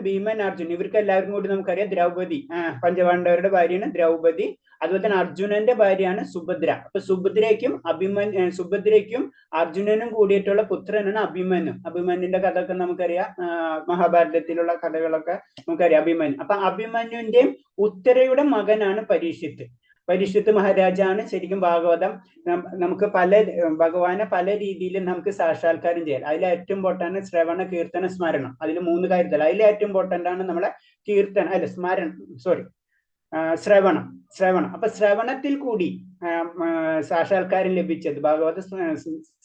ഭീമൻ, അർജുൻ. ഇവർക്ക് എല്ലാവർക്കും കൂടി നമുക്കറിയാം ദ്രൗപദി, പഞ്ചപാണ്ഡവരുടെ ഭാര്യയാണ് ദ്രൗപദി. അതുപോലെ തന്നെ അർജുനന്റെ ഭാര്യയാണ് സുഭദ്ര. അപ്പൊ സുഭദ്രയ്ക്കും അർജുനനും കൂടിയിട്ടുള്ള പുത്രനാണ് അഭിമന്യു. അഭിമന്യുന്റെ കഥയൊക്കെ നമുക്കറിയാം, മഹാഭാരതത്തിലുള്ള കഥകളൊക്കെ നമുക്കറിയാം അഭിമന്യു. അപ്പൊ അഭിമന്യുവിന്റെയും ഉത്തരയുടെ മകനാണ് പരീക്ഷിത്ത് മഹാരാജാണ് ശരിക്കും ഭാഗവതം നമുക്ക് ഭഗവാനെ പല രീതിയിൽ നമുക്ക് സാക്ഷാത്കാരം ചെയ്യാം. അതിൽ ഏറ്റവും ഇമ്പോർട്ടന്റ് ശ്രവണ, കീർത്തന, സ്മരണം. അതിൽ 3 കാര്യത്തിൽ അതിൽ ഏറ്റവും ഇമ്പോർട്ടന്റ് ആണ് നമ്മളെ കീർത്തന, സ്മരണം, ശ്രവണം. അപ്പൊ ശ്രവണത്തിൽ കൂടി സാക്ഷാത്കാരം ലഭിച്ചത്, ഭാഗവത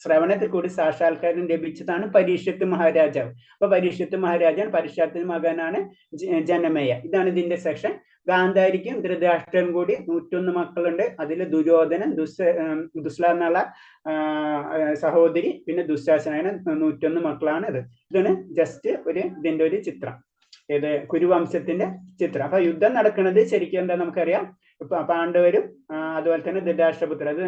ശ്രവണത്തിൽ കൂടി സാക്ഷാത്കാരം ലഭിച്ചതാണ് പരീക്ഷത്ത് മഹാരാജാവ്. അപ്പൊ പരീക്ഷത്ത് മഹാരാജാൻ പരീക്ഷത്തിന് മകനാണ് ജനമേയ. ഇതാണ് ഇതിന്റെ സെക്ഷൻ. ഗാന്ധാരിക്കും ധൃതരാഷ്ട്രനും കൂടി 101 മക്കളുണ്ട്. അതിൽ ദുര്യോധനൻ, ദുസ്ല എന്നുള്ള സഹോദരി, പിന്നെ ദുശാസന, 101 മക്കളാണ് ഇത്. ഇതാണ് ജസ്റ്റ് ഇതിന്റെ ഒരു ചിത്രം, ഏത് കുരുവംശത്തിന്റെ ചിത്രം. അപ്പൊ യുദ്ധം നടക്കുന്നത് ശരിക്കും എന്താ നമുക്കറിയാം, പാണ്ഡവരും അതുപോലെ തന്നെ ധൃതരാഷ്ട്രപുത്ര, അത്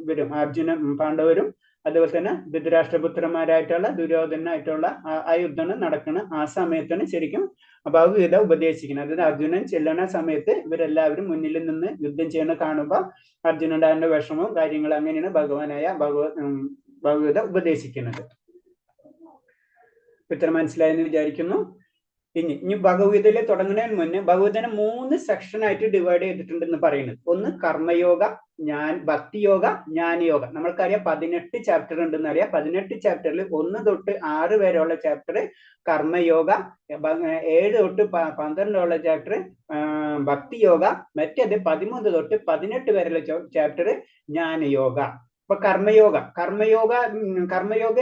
വരും അർജുന പാണ്ഡവരും അതുപോലെ തന്നെ ധൃതരാഷ്ട്രപുത്രന്മാരായിട്ടുള്ള ദുര്യോധനായിട്ടുള്ള ആ യുദ്ധം നടക്കുന്ന ആ സമയത്താണ് ശരിക്കും ഭഗവത്ഗീത ഉപദേശിക്കുന്നത്. അതായത് അർജുനൻ ചെല്ലണ സമയത്ത് ഇവരെല്ലാവരും മുന്നിൽ നിന്ന് യുദ്ധം ചെയ്യണ കാണുമ്പോൾ അർജുനന്റെ വിഷമവും കാര്യങ്ങളും, അങ്ങനെയാണ് ഭഗവാനായ ഭഗവത്ഗീത ഉപദേശിക്കുന്നത്. ഇത്ര മനസ്സിലായെന്ന് വിചാരിക്കുന്നു. ഇനി ഭഗവത്ഗീതയിൽ തുടങ്ങുന്നതിന് മുന്നേ ഭഗവത്ഗീതനെ 3 സെക്ഷനായിട്ട് ഡിവൈഡ് ചെയ്തിട്ടുണ്ടെന്ന് പറയുന്നത്. ഒന്ന് കർമ്മയോഗ, ഭക്തിയോഗ, ജ്ഞാനയോഗ. നമ്മൾക്കറിയാം 18 ചാപ്റ്റർ ഉണ്ടെന്ന് അറിയാം. 18 ചാപ്റ്ററിൽ 1 തൊട്ട് 6 വരെയുള്ള ചാപ്റ്റർ കർമ്മയോഗ, 7 തൊട്ട് 12 ചാപ്റ്റർ ഭക്തിയോഗ, മറ്റേത് 13 തൊട്ട് 18 വരെയുള്ള ചാപ്റ്റർ ജ്ഞാനയോഗ. അപ്പൊ കർമ്മയോഗ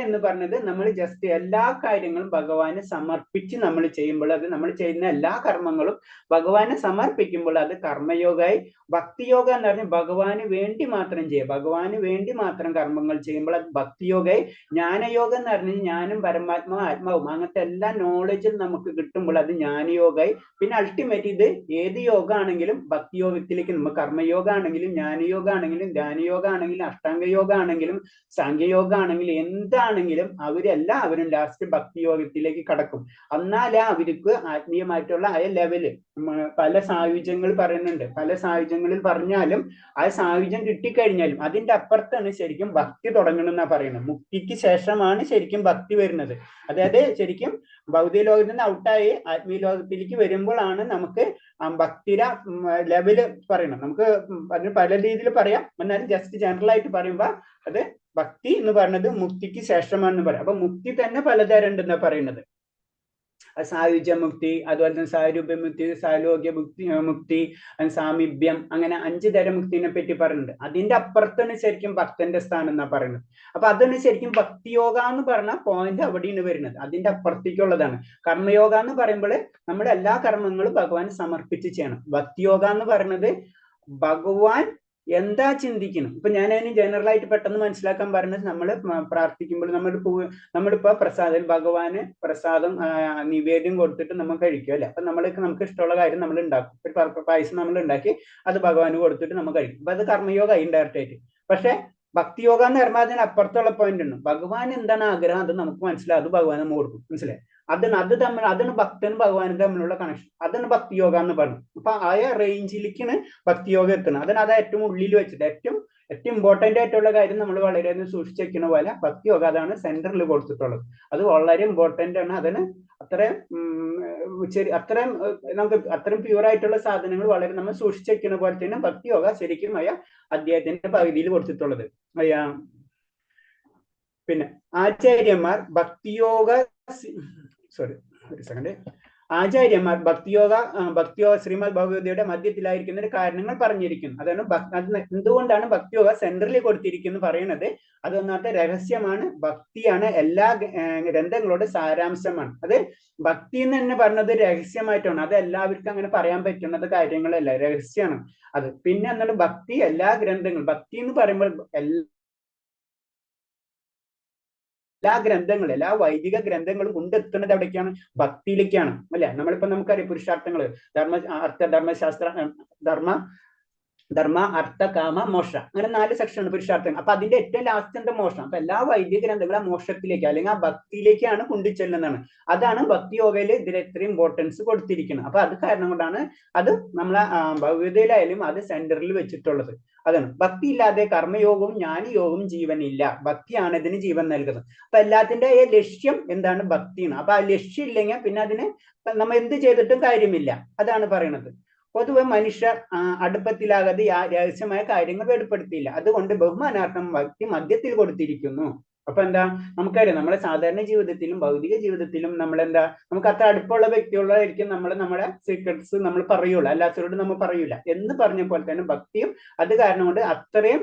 എന്ന് പറഞ്ഞത് നമ്മൾ ജസ്റ്റ് എല്ലാ കാര്യങ്ങളും ഭഗവാന് സമർപ്പിച്ച് നമ്മൾ ചെയ്യുമ്പോൾ, അത് നമ്മൾ ചെയ്യുന്ന എല്ലാ കർമ്മങ്ങളും ഭഗവാന് സമർപ്പിക്കുമ്പോൾ അത് കർമ്മയോഗമായി. ഭക്തിയോഗ എന്ന് പറഞ്ഞാൽ ഭഗവാന് വേണ്ടി മാത്രം ചെയ്യുക, ഭഗവാന് വേണ്ടി മാത്രം കർമ്മങ്ങൾ ചെയ്യുമ്പോൾ അത് ഭക്തിയോഗമായി. ജ്ഞാനയോഗം എന്ന് പറഞ്ഞാൽ ഞാനും പരമാത്മാവും ആത്മാവും അങ്ങനത്തെ എല്ലാ നോളജും നമുക്ക് കിട്ടുമ്പോൾ അത് ജ്ഞാനയോഗമായി. പിന്നെ അൾട്ടിമേറ്റ് ഇത് ഏത് യോഗ ആണെങ്കിലും ഭക്തിയോഗത്തിലേക്ക്, നമ്മൾ കർമ്മയോഗ ആണെങ്കിലും ജ്ഞാനയോഗ ആണെങ്കിലും ധ്യാനയോഗ ആണെങ്കിലും അഷ്ടാംഗ യോഗ ആണെങ്കിലും സാഖ്യയോഗ ആണെങ്കിലും എന്താണെങ്കിലും അവരെല്ലാവരും ലാസ്റ്റ് ഭക്തിയോഗത്തിലേക്ക് കടക്കും. എന്നാലേ അവർക്ക് ആത്മീയമായിട്ടുള്ള ആ ലെവല്, പല സായുജ്യങ്ങൾ പറയുന്നുണ്ട്, പല സായുജ്യങ്ങളിൽ പറഞ്ഞാലും ആ സായുജ്യം കിട്ടിക്കഴിഞ്ഞാലും അതിന്റെ അപ്പുറത്താണ് ശരിക്കും ഭക്തി തുടങ്ങണമെന്നാ പറയുന്നത്. മുക്തിക്ക് ശേഷമാണ് ശരിക്കും ഭക്തി വരുന്നത്. അതായത് ശരിക്കും ഭൗതിക ലോകത്തിൽ നിന്ന് ഔട്ടായി ആത്മീയ ലോകത്തിലേക്ക് വരുമ്പോഴാണ് നമുക്ക് ഭക്തിയുടെ ലെവല് പറയണം. നമുക്ക് അതിന് പല രീതിയിൽ പറയാം, എന്നാലും ജസ്റ്റ് ജനറൽ ആയിട്ട് പറയുമ്പോൾ അത് ഭക്തി എന്ന് പറയുന്നത് മുക്തിക്ക് ശേഷമാണെന്ന് പറയാം. അപ്പൊ മുക്തി തന്നെ പലതരം ഉണ്ടെന്നാ പറയുന്നത്. സായുജ്യ മുക്തി, അതുപോലെ തന്നെ സാരൂപ്യ മുക്തി, സാലോക്യ മുക്തി, സാമീപ്യം, അങ്ങനെ 5 തരം മുക്തിനെ പറ്റി പറയുന്നുണ്ട്. അതിന്റെ അപ്പുറത്താണ് ശരിക്കും ഭക്തന്റെ സ്ഥാനം എന്നാ പറയുന്നത്. അപ്പൊ അതാണ് ശരിക്കും ഭക്തിയോഗ എന്ന് പറഞ്ഞ പോയിന്റ് അവിടെയാണ് വരുന്നത്, അതിന്റെ അപ്പുറത്തേക്കുള്ളതാണ്. കർമ്മയോഗ എന്ന് പറയുമ്പോൾ നമ്മുടെ എല്ലാ കർമ്മങ്ങളും ഭഗവാൻ സമർപ്പിച്ച് ചെയ്യണം. ഭക്തിയോഗ എന്ന് പറയുന്നത് ഭഗവാൻ എന്താ ചിന്തിക്കണം. ഇപ്പൊ ഞാൻ അതിന് ജനറൽ ആയിട്ട് പെട്ടെന്ന് മനസ്സിലാക്കാൻ പറയുന്നത്, നമ്മൾ പ്രാർത്ഥിക്കുമ്പോൾ നമ്മളിപ്പോ പ്രസാദം, ഭഗവാന് പ്രസാദം നിവേദ്യം കൊടുത്തിട്ട് നമ്മൾ കഴിക്കും അല്ലെ. അപ്പൊ നമുക്ക് ഇഷ്ടമുള്ള കാര്യം നമ്മൾ ഉണ്ടാക്കും. ഒരു പായസം നമ്മൾ ഉണ്ടാക്കി അത് ഭഗവാന് കൊടുത്തിട്ട് നമ്മൾ കഴിക്കും. അപ്പൊ അത് കർമ്മയോഗ ഇൻഡയറക്റ്റ് ആയിട്ട്. പക്ഷെ ഭക്തിയോഗ എന്ന് പറയുമ്പോൾ അതിന് അപ്പുറത്തുള്ള പോയിന്റ് ഉണ്ട്. ഭഗവാൻ എന്താണ് ആഗ്രഹം അത് നമുക്ക് മനസ്സിലാവും, അത് ഭഗവാൻ നമ്മൾ കൊടുക്കും. മനസ്സിലായി? അതാണ് ഭക്തനും ഭഗവാനും തമ്മിലുള്ള കണക്ഷൻ. അതാണ് ഭക്തിയോഗ എന്ന് പറയുന്നത്. അപ്പൊ ആ റേഞ്ചിലേക്കാണ് ഭക്തിയോഗ എത്തുന്നത്. അത് ഏറ്റവും ഉള്ളിൽ വെച്ചിട്ട് ഏറ്റവും ഇമ്പോർട്ടന്റ് ആയിട്ടുള്ള കാര്യം നമ്മൾ വളരെയധികം സൂക്ഷിച്ചു വെക്കുന്ന പോലെ ഭക്തിയോഗ അതാണ് സെന്ററിൽ കൊടുത്തിട്ടുള്ളത്. അത് വളരെ ഇമ്പോർട്ടന്റ് ആണ്. അതിന് അത്രയും പ്യൂർ ആയിട്ടുള്ള സാധനങ്ങൾ വളരെ നമ്മൾ സൂക്ഷിച്ചു വെക്കുന്ന പോലെ തന്നെ ഭക്തിയോഗ ശരിക്കും അദ്ദേഹത്തിന്റെ പകുതിയിൽ കൊടുത്തിട്ടുള്ളത്. പിന്നെ ആചാര്യന്മാർ ഭക്തിയോഗ ശ്രീമദ് ഭഗവതിയുടെ മധ്യത്തിലായിരിക്കുന്ന കാരണങ്ങൾ പറഞ്ഞിരിക്കുന്നു. അതാണ് എന്തുകൊണ്ടാണ് ഭക്തിയോഗ സെന്ററിൽ കൊടുത്തിരിക്കുന്നു പറയുന്നത്. അതൊന്നാമത്തെ രഹസ്യമാണ്. ഭക്തിയാണ് എല്ലാ ഗ്രന്ഥങ്ങളുടെ സാരാംശമാണ്. അത് ഭക്തി എന്ന് തന്നെ പറഞ്ഞത് രഹസ്യമായിട്ടാണ്. അത് എല്ലാവർക്കും അങ്ങനെ പറയാൻ പറ്റുന്നത് കാര്യങ്ങളല്ല, രഹസ്യമാണ് അത്. പിന്നെ എന്താണ് ഭക്തി എല്ലാ ഗ്രന്ഥങ്ങളും, ഭക്തി എന്ന് പറയുമ്പോൾ എല്ലാ ഗ്രന്ഥങ്ങളും, എല്ലാ വൈദിക ഗ്രന്ഥങ്ങളും കൊണ്ടെത്തുന്നത് എവിടേക്കാണ്? ഭക്തിയിലേക്കാണ് അല്ലെ. നമുക്കറിയാം പുരുഷാർത്ഥങ്ങള്, ധർമ്മ അർത്ഥ കാമ മോക്ഷ, അങ്ങനെ 4 സെക്ഷൻ ആണ് പുരുഷാർത്ഥങ്ങൾ. അപ്പൊ അതിന്റെ ഏറ്റവും ലാസ്റ്റ് എന്താ? മോക്ഷം. അപ്പൊ എല്ലാ വൈദിക ഗ്രന്ഥങ്ങളും ആ മോക്ഷത്തിലേക്ക് അല്ലെങ്കിൽ ആ ഭക്തിയിലേക്കാണ് കൊണ്ടുചെല്ലുന്നതാണ്. അതാണ് ഭക്തിയോഗയിൽ ഇതിൽ ഇത്രയും ഇമ്പോർട്ടൻസ് കൊടുത്തിരിക്കുന്നത്. അപ്പൊ അത് കാരണം കൊണ്ടാണ് അത് നമ്മളെ ഭഗവത്ഗീതയിലായാലും അത് സെന്ററിൽ വെച്ചിട്ടുള്ളത്. അതാണ് ഭക്തി ഇല്ലാതെ കർമ്മയോഗവും ജ്ഞാനയോഗവും ജീവനില്ല. ഭക്തിയാണ് ഇതിന് ജീവൻ നൽകുന്നത്. അപ്പൊ എല്ലാത്തിന്റെ ലക്ഷ്യം എന്താണ്? ഭക്തിയാണ്. അപ്പൊ ആ ലക്ഷ്യം ഇല്ലെങ്കിൽ പിന്നെ അതിന് നമ്മൾ എന്ത് ചെയ്തിട്ടും കാര്യമില്ല. അതാണ് പറയുന്നത്. പൊതുവെ മനുഷ്യർ അടുപ്പത്തിലാകാതെ രഹസ്യമായ കാര്യങ്ങൾ വെളിപ്പെടുത്തിയില്ല. അതുകൊണ്ട് ബഹുമാനാർത്ഥം ഭക്തി മധ്യത്തിൽ കൊടുത്തിരിക്കുന്നു. അപ്പൊ എന്താ, നമുക്കറിയാം നമ്മളെ സാധാരണ ജീവിതത്തിലും ഭൗതിക ജീവിതത്തിലും നമ്മളെന്താ, നമുക്ക് അത്ര അടുപ്പമുള്ള വ്യക്തികളായിരിക്കും നമ്മൾ നമ്മുടെ സീക്രട്സ് നമ്മൾ പറയുള്ളൂ, അല്ലാത്തവരോട് നമ്മൾ പറയൂല എന്ന് പറഞ്ഞ പോലെ തന്നെ ഭക്തിയും അത് കാരണം കൊണ്ട് അത്രയും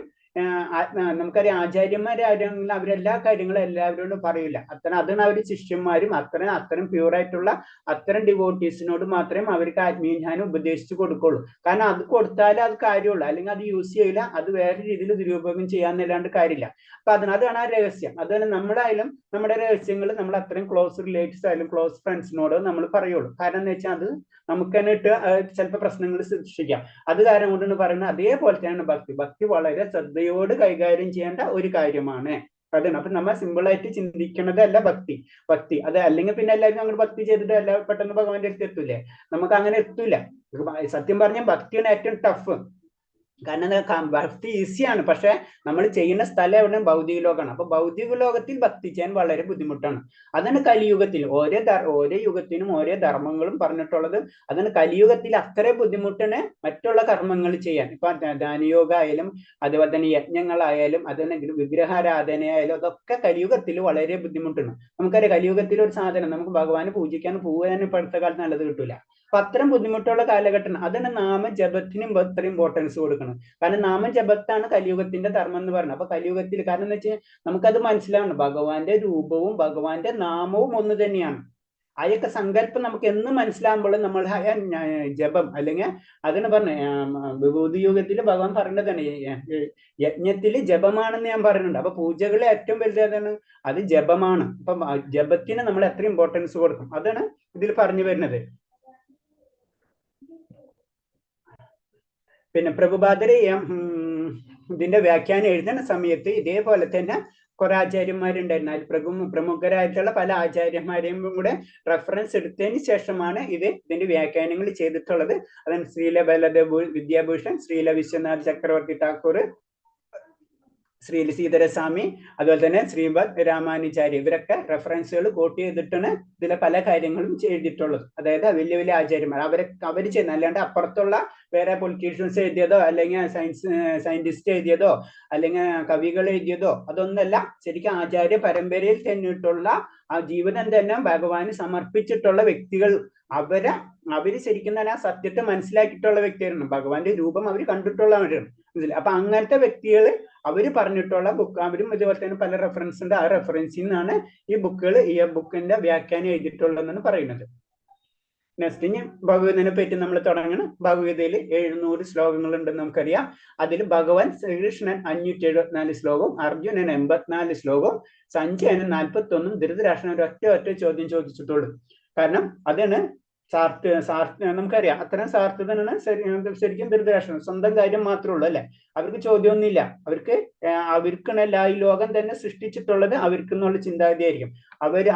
നമുക്കറിയാം ആചാര്യന്മാരാണെങ്കിൽ അവരെല്ലാ കാര്യങ്ങളും എല്ലാവരോടും പറയില്ല. അതാണ് അവർ ശിഷ്യന്മാരും അത്തരം പ്യൂറായിട്ടുള്ള അത്തരം ഡിവോട്ടീസിനോട് മാത്രമേ അവർക്ക് ആത്മീയജ്ഞാനം ഉപദേശിച്ചു കൊടുക്കുള്ളൂ. കാരണം അത് കൊടുത്താലേ അത് കാര്യമുള്ളൂ, അല്ലെങ്കിൽ അത് യൂസ് ചെയ്യില്ല, അത് വേറെ രീതിയിൽ ദുരുപയോഗം ചെയ്യാന്നല്ലാണ്ട് കാര്യമില്ല. അപ്പൊ അതാണ് ആ രഹസ്യം. അതാണ് നമ്മളായാലും നമ്മുടെ രഹസ്യങ്ങൾ നമ്മൾ അത്രയും ക്ലോസ് റിലേറ്റീവ്സ് ആയാലും ക്ലോസ് ഫ്രണ്ട്സിനോട് നമ്മൾ പറയുള്ളൂ. കാരണം എന്ന് വെച്ചാൽ അത് നമുക്ക് തന്നെ ഇട്ട് ചിലപ്പോൾ പ്രശ്നങ്ങൾ സൃഷ്ടിക്കാം. അത് കാരണം കൊണ്ടാണ് പറയുന്നത്. അതേപോലെ തന്നെയാണ് ഭക്തി വളരെ ശ്രദ്ധയോട് കൈകാര്യം ചെയ്യേണ്ട ഒരു കാര്യമാണ്. അതാണ്. അപ്പൊ നമ്മൾ സിമ്പിളായിട്ട് ചിന്തിക്കുന്നതല്ല ഭക്തി അത്. അല്ലെങ്കിൽ പിന്നെ എല്ലാവരും നമ്മൾ ഭക്തി ചെയ്തിട്ട് എല്ലാം പെട്ടെന്ന് ഭഗവാന്റെ അടുത്ത് എത്തൂലേ? നമുക്ക് അങ്ങനെ എത്തൂല. സത്യം പറഞ്ഞാൽ ഭക്തിയാണ് ഏറ്റവും ടഫ്. കാരണം ഭക്തി ഈസിയാണ്, പക്ഷെ നമ്മൾ ചെയ്യുന്ന സ്ഥലം എവിടെ? ഭൗതിക ലോകമാണ്. അപ്പൊ ഭൗതിക ലോകത്തിൽ ഭക്തി ചെയ്യാൻ വളരെ ബുദ്ധിമുട്ടാണ്. അതാണ് കലിയുഗത്തിൽ ഓരോ യുഗത്തിനും ഓരോ ധർമ്മങ്ങളും പറഞ്ഞിട്ടുള്ളത്. അതാണ് കലിയുഗത്തിൽ അത്ര ബുദ്ധിമുട്ടാണ് മറ്റുള്ള കർമ്മങ്ങൾ ചെയ്യാൻ. ഇപ്പൊ ധ്യാനയോഗ ആയാലും അതുപോലെ തന്നെ യജ്ഞങ്ങളായാലും അതുതന്നെ വിഗ്രഹാരാധനയായാലും അതൊക്കെ കലിയുഗത്തിൽ വളരെ ബുദ്ധിമുട്ടാണ്. നമുക്കറിയാം കലിയുഗത്തിൽ ഒരു സാധനം നമുക്ക് ഭഗവാനെ പൂജിക്കാൻ പോകാൻ ഇപ്പോഴത്തെ കാലത്ത് നല്ലത് കിട്ടൂല. അപ്പൊ അത്രയും ബുദ്ധിമുട്ടുള്ള കാലഘട്ടം. അതിന് നാമജപത്തിനും ഇത്ര ഇമ്പോർട്ടൻസ് കൊടുക്കണം. കാരണം നാമജപത്താണ് കലിയുഗത്തിന്റെ ധർമ്മം എന്ന് പറയുന്നത്. അപ്പൊ കലിയുഗത്തിൽ കാരണം എന്ന് വെച്ചാൽ നമുക്കത് മനസ്സിലാവണം, ഭഗവാന്റെ രൂപവും ഭഗവാന്റെ നാമവും ഒന്ന് തന്നെയാണ്. അതൊക്കെ സങ്കല്പം നമുക്ക് എന്ന് മനസ്സിലാകുമ്പോൾ നമ്മൾ ജപം അല്ലെങ്കിൽ അതിന് പറഞ്ഞ വിഭൂതി യുഗത്തിൽ ഭഗവാൻ പറഞ്ഞതാണ് യജ്ഞത്തില് ജപമാണെന്ന് ഞാൻ പറയുന്നുണ്ട്. അപ്പൊ പൂജകളെ ഏറ്റവും വലുതാണ് അത് ജപമാണ്. അപ്പൊ ജപത്തിന് നമ്മൾ എത്ര ഇമ്പോർട്ടൻസ് കൊടുക്കും അതാണ് ഇതിൽ പറഞ്ഞു വരുന്നത്. പിന്നെ പ്രഭുപാദര് ഇതിന്റെ വ്യാഖ്യാനം എഴുതുന്ന സമയത്ത് ഇതേപോലെ തന്നെ കുറെ ആചാര്യന്മാരുണ്ടായിരുന്നു. അതിൽ പ്രമുഖരായിട്ടുള്ള പല ആചാര്യന്മാരെയും കൂടെ റെഫറൻസ് എടുത്തതിന് ശേഷമാണ് ഇതിന്റെ വ്യാഖ്യാനങ്ങൾ ചെയ്തിട്ടുള്ളത്. അതാണ് ശ്രീല ബലദേവ് വിദ്യാഭൂഷൺ, ശ്രീല വിശ്വനാഥ് ചക്രവർത്തി ഠാക്കൂർ, ശ്രീല സീതരസ്വാമി, അതുപോലെ തന്നെ ശ്രീമദ് രാമാനുചാര്യ, ഇവരൊക്കെ റെഫറൻസുകൾ കോട്ട് ചെയ്തിട്ടാണ് ഇതിലെ പല കാര്യങ്ങളും എഴുതിയിട്ടുള്ളത്. അതായത് വലിയ വലിയ ആചാര്യന്മാർ അവർ ചെയ്യുന്ന, അല്ലാണ്ട് അപ്പുറത്തുള്ള വേറെ പൊളിറ്റീഷ്യൻസ് എഴുതിയതോ അല്ലെങ്കിൽ സയന്റിസ്റ്റ് എഴുതിയതോ അല്ലെങ്കിൽ കവികൾ എഴുതിയതോ അതൊന്നല്ല. ശരിക്കും ആചാര്യ പരമ്പരയിൽ തന്നിട്ടുള്ള ആ ജീവിതം തന്നെ ഭഗവാന് സമർപ്പിച്ചിട്ടുള്ള വ്യക്തികൾ, അവര് ശരിക്കും തന്നെ ആ സത്യത്തെ മനസ്സിലാക്കിയിട്ടുള്ള വ്യക്തികളാണ്. ഭഗവാന്റെ രൂപം അവർ കണ്ടിട്ടുള്ളവരാണ്. അപ്പൊ അങ്ങനത്തെ വ്യക്തികൾ അവര് പറഞ്ഞിട്ടുള്ള ബുക്ക്, അവരും ഇതുപോലെ തന്നെ പല റെഫറൻസ് ഉണ്ട്. ആ റെഫറൻസിൽ നിന്നാണ് ഈ ബുക്കിന്റെ വ്യാഖ്യാനം എഴുതിയിട്ടുള്ളതെന്നാണ് പറയുന്നത്. നെക്സ്റ്റ് ഇനി ഭഗവതിനെ പറ്റി നമ്മൾ തുടങ്ങണം. ഭഗവത്ഗീതയിൽ 700 ശ്ലോകങ്ങൾ ഉണ്ടെന്ന് നമുക്കറിയാം. അതിൽ ഭഗവാൻ ശ്രീകൃഷ്ണൻ 574 ശ്ലോകവും അർജുനൻ 84 ശ്ലോകവും സഞ്ജയന് 41, ധൃതരാഷ്ട്രൻ ഒറ്റ ചോദ്യം ചോദിച്ചിട്ടുള്ളൂ. കാരണം അതാണ് നമുക്കറിയാം അത്തരം സാർത്ഥതനാണ് ശരിക്കും ധൃതരാഷ്ട്രം. സ്വന്തം കാര്യം മാത്രമേ ഉള്ളൂ അല്ലെ, അവർക്ക് ചോദ്യമൊന്നുമില്ല. അവർക്കാണല്ല ഈ ലോകം തന്നെ സൃഷ്ടിച്ചിട്ടുള്ളത് അവർക്കെന്നുള്ള ചിന്താഗതി ആയിരിക്കും.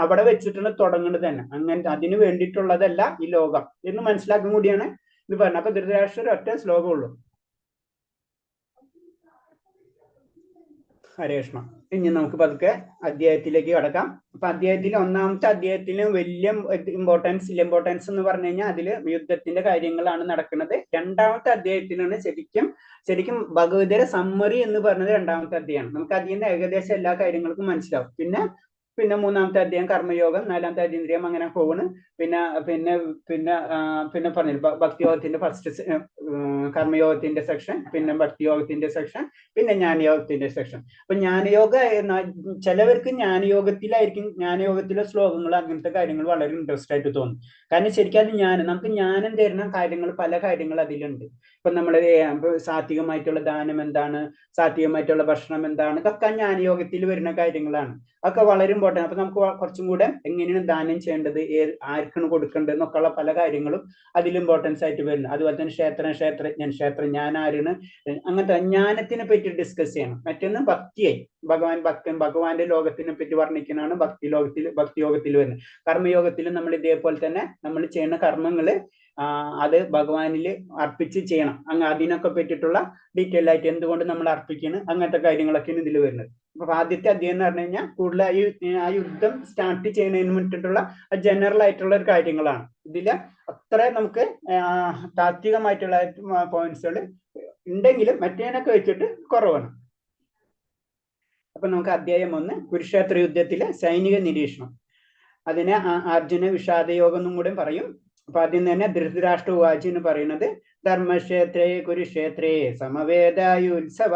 അവിടെ വെച്ചിട്ടാണ് തുടങ്ങുന്നത് തന്നെ. അങ്ങനെ അതിനു വേണ്ടിയിട്ടുള്ളതല്ല ഈ ലോകം എന്ന് മനസ്സിലാക്കും കൂടിയാണ് ഇത് പറഞ്ഞത്. അപ്പൊ ധൃതരാഷ്ട്രം ഒറ്റ ശ്ലോകമുള്ളൂ. ഹരേ കൃഷ്ണ. ഇനി നമുക്ക് പതുക്കെ അധ്യായത്തിലേക്ക് കടക്കാം. അപ്പൊ അധ്യായത്തിൽ ഒന്നാമത്തെ അധ്യായത്തിന് വലിയ ഇമ്പോർട്ടൻസ് എന്ന് പറഞ്ഞു കഴിഞ്ഞാൽ അതില് യുദ്ധത്തിന്റെ കാര്യങ്ങളാണ് നടക്കുന്നത്. രണ്ടാമത്തെ അധ്യായത്തിലാണ് ശരിക്കും ഭഗവതിയുടെ സമ്മറി എന്ന് പറഞ്ഞത് രണ്ടാമത്തെ അധ്യായമാണ്. നമുക്ക് അതിൽ നിന്ന് ഏകദേശം എല്ലാ കാര്യങ്ങൾക്കും മനസ്സിലാവും. പിന്നെ മൂന്നാമത്തെ അധ്യായം കർമ്മയോഗം, നാലാമത്തെ അധ്യായം അങ്ങനെ പോകുന്നു. പിന്നെ പറഞ്ഞു ഭക്തിയോഗത്തിന്റെ ഫസ്റ്റ് കർമ്മയോഗത്തിന്റെ സെക്ഷൻ, പിന്നെ ഭക്തിയോഗത്തിന്റെ സെക്ഷൻ, പിന്നെ ജ്ഞാനയോഗത്തിന്റെ സെക്ഷൻ. അപ്പൊ ജ്ഞാനയോഗ ചിലവർക്ക് ജ്ഞാനയോഗത്തിലെ ശ്ലോകങ്ങൾ അങ്ങനത്തെ കാര്യങ്ങൾ വളരെ ഇൻട്രസ്റ്റ് ആയിട്ട് തോന്നും. കാരണം ശരിക്കും അത് നമുക്ക് ജ്ഞാനം തരുന്ന കാര്യങ്ങൾ, പല കാര്യങ്ങൾ അതിലുണ്ട്. ഇപ്പൊ നമ്മള് സാത്വികമായിട്ടുള്ള ദാനം എന്താണ്, സാത്വികമായിട്ടുള്ള ഭക്ഷണം എന്താണ്, ഇതൊക്കെ ജ്ഞാനയോഗത്തിൽ വരുന്ന കാര്യങ്ങളാണ്. അതൊക്കെ വളരെ ഇമ്പോർട്ടൻ്റ്. അപ്പൊ നമുക്ക് കുറച്ചും കൂടെ എങ്ങനെയാണ് ദാനം ചെയ്യേണ്ടത്, ആർക്കാണ് കൊടുക്കേണ്ടത് എന്നൊക്കെയുള്ള പല കാര്യങ്ങളും അതിൽ ഇമ്പോർട്ടൻസ് ആയിട്ട് വരുന്നത്. അതുപോലെ തന്നെ ക്ഷേത്രം ഞാൻ ആരാണ്, അങ്ങനത്തെ ജ്ഞാനത്തിനെ പറ്റി ഡിസ്കസ് ചെയ്യണം. മറ്റൊന്ന് ഭക്തിയായി ഭഗവാന്റെ ലോകത്തിനെ പറ്റി വർണ്ണിക്കുന്നതാണ് ഭക്തിയോഗത്തിൽ വരുന്നത്. കർമ്മയോഗത്തിൽ നമ്മൾ ഇതേപോലെ തന്നെ നമ്മൾ ചെയ്യുന്ന കർമ്മങ്ങള് അത് ഭഗവാനിൽ അർപ്പിച്ച് ചെയ്യണം. അതിനൊക്കെ പറ്റിയിട്ടുള്ള ഡീറ്റെയിൽ ആയിട്ട് എന്തുകൊണ്ട് നമ്മൾ അർപ്പിക്കണം അങ്ങനത്തെ കാര്യങ്ങളൊക്കെയാണ് ഇതിൽ വരുന്നത്. അപ്പൊ ആദ്യത്തെ അധ്യായം എന്ന് പറഞ്ഞു കഴിഞ്ഞാൽ കൂടുതൽ ആ യുദ്ധം സ്റ്റാർട്ട് ചെയ്യുന്നതിന് വേണ്ടിയിട്ടുള്ള ജനറൽ ആയിട്ടുള്ള ഒരു കാര്യങ്ങളാണ്. ഇതില് അത്ര നമുക്ക് താത്വികമായിട്ടുള്ള പോയിന്റ്സുകൾ ഉണ്ടെങ്കിലും മറ്റേനൊക്കെ വെച്ചിട്ട് കുറവാണ്. അപ്പൊ നമുക്ക് അധ്യായം 1 കുരുക്ഷേത്ര യുദ്ധത്തിലെ സൈനിക നിരീക്ഷണം. അതിനെ അർജുന വിഷാദയോഗം എന്നും കൂടെ പറയും. അപ്പൊ ആദ്യം തന്നെ ധൃതരാഷ്ട്ര ഉവാചി എന്ന് പറയുന്നത് ധർമ്മക്ഷേത്രേ കുരുക്ഷേത്രേ സമവേദായുത്സവ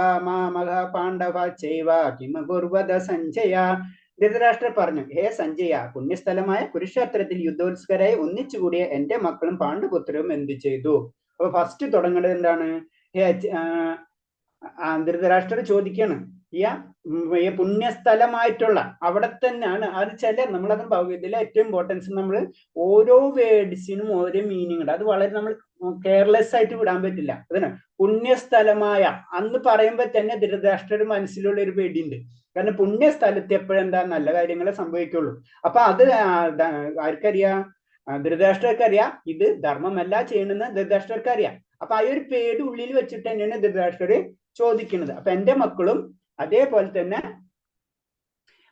പാണ്ഡവ ചൈവ കിമകുർവദ സഞ്ജയ. ധൃതരാഷ്ട്രർ പറഞ്ഞു, ഹേ സഞ്ജയ, പുണ്യസ്ഥലമായ കുരുക്ഷേത്രത്തിൽ യുദ്ധോത്സുകരായി ഒന്നിച്ചുകൂടിയ എന്റെ മക്കളും പാണ്ഡുപുത്രരും എന്ത് ചെയ്തു? അപ്പൊ ഫസ്റ്റ് തുടങ്ങുന്നത് എന്താണ്? ധൃതരാഷ്ട്രർ ചോദിക്കാണ്, ഈ പുണ്യസ്ഥലമായിട്ടുള്ള അവിടെ തന്നെയാണ് അത് നമ്മളത് ഭൗതികത്തിലെ ഏറ്റവും ഇമ്പോർട്ടൻസ്. നമ്മൾ ഓരോ വേർഡ്സിനും ഓരോ മീനിങ് ഉണ്ട്. അത് വളരെ നമ്മൾ കെയർലെസ് ആയിട്ട് വിടാൻ പറ്റില്ല. അതിന് പുണ്യസ്ഥലമായ അന്ന് പറയുമ്പോൾ തന്നെ ധൃതരാഷ്ട്രർ മനസ്സിലുള്ള ഒരു പേടിയുണ്ട്. കാരണം പുണ്യസ്ഥലത്ത് എപ്പോഴെന്താ നല്ല കാര്യങ്ങളെ സംഭവിക്കുള്ളൂ. അപ്പൊ അത് ആർക്കറിയാം? ധൃതരാഷ്ട്രർക്ക് അറിയാം ഇത് ധർമ്മമല്ല ചെയ്യണമെന്ന് ധൃതരാഷ്ട്രർക്ക് അറിയാം. അപ്പൊ ആ ഒരു പേടി ഉള്ളിൽ വെച്ചിട്ട് തന്നെയാണ് ധൃതരാഷ്ട്രർ ചോദിക്കുന്നത്. അപ്പൊ എന്റെ മക്കളും അതേപോലെ തന്നെ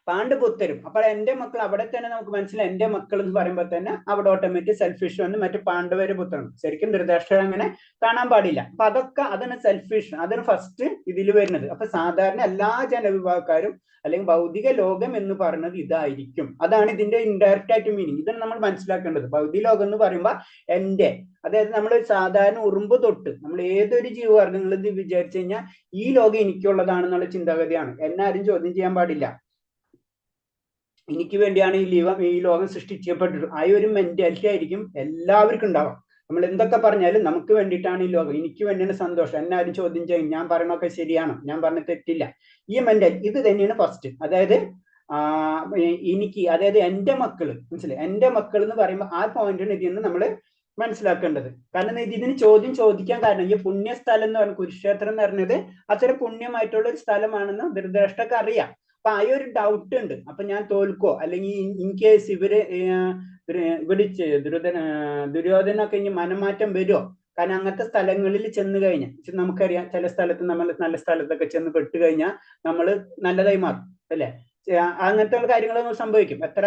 പാണ്ഡുപുത്രരും. അപ്പൊ എന്റെ മക്കൾ അവിടെ തന്നെ നമുക്ക് മനസ്സിലായി. എന്റെ മക്കൾ എന്ന് പറയുമ്പോൾ തന്നെ അവിടെ ഓട്ടോമാറ്റിക് സെൽഫിഷ് വന്ന് മറ്റു പാണ്ഡവര് പുത്രൻ. ശരിക്കും ധൃതരാഷ്ട്രർ അങ്ങനെ കാണാൻ പാടില്ല. അപ്പൊ അതൊക്കെ അതാണ് സെൽഫിഷ്, അതാണ് ഫസ്റ്റ് ഇതിൽ വരുന്നത്. അപ്പൊ സാധാരണ എല്ലാ ജനവിഭാഗക്കാരും അല്ലെങ്കിൽ ഭൗതിക ലോകം എന്ന് പറയുന്നത് ഇതായിരിക്കും. അതാണ് ഇതിന്റെ ഇൻഡയറക്റ്റ് ആയിട്ട് മീനിങ്. ഇതാണ് നമ്മൾ മനസ്സിലാക്കേണ്ടത്. ഭൗതിക ലോകം എന്ന് പറയുമ്പോൾ എന്റെ, അതായത് നമ്മൾ സാധാരണ ഉറുമ്പ് തൊട്ട് നമ്മൾ ഏതൊരു ജീവവർഗങ്ങൾ ഇത് വിചാരിച്ചു കഴിഞ്ഞാൽ ഈ ലോകം എനിക്കുള്ളതാണെന്നുള്ള ചിന്താഗതിയാണ്. എന്നെ ആരും ചോദ്യം ചെയ്യാൻ പാടില്ല. എനിക്ക് വേണ്ടിയാണ് ഈ ലോകം സൃഷ്ടിക്കപ്പെട്ടത്. ആ ഒരു മെന്റാലിറ്റി ആയിരിക്കും എല്ലാവർക്കും ഉണ്ടാവാം. നമ്മൾ എന്തൊക്കെ പറഞ്ഞാലും നമുക്ക് വേണ്ടിയിട്ടാണ് ഈ ലോകം, എനിക്ക് വേണ്ടിയാണ് സന്തോഷം, എന്നെ ആരും ചോദ്യം ചെയ്യും, ഞാൻ പറയണൊക്കെ ശരിയാണോ, ഞാൻ പറഞ്ഞ തെറ്റില്ല, ഈ മെന്റാലിറ്റി ഇത് തന്നെയാണ് ഫസ്റ്റ്. അതായത് എനിക്ക്, അതായത് എന്റെ മക്കള്, മനസ്സിലായി, എന്റെ മക്കൾ എന്ന് പറയുമ്പോൾ ആ പോയിന്റാണ് ഇതിൽ നിന്ന് നമ്മൾ മനസ്സിലാക്കേണ്ടത്. കാരണം ഇതിന് ചോദ്യം ചോദിക്കാൻ കാരണം ഈ പുണ്യസ്ഥലം എന്ന് പറഞ്ഞ കുരുക്ഷേത്രം എന്ന് പറഞ്ഞത് അത്ര പുണ്യമായിട്ടുള്ള ഒരു സ്ഥലമാണെന്ന് ധൃതരാഷ്ട്രർക്ക് അറിയാം. അപ്പൊ ആ ഒരു ഡൗട്ട് ഉണ്ട്. അപ്പൊ ഞാൻ തോൽക്കോ, അല്ലെങ്കിൽ ഇൻ കേസ് ഇവിടെ ദുര്യോധനൊക്കെ ഇനി മനംമാറ്റം വരുമോ? കാരണം അങ്ങനത്തെ സ്ഥലങ്ങളിൽ ചെന്ന് കഴിഞ്ഞാൽ നമുക്കറിയാം, ചില സ്ഥലത്ത് നമ്മൾ നല്ല സ്ഥലത്തൊക്കെ ചെന്ന് പെട്ട് കഴിഞ്ഞാൽ നമ്മൾ നല്ലതായി മാറും അല്ലെ? അങ്ങനത്തെ കാര്യങ്ങളൊന്നും സംഭവിക്കും. എത്ര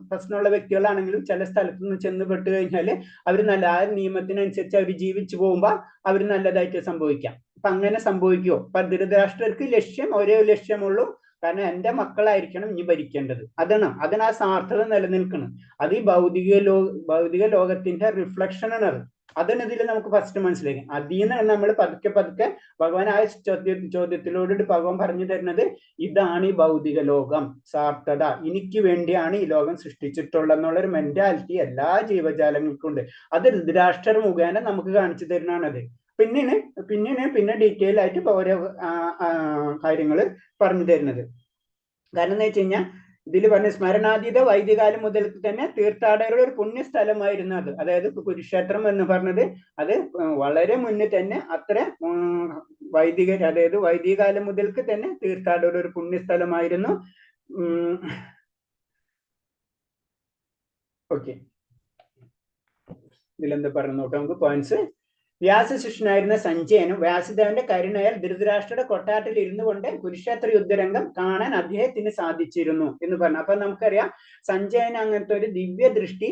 പ്രശ്നമുള്ള വ്യക്തികളാണെങ്കിലും ചില സ്ഥലത്ത് നിന്ന് ചെന്ന് പെട്ട് കഴിഞ്ഞാൽ അവർ നല്ല ആ നിയമത്തിനനുസരിച്ച് അവർ ജീവിച്ചു പോകുമ്പോൾ അവർ നല്ലതായിട്ട് സംഭവിക്കാം. അപ്പൊ അങ്ങനെ സംഭവിക്കുമോ? അപ്പൊ ധൃതരാഷ്ട്രർക്ക് ലക്ഷ്യം ഒരേ ലക്ഷ്യമുള്ളൂ. കാരണം എന്റെ മക്കളായിരിക്കണം ഇനി ഭരിക്കേണ്ടത്. അതിന് ആ സാർത്ഥത നിലനിൽക്കണം. അത് ഈ ഭൗതിക ലോകത്തിന്റെ റിഫ്ലക്ഷൻ ആണ്. അതാണ് ഇതിൽ നമുക്ക് ഫസ്റ്റ് മനസ്സിലാക്കി. അതിൽ നിന്ന് നമ്മൾ പതുക്കെ ഭഗവാൻ ആ ചോദ്യത്തിലൂടെ ഭഗവാൻ പറഞ്ഞു തരുന്നത് ഇതാണ് ഈ ഭൗതിക ലോകം, സാർത്ഥത, എനിക്ക് വേണ്ടിയാണ് ഈ ലോകം സൃഷ്ടിച്ചിട്ടുള്ളതെന്നുള്ളൊരു മെന്റാലിറ്റി എല്ലാ ജീവജാലങ്ങൾക്കും ഉണ്ട്. അത് ധൃതരാഷ്ട്രർ മുഖേന നമുക്ക് കാണിച്ചു തരുന്നതാണത്. പിന്നെ ഡീറ്റെയിൽ ആയിട്ട് ഓരോ കാര്യങ്ങൾ പറഞ്ഞു തരുന്നത്. കാരണം എന്ന് വെച്ച് കഴിഞ്ഞാൽ ഇതിൽ പറഞ്ഞ സ്മരണാതീത വൈദ്യകാലം മുതൽ തന്നെ തീർത്ഥാടകരുടെ ഒരു പുണ്യസ്ഥലമായിരുന്നു അത്. അതായത് കുരുക്ഷേത്രം എന്ന് പറഞ്ഞത് അത് വളരെ മുന്നേ തന്നെ അത്ര അതായത് വൈദികകാലം മുതൽക്ക് തന്നെ തീർത്ഥാടകരുടെ ഒരു പുണ്യസ്ഥലമായിരുന്നു. ഓക്കെ, ഇതിലെന്താ പറഞ്ഞു നോക്കാം നമുക്ക് പോയിന്റ്സ്. വ്യാസശിഷ്യനായിരുന്ന സഞ്ജയനും വ്യാസദേവന്റെ കരുണയാൽ ധൃതരാഷ്ട്രയുടെ കൊട്ടാരത്തിൽ ഇരുന്നു കൊണ്ട് കുരുക്ഷേത്ര യുദ്ധരംഗം കാണാൻ അദ്ദേഹത്തിന് സാധിച്ചിരുന്നു എന്ന് പറഞ്ഞു. അപ്പൊ നമുക്കറിയാം സഞ്ജയന് അങ്ങനത്തെ ഒരു ദിവ്യ ദൃഷ്ടി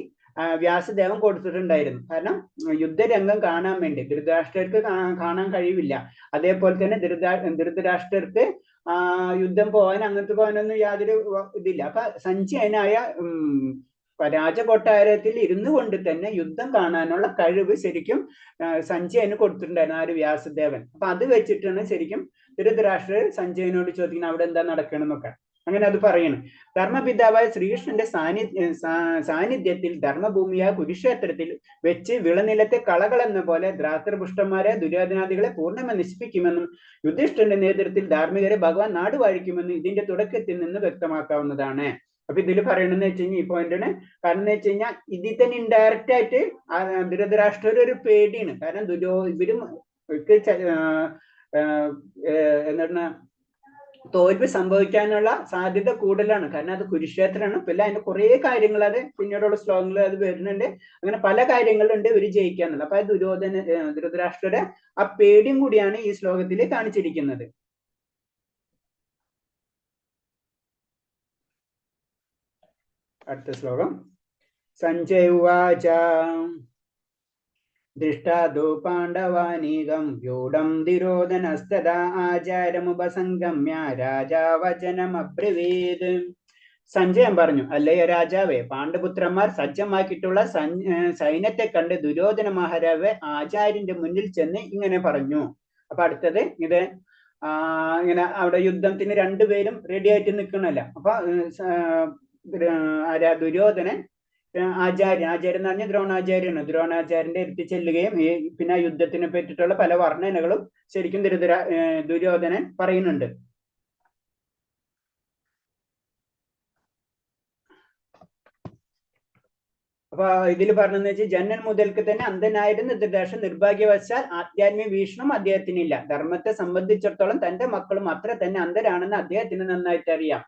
വ്യാസദേവൻ കൊടുത്തിട്ടുണ്ടായിരുന്നു. കാരണം യുദ്ധരംഗം കാണാൻ വേണ്ടി ധൃതരാഷ്ട്രർക്ക് കാണാൻ കഴിവില്ല. അതേപോലെ തന്നെ ധൃതരാഷ്ട്രർക്ക് യുദ്ധം പോകാൻ അങ്ങനത്തെ പോകാനൊന്നും യാതൊരു ഇതില്ല. അപ്പൊ സഞ്ജയനായ രാജകൊട്ടാരത്തിൽ ഇരുന്നു കൊണ്ട് തന്നെ യുദ്ധം കാണാനുള്ള കഴിവ് ശരിക്കും സഞ്ജയന് കൊടുത്തിട്ടുണ്ടായിരുന്നു ആ ഒരു വ്യാസദേവൻ. അപ്പൊ അത് വെച്ചിട്ടാണ് ശരിക്കും ധൃതരാഷ്ട്രർ സഞ്ജയനോട് ചോദിക്കുന്നത് അവിടെ എന്താ നടക്കണമെന്നൊക്കെ. അങ്ങനെ അത് പറയണം. ധർമ്മപിതാവായ ശ്രീകൃഷ്ണന്റെ സാന്നിധ്യത്തിൽ ധർമ്മഭൂമിയായ കുരുക്ഷേത്രത്തിൽ വെച്ച് വിളനിലത്തെ കളകൾ എന്ന പോലെ ദ്രാത്രപുഷ്ടന്മാരെ ദുര്യോധനാദികളെ പൂർണ്ണമായി നശിപ്പിക്കുമെന്നും യുധിഷ്ഠിരന്റെ നേതൃത്വത്തിൽ ധാർമ്മികരെ ഭഗവാൻ നാട് വാഴിക്കുമെന്നും ഇതിന്റെ തുടക്കത്തിൽ നിന്ന് വ്യക്തമാക്കാവുന്നതാണ്. അപ്പൊ ഇതിൽ പറയണെന്ന് വെച്ച് കഴിഞ്ഞാൽ ഈ പോയിന്റാണ്. കാരണം എന്ന് വെച്ച് കഴിഞ്ഞാൽ ഇതിൽ തന്നെ ഇൻഡയറക്റ്റ് ആയിട്ട് ധൃതരാഷ്ട്രർ ഒരു പേടിയാണ്. കാരണം ഇവരും എന്താണ് തോൽവി സംഭവിക്കാനുള്ള സാധ്യത കൂടുതലാണ്. കാരണം അത് കുരുക്ഷേത്രമാണ്. പിന്നെ അതിന്റെ കുറെ കാര്യങ്ങൾ അത് പിന്നീടുള്ള ശ്ലോകങ്ങളിൽ അത് വരുന്നുണ്ട്. അങ്ങനെ പല കാര്യങ്ങളുണ്ട് ഇവര് ജയിക്കാന്നുള്ളത്. അപ്പൊ ധൃതരാഷ്ട്രരുടെ ആ പേടിയും കൂടിയാണ് ഈ ശ്ലോകത്തിൽ കാണിച്ചിരിക്കുന്നത്. അടുത്ത ശ്ലോകം. സഞ്ജയ ഉവാച ദൃഷ്ടാദു പാണ്ഡവാനീകം വ്യൂഢം ദിരോധനസ്തദാ ആചാരമുപസംഗമ്യ രാജാവചനമബ്രവീത്. സഞ്ജയൻ പറഞ്ഞു, അല്ലയോ രാജാവേ, പാണ്ഡുപുത്രന്മാർ സജ്ജമാക്കിയിട്ടുള്ള സൈന്യത്തെ കണ്ട് ദുര്യോധന മഹാരാജ് ആചാര്യന്റെ മുന്നിൽ ചെന്ന് ഇങ്ങനെ പറഞ്ഞു. അപ്പൊ അടുത്തത് ഇത് ഇങ്ങനെ അവിടെ യുദ്ധത്തിന് രണ്ടുപേരും റെഡി ആയിട്ട് നിൽക്കണല്ലോ. അപ്പൊ ദുര്യോധനൻ ആചാര്യൻ എന്ന് പറഞ്ഞാൽ ദ്രോണാചാര്യനാണ്. ദ്രോണാചാര്യന്റെ അടുത്ത് ചെല്ലുകയും പിന്നെ ആ യുദ്ധത്തിനെ പറ്റിയിട്ടുള്ള പല വർണ്ണനകളും ശരിക്കും ദുര്യോധനൻ പറയുന്നുണ്ട്. അപ്പൊ ഇതിൽ പറഞ്ഞെന്ന് വെച്ചാൽ ജനൻ മുതൽക്ക് തന്നെ അന്ധനായിരുന്ന ധൃതരാഷ്ട്രൻ നിർഭാഗ്യവശാൽ ആധ്യാത്മിക വീക്ഷണം അദ്ദേഹത്തിനില്ല. ധർമ്മത്തെ സംബന്ധിച്ചിടത്തോളം തന്റെ മക്കളും അത്ര തന്നെ അന്ധരാണെന്ന് അദ്ദേഹത്തിന് നന്നായിട്ട് അറിയാം.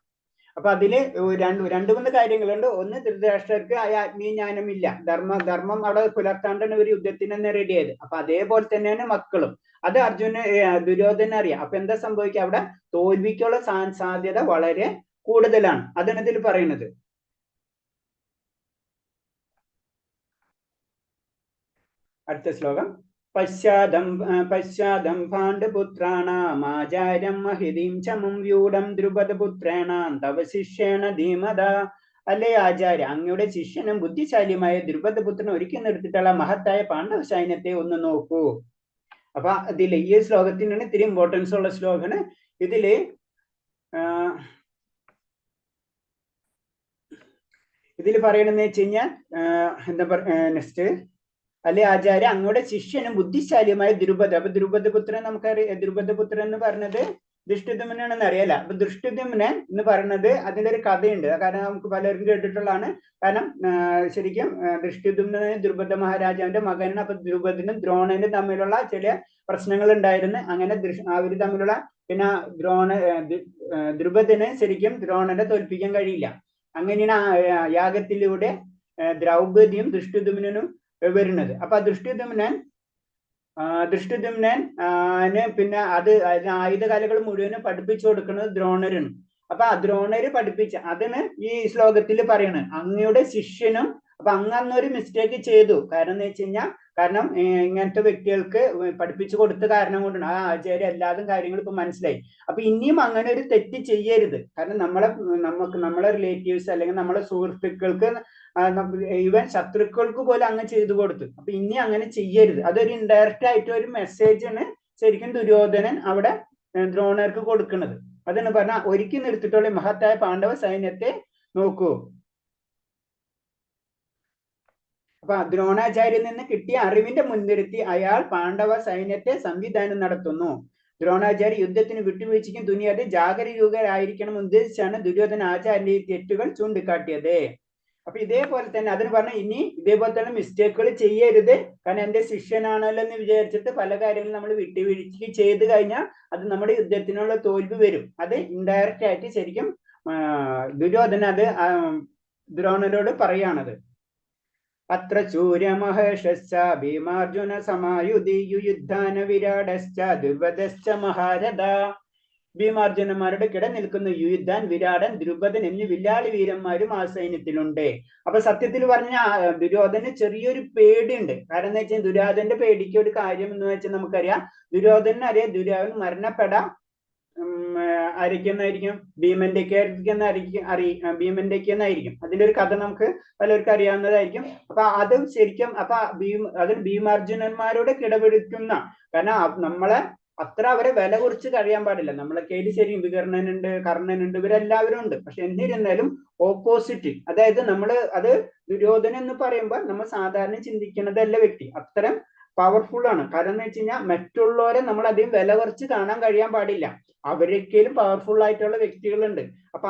അപ്പൊ അതില് രണ്ടു മൂന്ന് കാര്യങ്ങളുണ്ട്. ഒന്ന്, ധൃതരാഷ്ട്രർക്ക് ആ ആത്മീയ ജ്ഞാനമില്ല. ധർമ്മം അവിടെ പുലർത്താണ്ടാണ് ഒരു യുദ്ധത്തിന് തന്നെ റെഡി ആയത്. അപ്പൊ അതേപോലെ തന്നെയാണ് മക്കളും. അത് ദുര്യോധന അറിയാം. അപ്പൊ എന്താ സംഭവിക്കുക, അവിടെ തോൽവിക്കുള്ള സാധ്യത വളരെ കൂടുതലാണ്. അതാണ് ഇതിൽ പറയുന്നത്. അടുത്ത ശ്ലോകം. പശ്ചാദം പാണ്ഡുപുത്രാണാമാചാര്യം മഹിതീം ചമും വ്യൂഢം ദ്രുപദപുത്രേണാം തവ ശിഷ്യേണ ധീമത. അല്ലേ ആചാര്യ, അങ്ങയുടെ ശിഷ്യനും ബുദ്ധിശാലിയുമായ ദ്രുപദപുത്രനെ ഒരുക്കി നിർത്തിയിട്ടുള്ള മഹത്തായ പാണ്ഡവ സൈന്യത്തെ ഒന്ന് നോക്കൂ. അപ്പൊ ഇതില് ഈ ശ്ലോകത്തിനാണ് ഇത്തിരി ഇമ്പോർട്ടൻസ് ഉള്ള ശ്ലോകമാണ്. ഇതിൽ പറയണെന്ന് വെച്ച് കഴിഞ്ഞാൽ എന്താ നെക്സ്റ്റ്, അല്ലെ ആചാര്യ, അങ്ങയുടെ ശിഷ്യനും ബുദ്ധിശാലിയുമായ ദ്രുപദ. അപ്പൊ ദ്രുപദപുത്രൻ നമുക്കറിയാം. ദ്രുപദപുത്രൻ എന്ന് പറഞ്ഞത് ദൃഷ്ടദ്യുമ്നാണെന്ന് അറിയാല. അപ്പൊ ദൃഷ്ടദ്യുമ്നൻ എന്ന് പറയുന്നത് അതിന്റെ ഒരു കഥയുണ്ട്. കാരണം നമുക്ക് പലരും കേട്ടിട്ടുള്ളതാണ്. കാരണം ശരിക്കും ദൃഷ്ടദ്യുമ്നൻ ദ്രുപദ മഹാരാജാവിന്റെ മകനാണ്. അപ്പൊ ദ്രുപദനും ദ്രോണനും തമ്മിലുള്ള ചില പ്രശ്നങ്ങൾ ഉണ്ടായിരുന്നു. അങ്ങനെ അവര് തമ്മിലുള്ള പിന്നെ ദ്രുപദന് ശരിക്കും ദ്രോണനെ തോൽപ്പിക്കാൻ കഴിയില്ല. അങ്ങനെയാണ് യാഗത്തിലൂടെ ദ്രൗപദിയും ദൃഷ്ടദ്യുമ്നും വരുന്നത്. അപ്പൊ ദൃഷ്ടദ്യുമ്നൻ പിന്നെ ആയുധകലകൾ മുഴുവനും പഠിപ്പിച്ചു കൊടുക്കുന്നത് ദ്രോണരാണ്. അപ്പൊ ആ ദ്രോണര് പഠിപ്പിച്ച അതിന് ഈ ശ്ലോകത്തിൽ പറയണത് അങ്ങയുടെ ശിഷ്യനും. അപ്പൊ അങ്ങന്നൊരു മിസ്റ്റേക്ക് ചെയ്തു. കാരണം എന്ന് വെച്ച് കഴിഞ്ഞാൽ കാരണം ഇങ്ങനത്തെ വ്യക്തികൾക്ക് പഠിപ്പിച്ചു കൊടുത്ത കാരണം കൊണ്ടാണ് ആ ആചാര്യ എല്ലാതും കാര്യങ്ങളും ഇപ്പൊ മനസ്സിലായി. അപ്പൊ ഇനിയും അങ്ങനെ ഒരു തെറ്റ് ചെയ്യരുത്. കാരണം നമ്മളെ റിലേറ്റീവ്സ് അല്ലെങ്കിൽ നമ്മളെ സുഹൃത്തുക്കൾക്ക് ഈവൻ ശത്രുക്കൾക്ക് പോലും അങ്ങ് ചെയ്തു കൊടുത്തു. അപ്പൊ ഇനി അങ്ങനെ ചെയ്യരുത്. അതൊരു ഇൻഡയറക്റ്റ് ആയിട്ട് ഒരു മെസ്സേജാണ് ശരിക്കും ദുര്യോധനൻ അവിടെ ദ്രോണർക്ക് കൊടുക്കുന്നത്. അതാണ് പറഞ്ഞ ഒരുക്കി നിർത്തിയിട്ടുള്ള മഹത്തായ പാണ്ഡവ സൈന്യത്തെ നോക്കൂ. അപ്പൊ ദ്രോണാചാര്യൽ നിന്ന് കിട്ടിയ അറിവിന്റെ മുൻനിർത്തി അയാൾ പാണ്ഡവ സൈന്യത്തെ സംവിധാനം നടത്തുന്നു. ദ്രോണാചാര്യ യുദ്ധത്തിന് വിട്ടുവീഴ്ചയ്ക്കും തുനിയാതെ ജാഗരൂകരായിരിക്കണം ഉദ്ദേശിച്ചാണ് ദുര്യോധന ആചാര്യന്റെ ഈ തെറ്റുകൾ ചൂണ്ടിക്കാട്ടിയത്. അപ്പൊ ഇതേപോലെ തന്നെ അതിന് പറഞ്ഞ ഇനി ഇതേപോലെ തന്നെ മിസ്റ്റേക്കുകൾ ചെയ്യരുത്. കാരണം എന്റെ ശിഷ്യനാണല്ലോ എന്ന് വിചാരിച്ചിട്ട് പല കാര്യങ്ങളും നമ്മൾ വിട്ടുവീഴ്ചയ്ക്ക് ചെയ്ത് കഴിഞ്ഞാൽ അത് നമ്മുടെ യുദ്ധത്തിനുള്ള തോൽവി വരും. അത് ഇൻഡയറക്റ്റ് ആയിട്ട് ശരിക്കും ദുര്യോധന അത് ദ്രോണരോട് പറയാണത്. അത്ര ശൂര്യമഹേഷശ്ച ഭീമാർജുന സമായുധിയുയുദ്ധാന വിരാടശ്ച ദ്രുപദശ്ച മഹാരഥ. ഭീമാർജുനന്മാരുടെ കിട നിൽക്കുന്ന യുയുദ്ധാൻ, വിരാടൻ, ദ്രുപദൻ എന്നീ വില്ലാളി വീരന്മാരും ആ സൈന്യത്തിലുണ്ട്. അപ്പൊ സത്യത്തിൽ പറഞ്ഞ ദുര്യോധന് ചെറിയൊരു പേടിയുണ്ട്. കാരണം എന്താ വെച്ചാൽ ദുര്യോധന്റെ പേടിക്ക് ഒരു കാര്യം എന്ന് വെച്ചാൽ നമുക്കറിയാം. ദുര്യോധനറിയാം ദുര്യോധൻ മരണപ്പെടാം ആയിരിക്കും ഭീമന്റെക്കെന്നായിരിക്കും. അതിന്റെ ഒരു കഥ നമുക്ക് പലർക്കും അറിയാവുന്നതായിരിക്കും. അപ്പൊ അത് ശരിക്കും അതിൽ ഭീമാർജുനന്മാരോട് കിടപിടിക്കുന്ന, കാരണം നമ്മളെ അത്ര അവരെ വില കുറിച്ച് കഴിയാൻ പാടില്ല. നമ്മളെ കയ്യിൽ ശരിയും വികർണനുണ്ട്, കർണനുണ്ട്, ഇവരെല്ലാവരും ഉണ്ട്. പക്ഷെ എന്നിരുന്നാലും ഓപ്പോസിറ്റ്, അതായത് അത് ദുര്യോധന എന്ന് പറയുമ്പോൾ നമ്മൾ സാധാരണ ചിന്തിക്കുന്നതല്ല വ്യക്തി. അത്തരം പവർഫുൾ ആണ്. കാരണം എന്ന് വെച്ച് കഴിഞ്ഞാൽ മറ്റുള്ളവരെ നമ്മൾ അധികം വില കുറച്ച് കാണാൻ കഴിയാൻ പാടില്ല. അവരൊക്കെയും പവർഫുൾ ആയിട്ടുള്ള വ്യക്തികളുണ്ട്. അപ്പൊ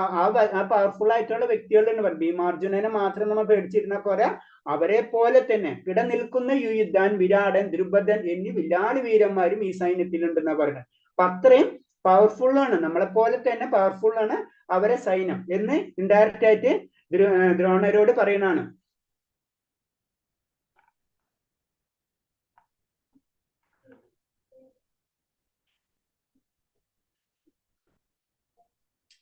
ആ പവർഫുൾ ആയിട്ടുള്ള വ്യക്തികളുണ്ട്. ഭീമാർജുനനെ മാത്രം നമ്മൾ പേടിച്ചിരുന്ന പോരാ, അവരെ പോലെ തന്നെ കിടനിൽക്കുന്ന യുയുദ്ധാൻ, വിരാടൻ, ദ്രുപദൻ എന്നീ വില്ലാളി വീരന്മാരും ഈ സൈന്യത്തിലുണ്ടെന്നാ പറയുന്നത്. അപ്പൊ അത്രയും പവർഫുൾ ആണ്, നമ്മളെ പോലെ തന്നെ പവർഫുൾ ആണ് അവരെ സൈന്യം എന്ന് ഇൻഡയറക്റ്റ് ആയിട്ട് ദ്രോണരോട് പറയുന്നതാണ്.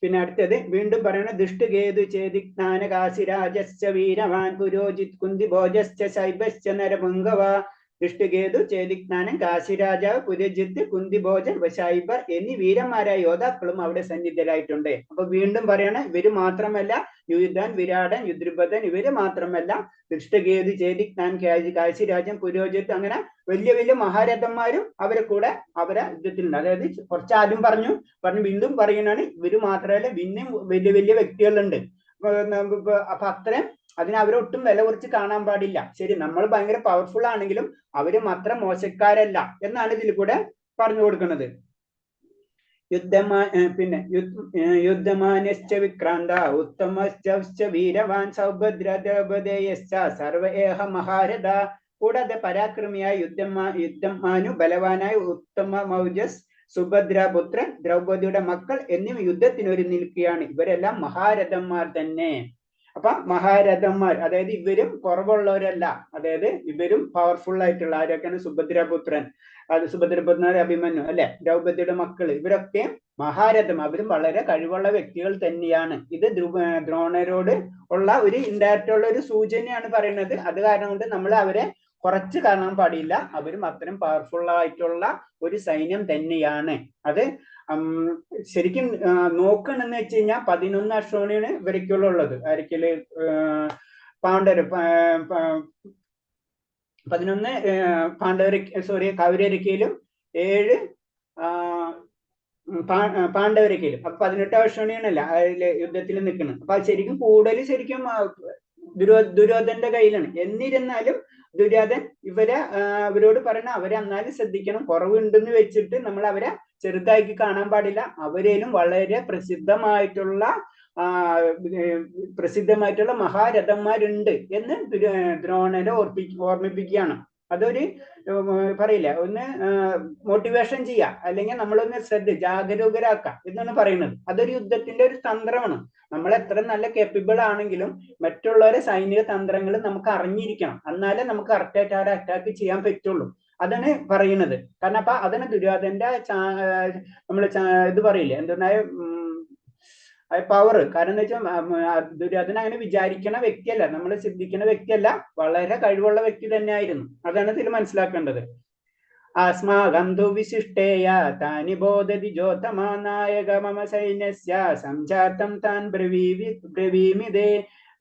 പിന്നെ അടുത്തത് വീണ്ടും പറയണ ദുഷ്ടകേതു ചേതിജ്ഞാനകാശിരാജശ്ച വീരവാൻ പുരോജിത് കുന്തിഭോജശ്ച ശൈബശ്ച നരപുംഗവ ദൃഷ്ടകേതു, ചേദിജ്ഞാനൻ, കാശിരാജാവ്, പുരജിത്ത്, കുന്തിഭോജൻ, വശൈബർ എന്നീ വീരന്മാരായ യോദ്ധാക്കളും അവിടെ സന്നിധരായിട്ടുണ്ട്. അപ്പൊ വീണ്ടും പറയണ, ഇവര് മാത്രമല്ല, യുയുധൻ, വിരാടൻ, യുദ്രപദൻ, ഇവര് മാത്രമല്ല, ദൃഷ്ടകേതു, ചേദിജ്ഞാൻ, കാശിരാജൻ, പുരോജിത്ത്, അങ്ങനെ വലിയ വലിയ മഹാരഥന്മാരും അവരെ കൂടെ അവരെ യുദ്ധത്തിലുണ്ട്. അതായത് കുറച്ച് ആദ്യം പറഞ്ഞു വീണ്ടും പറയുന്നതാണ്, ഇവര് മാത്രമല്ല പിന്നെയും വലിയ വലിയ വ്യക്തികളുണ്ട്. അപ്പൊ അത്രയും അതിന് അവരൊട്ടും വില കുറച്ച് കാണാൻ പാടില്ല. ശരി, നമ്മൾ ഭയങ്കര പവർഫുൾ ആണെങ്കിലും അവരും അത്ര മോശക്കാരല്ല എന്നാണ് ഇതിൽ കൂടെ പറഞ്ഞു കൊടുക്കുന്നത്. യുദ്ധമാനശ്ച വിക്രാന്ത ഉത്തമശ്ച വീരവാൻ സൗഭദ്രദേയശ്ച സർവേഹ മഹാരഥ. കൂടാതെ പരാക്രമിയായ യുദ്ധമാനു, ബലവാനായ ഉത്തമ മൗജസ്, സുഭദ്രപുത്രൻ, ദ്രൗപദിയുടെ മക്കൾ എന്നിവ യുദ്ധത്തിനൊരു നിൽക്കുകയാണ്. ഇവരെല്ലാം മഹാരഥന്മാർ തന്നെ. അപ്പൊ മഹാരഥന്മാർ, അതായത് ഇവരും കുറവുള്ളവരല്ല, അതായത് ഇവരും പവർഫുൾ ആയിട്ടുള്ള ആരൊക്കെയാണ്? സുഭദ്രപുത്രൻ, സുഭദ്രപുത്രൻ അഭിമന്യു, അല്ലെ, ദ്രൗപദിയുടെ മക്കൾ, ഇവരൊക്കെ മഹാരഥം, അവരും വളരെ കഴിവുള്ള വ്യക്തികൾ തന്നെയാണ്. ഇത് ദ്രോണരോട് ഉള്ള ഒരു ഇൻഡയറക്റ്റ് ഉള്ള ഒരു സൂചനയാണ് പറയുന്നത്. അത് കാരണം കൊണ്ട് നമ്മൾ അവരെ കുറച്ച് കാണാൻ പാടില്ല, അവരും അത്രയും പവർഫുൾ ആയിട്ടുള്ള ഒരു സൈന്യം തന്നെയാണ്. അത് ശരിക്കും നോക്കണെന്ന് വെച്ച് കഴിഞ്ഞാൽ 11 അശ്വണിയാണ് ഇവർക്കുള്ളത്. ആയിരിക്കല് പാണ്ഡവര് 11 കൗരവരക്കയിലും 7 പാണ്ഡവരക്കയിലും. അപ്പൊ 18 അശ്വണിയാണല്ല അതില് യുദ്ധത്തിൽ നിൽക്കുന്നത്. അപ്പൊ ശരിക്കും കൂടുതൽ ശരിക്കും ദുര്യോധന്റെ കയ്യിലാണ്. എന്നിരുന്നാലും ദുര്യോധൻ അവരോട് പറയണ, അവരെ എന്നാലും ശ്രദ്ധിക്കണം, കുറവുണ്ടെന്ന് വെച്ചിട്ട് നമ്മൾ അവരെ ചെറുതാക്കി കാണാൻ പാടില്ല. അവരേലും വളരെ പ്രസിദ്ധമായിട്ടുള്ള മഹാരഥന്മാരുണ്ട് എന്ന് ദ്രോണരെ ഓർമ്മിപ്പിക്കുകയാണ്. അതൊരു പറയില്ല, ഒന്ന് മോട്ടിവേഷൻ ചെയ്യുക, അല്ലെങ്കിൽ നമ്മളൊന്ന് ജാഗരൂകരാക്കുക എന്നാണ് പറയുന്നത്. അതൊരു യുദ്ധത്തിന്റെ ഒരു തന്ത്രമാണ്. നമ്മൾ എത്ര നല്ല കേപ്പബിൾ ആണെങ്കിലും മറ്റുള്ളവരെ സൈനിക തന്ത്രങ്ങൾ നമുക്ക് അറിഞ്ഞിരിക്കണം, എന്നാലേ നമുക്ക് കറക്റ്റായിട്ട് അവരെ അറ്റാക്ക് ചെയ്യാൻ പറ്റുള്ളൂ. അതാണ് പറയുന്നത്. കാരണം അപ്പൊ അതാണ് ദുര്യോധന്റെ ഇത് പറയില്ലേ, എന്തെന്നാ പവർ. കാരണം എന്താ വെച്ചാൽ ദുര്യോധന അങ്ങനെ വിചാരിക്കണ വ്യക്തിയല്ല, നമ്മൾ ചിന്തിക്കുന്ന വ്യക്തിയല്ല, വളരെ കഴിവുള്ള വ്യക്തി തന്നെയായിരുന്നു. അതാണ് ഇതിൽ മനസ്സിലാക്കേണ്ടത്. അസ്മാകന്തു വിശിഷ്ടേയ താനി ബോധതി ജ്യോതമാ നായക മമ സൈന്യസ്യ സംജാതം താൻ ബ്രവീമിതേ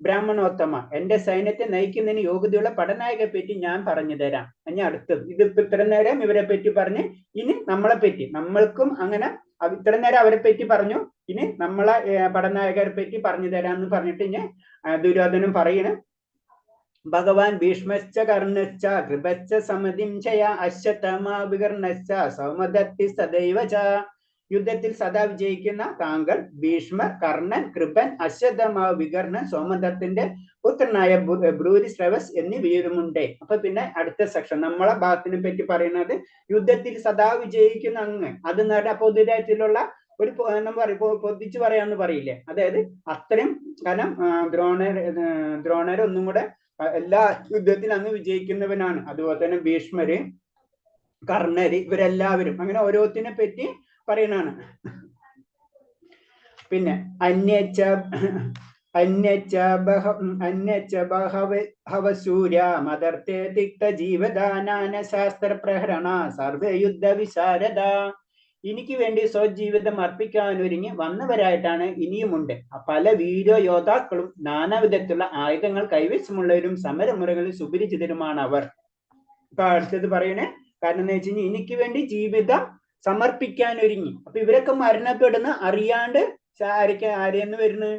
ബ്രാഹ്മണോത്തമ. എന്റെ സൈന്യത്തെ നയിക്കുന്നതിന് യോഗ്യതയുള്ള പടനായകയെ പറ്റി ഞാൻ പറഞ്ഞു തരാം. ഇനി അടുത്തത്, ഇതിപ്പോ ഇത്ര നേരം ഇവരെ പറ്റി പറഞ്ഞ്, ഇനി നമ്മളെ പറ്റി, നമ്മൾക്കും അങ്ങനെ ഇത്ര നേരം അവരെ പറ്റി പറഞ്ഞു, ഇനി നമ്മളെ പടനായകരെ പറ്റി പറഞ്ഞു തരാന്ന് പറഞ്ഞിട്ട് ഇനി ദുര്യോധനൻ പറയണ്, ഭഗവാൻ ഭീഷ്മശ്ച കർണശ്ച കൃപശ്ച സമതിം ചയ അശ്വത്ഥമാ വികർണശ്ച സൗമദത്തി സദൈവ ച. യുദ്ധത്തിൽ സദാ വിജയിക്കുന്ന താങ്കൾ, ഭീഷ്മർ, കർണൻ, കൃപൻ, അശ്വത്ഥമാവ്, വികർണൻ, സോമദത്തിന്റെ പുത്രനായ ഭ്രൂരിശ്രവസ് എന്നീ വീരുമുണ്ട്. അപ്പൊ പിന്നെ അടുത്ത സെക്ഷൻ നമ്മളെ ഭാഗത്തിനെ പറ്റി പറയുന്നത്, യുദ്ധത്തിൽ സദാ വിജയിക്കുന്ന അങ്ങ്, അത് നേടാ പൊതുരായിട്ടുള്ള ഒരു പൊതിച്ചു പറയാന്ന് പറയില്ലേ, അതായത് അത്രയും. കാരണം ദ്രോണർ ഒന്നും കൂടെ എല്ലാ യുദ്ധത്തിലും അങ്ങ് വിജയിക്കുന്നവനാണ്. അതുപോലെ തന്നെ ഭീഷ്മര്, കർണര്, ഇവരെല്ലാവരും അങ്ങനെ ഓരോത്തിനെ പറ്റി പറയുന്നതാണ്. പിന്നെ ഹവസൂര്യ മദർത്തേ തിക്ത ജീവദാനാന ശാസ്ത്ര പ്രഹരണ സർവേ യുദ്ധ വിശാരദ. എനിക്ക് വേണ്ടി സ്വജീവിതം അർപ്പിക്കാനൊരുങ്ങി വന്നവരായിട്ടാണ് ഇനിയുമുണ്ട് പല വീര യോദ്ധാക്കളും. നാനാവിധത്തിലുള്ള ആയുധങ്ങൾ കൈവശമുള്ളവരും സമരമുറകളിൽ സുപരിചിതരുമാണ് അവർ. ഇപ്പൊ അടുത്തത് പറയണേ, കാരണം എന്ന് വെച്ച് കഴിഞ്ഞാൽ എനിക്ക് വേണ്ടി ജീവിതം സമർപ്പിക്കാൻ ഒരുങ്ങി. അപ്പൊ ഇവരൊക്കെ മരണപ്പെടുന്ന അറിയാണ്ട് ആരെന്ന് വരുന്നു,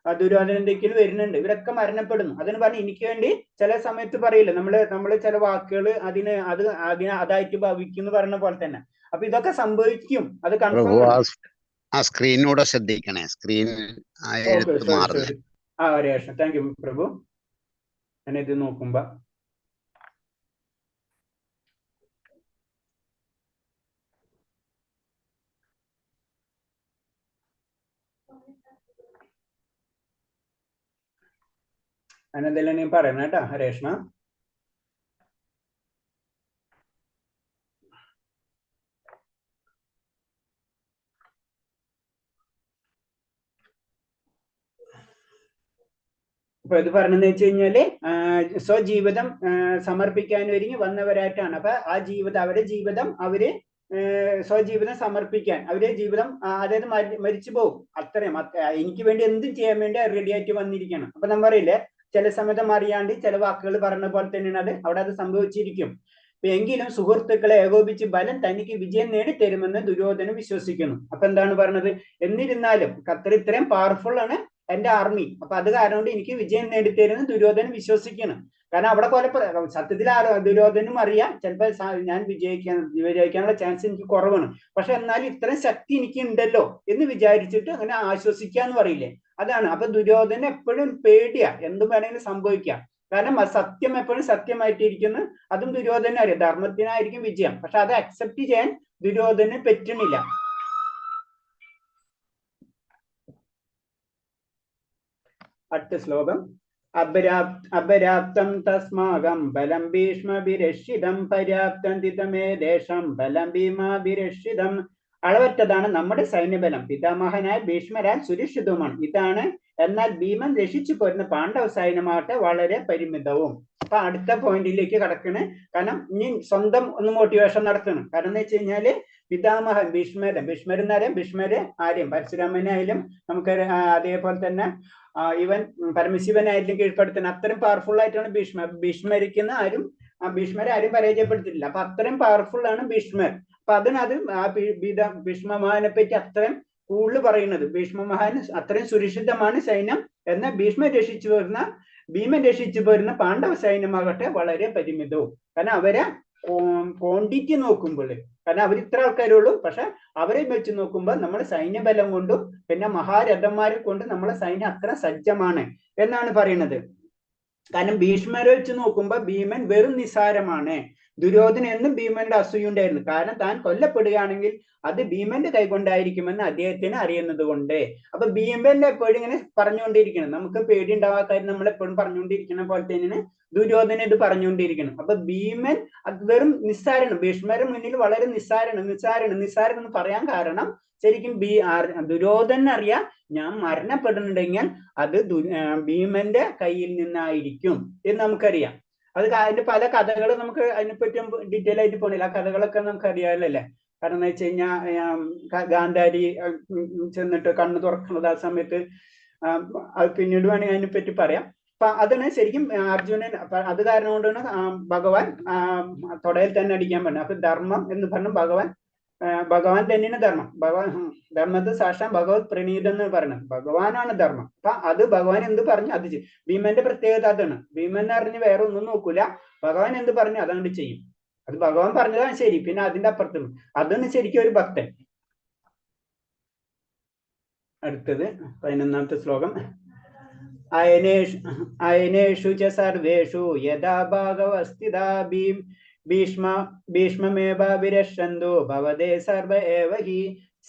ദുര്യോധനന്റെക്കിൽ വരുന്നുണ്ട്. ഇവരൊക്കെ മരണപ്പെടുന്നു. അതിന് പറഞ്ഞ് എനിക്ക് വേണ്ടി ചില സമയത്ത് പറയില്ല, നമ്മള് ചില വാക്കുകൾ അതായിട്ട് ഭവിക്കും എന്ന് പറഞ്ഞ പോലെ തന്നെ. അപ്പൊ ഇതൊക്കെ സംഭവിക്കും, അത് കൺഫേം. സ്ക്രീനൂടെ ശ്രദ്ധിക്കണേ, സ്ക്രീൻ താങ്ക് യു പ്രഭു. ഞാനിത് നോക്കുമ്പോ അതിനെന്തെല്ലാം നീ പറയണം കേട്ടോ ഹരേഷ്ണ. ഇപ്പൊ ഇത് പറഞ്ഞെന്ന് വെച്ച് കഴിഞ്ഞാല് സ്വജീവിതം സമർപ്പിക്കാൻ ഒരുങ്ങി വന്നവരായിട്ടാണ്. അപ്പൊ ആ ജീവിതം, അവരുടെ ജീവിതം അവര് സ്വജീവിതം സമർപ്പിക്കാൻ, അവരുടെ ജീവിതം അതായത് മരിച്ചു പോകും. അത്രയും എനിക്ക് വേണ്ടി എന്തും ചെയ്യാൻ വേണ്ടി റെഡി ആയിട്ട് വന്നിരിക്കണം. അപ്പൊ നമ്മൾ പറയില്ലേ, ചില സമയത്ത് അറിയാണ്ട് ചില വാക്കുകൾ പറഞ്ഞ പോലെ തന്നെയാണ് അവിടെ അത് സംഭവിച്ചിരിക്കും. എങ്കിലും സുഹൃത്തുക്കളെ ഏകോപിച്ച് ബലം തനിക്ക് വിജയം നേടിത്തരുമെന്ന് ദുര്യോധനൻ വിശ്വസിക്കുന്നു. അപ്പൊ എന്താണ് പറഞ്ഞത്? എന്നിരുന്നാലും ഖത്തർ ഇത്രയും പവർഫുൾ ആണ് എന്റെ ആർമി, അപ്പൊ അത് കാരണം കൊണ്ട് എനിക്ക് വിജയം നേടിത്തരുമെന്ന് ദുര്യോധനൻ വിശ്വസിക്കണം. കാരണം അവിടെ പോലെ സത്യത്തിൽ ദുര്യോധനും അറിയാം ചിലപ്പോൾ ഞാൻ വിജയിക്കാനുള്ള ചാൻസ് എനിക്ക് കുറവാണ്, പക്ഷെ എന്നാലും ഇത്രയും ശക്തി എനിക്ക് ഉണ്ടല്ലോ എന്ന് വിചാരിച്ചിട്ട് അങ്ങനെ ആശ്വസിക്കാന്ന് പറയില്ലേ, അതാണ്. അപ്പൊ ദുര്യോധനൻ എപ്പോഴും പേടിയാ, എന്തും വേണമെങ്കിലും സംഭവിക്കാം. കാരണം സത്യം എപ്പോഴും സത്യമായിട്ടിരിക്കുന്നു, അതും ദുര്യോധന അറിയാം. ധർമ്മത്തിനായിരിക്കും വിജയം, പക്ഷെ അത് അക്സെപ്റ്റ് ചെയ്യാൻ ദുര്യോധനന് പറ്റുന്നില്ല. അടുത്ത ശ്ലോകം. അപര്യാപ്തം തസ്മാകം ബലം ഭീഷ്മഭിരക്ഷിതം പര്യാപ്തം തിതമേദേശം ബലം ഭീമാഭിരക്ഷിതം. അളവറ്റതാണ് നമ്മുടെ സൈന്യബലം, പിതാമഹനായ ഭീഷ്മരാൽ സുരക്ഷിതവുമാണ്. ഇതാണ്. എന്നാൽ ഭീമൻ രക്ഷിച്ചു പോരുന്ന പാണ്ഡവ സൈന്യമാകട്ടെ വളരെ പരിമിതവും. അപ്പൊ അടുത്ത പോയിന്റിലേക്ക് കടക്കണ്. കാരണം ഇനി സ്വന്തം ഒന്ന് മോട്ടിവേഷൻ നടത്തണം. കാരണം എന്ന് വെച്ച് കഴിഞ്ഞാല് പിതാമഹൻ ഭീഷ്മരെന്നറിയാം. ഭീഷ്മര് ആര്യം പരശുരാമനായാലും നമുക്ക് അതേപോലെ തന്നെ ഇവൻ പരമശിവനായാലും കീഴ്പ്പെടുത്തുന്ന അത്രയും പവർഫുൾ ആയിട്ടാണ് ഭീഷ്മരിക്കുന്ന ഭീഷ്മരെ ആരും പരാജയപ്പെടുത്തിയിട്ടില്ല. അപ്പൊ അത്രയും പവർഫുൾ ആണ് ഭീഷ്മർ. അപ്പൊ അതിനത് ഭീഷ്മമഹാനെ പറ്റി അത്രയും കൂടുതൽ പറയുന്നത്. ഭീഷ്മമഹാൻ അത്രയും സുരക്ഷിതമാണ് സൈന്യം. എന്നാൽ ഭീമൻ രക്ഷിച്ചു പോരുന്ന പാണ്ഡവ സൈന്യമാകട്ടെ വളരെ പരിമിതവും. കാരണം അവരെ ക്വാണ്ടിറ്റി നോക്കുമ്പോൾ, കാരണം അവർ ഇത്ര ആൾക്കാരേ ഉള്ളൂ, പക്ഷെ അവരെ വെച്ച് നോക്കുമ്പോൾ നമ്മുടെ സൈന്യബലം കൊണ്ടും പിന്നെ മഹാരഥന്മാരെ കൊണ്ട് നമ്മളെ സൈന്യം അത്ര സജ്ജമാണ് എന്നാണ് പറയുന്നത്. കാരണം ഭീഷ്മരെ വെച്ച് നോക്കുമ്പോൾ ഭീമൻ വെറും നിസാരമാണ്. ദുര്യോധന എന്നും ഭീമന്റെ അസൂയുണ്ടായിരുന്നു. കാരണം താൻ കൊല്ലപ്പെടുകയാണെങ്കിൽ അത് ഭീമന്റെ കൈകൊണ്ടായിരിക്കുമെന്ന് അദ്ദേഹത്തിന് അറിയുന്നത് കൊണ്ട്. അപ്പൊ ഭീമന്റെ എപ്പോഴും ഇങ്ങനെ പറഞ്ഞുകൊണ്ടിരിക്കണം. നമുക്ക് പേടി ഉണ്ടാവാത്ത കാര്യം നമ്മളെപ്പോഴും പറഞ്ഞുകൊണ്ടിരിക്കുന്ന പോലെ തന്നെയാണ് ദുര്യോധന ഇത് പറഞ്ഞുകൊണ്ടിരിക്കണം. അപ്പൊ ഭീമൻ അത് വെറും നിസ്സാരാണ്, ഭീഷ്മരുടെ മുന്നിൽ വളരെ നിസ്സാരാണ് എന്ന് പറയാൻ കാരണം ശരിക്കും ദുര്യോധന അറിയാം ഞാൻ മരണപ്പെടുന്നുണ്ടെങ്കിൽ അത് ഭീമന്റെ കയ്യിൽ നിന്നായിരിക്കും എന്ന് നമുക്കറിയാം. അത് അതിന്റെ പല കഥകൾ നമുക്ക് അതിനെപ്പറ്റി ഡീറ്റെയിൽ ആയിട്ട് പോണില്ല. ആ കഥകളൊക്കെ നമുക്ക് അറിയാമല്ലേ. കാരണം എന്ന് വെച്ച് കഴിഞ്ഞാൽ ഗാന്ധാരി ചെന്നിട്ട് കണ്ണ് തുറക്കുന്നത് ആ സമയത്ത് അത് പിന്നീട് വേണമെങ്കിൽ അതിനെപ്പറ്റി പറയാം. അപ്പൊ അതാണ് ശരിക്കും അർജുനൻ. അത് കാരണം കൊണ്ടാണ് ഭഗവാൻ തൊടയിൽ തന്നെ അടിക്കാൻ പറഞ്ഞത്. അപ്പൊ ധർമ്മം എന്ന് പറഞ്ഞു ഭഗവാൻ തന്നെയാണ് ധർമ്മം. ധർമ്മത്തെ സാക്ഷാൽ ഭഗവത് പ്രണീതം എന്ന് പറയുന്നത് ഭഗവാനാണ് ധർമ്മം. അപ്പൊ അത് ഭഗവാൻ എന്ത് പറഞ്ഞു അത് ചെയ്യും. ഭീമന്റെ പ്രത്യേകത അതാണ്. ഭീമൻ അറിഞ്ഞ് വേറെ ഒന്നും നോക്കൂല, ഭഗവാൻ എന്ത് പറഞ്ഞു അതങ്ങോട്ട് ചെയ്യും. അത് ഭഗവാൻ പറഞ്ഞതാണ് ശരി, പിന്നെ അതിന്റെ അപ്പുറത്തും. അതാണ് ശരിക്കും ഒരു ഭക്തൻ. അടുത്തത് 11ാമത്തെ ശ്ലോകം. അയനേഷു ച സർവേഷു യഥാ ഭാഗവസ്ഥിതാ ഭീഷ്മമേവാഭിരക്ഷന്തോ ഭവതേ സർവ ഏവ ഹി.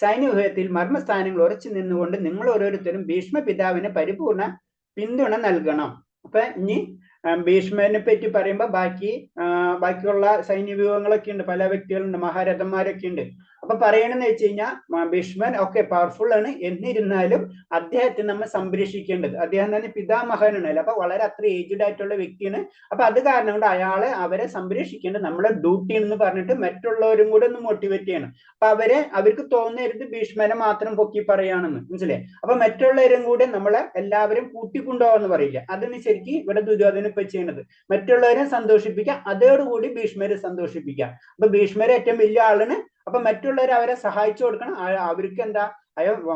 സൈന്യവ്യൂഹത്തിൽ മർമ്മസ്ഥാനങ്ങൾ ഉറച്ചു നിന്നുകൊണ്ട് നിങ്ങൾ ഓരോരുത്തരും ഭീഷ്മ പിതാവിന് പരിപൂർണ പിന്തുണ നൽകണം. അപ്പൊ ഇനി ഭീഷ്മനെ പറ്റി പറയുമ്പോ ബാക്കിയുള്ള സൈന്യവ്യൂഹങ്ങളൊക്കെ ഉണ്ട്, പല വ്യക്തികളുണ്ട്, മഹാരഥന്മാരൊക്കെ ഉണ്ട്. അപ്പൊ പറയണെന്ന് വെച്ച് കഴിഞ്ഞാൽ ഭീഷ്മൻ ഒക്കെ പവർഫുൾ ആണ്, എന്നിരുന്നാലും അദ്ദേഹത്തെ നമ്മൾ സംരക്ഷിക്കേണ്ടത്. അദ്ദേഹം തന്നെ പിതാമഹനാണ്, അപ്പൊ വളരെ അത്ര ഏജ്ഡ് ആയിട്ടുള്ള വ്യക്തിയാണ്. അപ്പൊ അത് കാരണം കൊണ്ട് അവരെ സംരക്ഷിക്കേണ്ടത് നമ്മുടെ ഡ്യൂട്ടി എന്ന് പറഞ്ഞിട്ട് മറ്റുള്ളവരും കൂടെ ഒന്ന് മോട്ടിവേറ്റ് ചെയ്യണം. അപ്പൊ അവർക്ക് തോന്നരുത് ഭീഷ്മനെ മാത്രം പൊക്കി പറയാണെന്ന്, മനസ്സിലായി. അപ്പൊ മറ്റുള്ളവരും കൂടെ നമ്മളെ എല്ലാവരും കൂട്ടിക്കൊണ്ടുപോകാന്ന് പറയില്ല. അതാണ് ശരിക്കും ഇവിടെ ദുര്യോധന ഇപ്പൊ ചെയ്യണത്. മറ്റുള്ളവരെ സന്തോഷിപ്പിക്കുക, അതോടുകൂടി ഭീഷ്മരെ സന്തോഷിപ്പിക്കുക. അപ്പൊ ഭീഷ്മരെ ഏറ്റവും വലിയ ആളാണ്. അപ്പൊ മറ്റുള്ളവർ അവരെ സഹായിച്ചു കൊടുക്കണം. അവർക്ക് എന്താ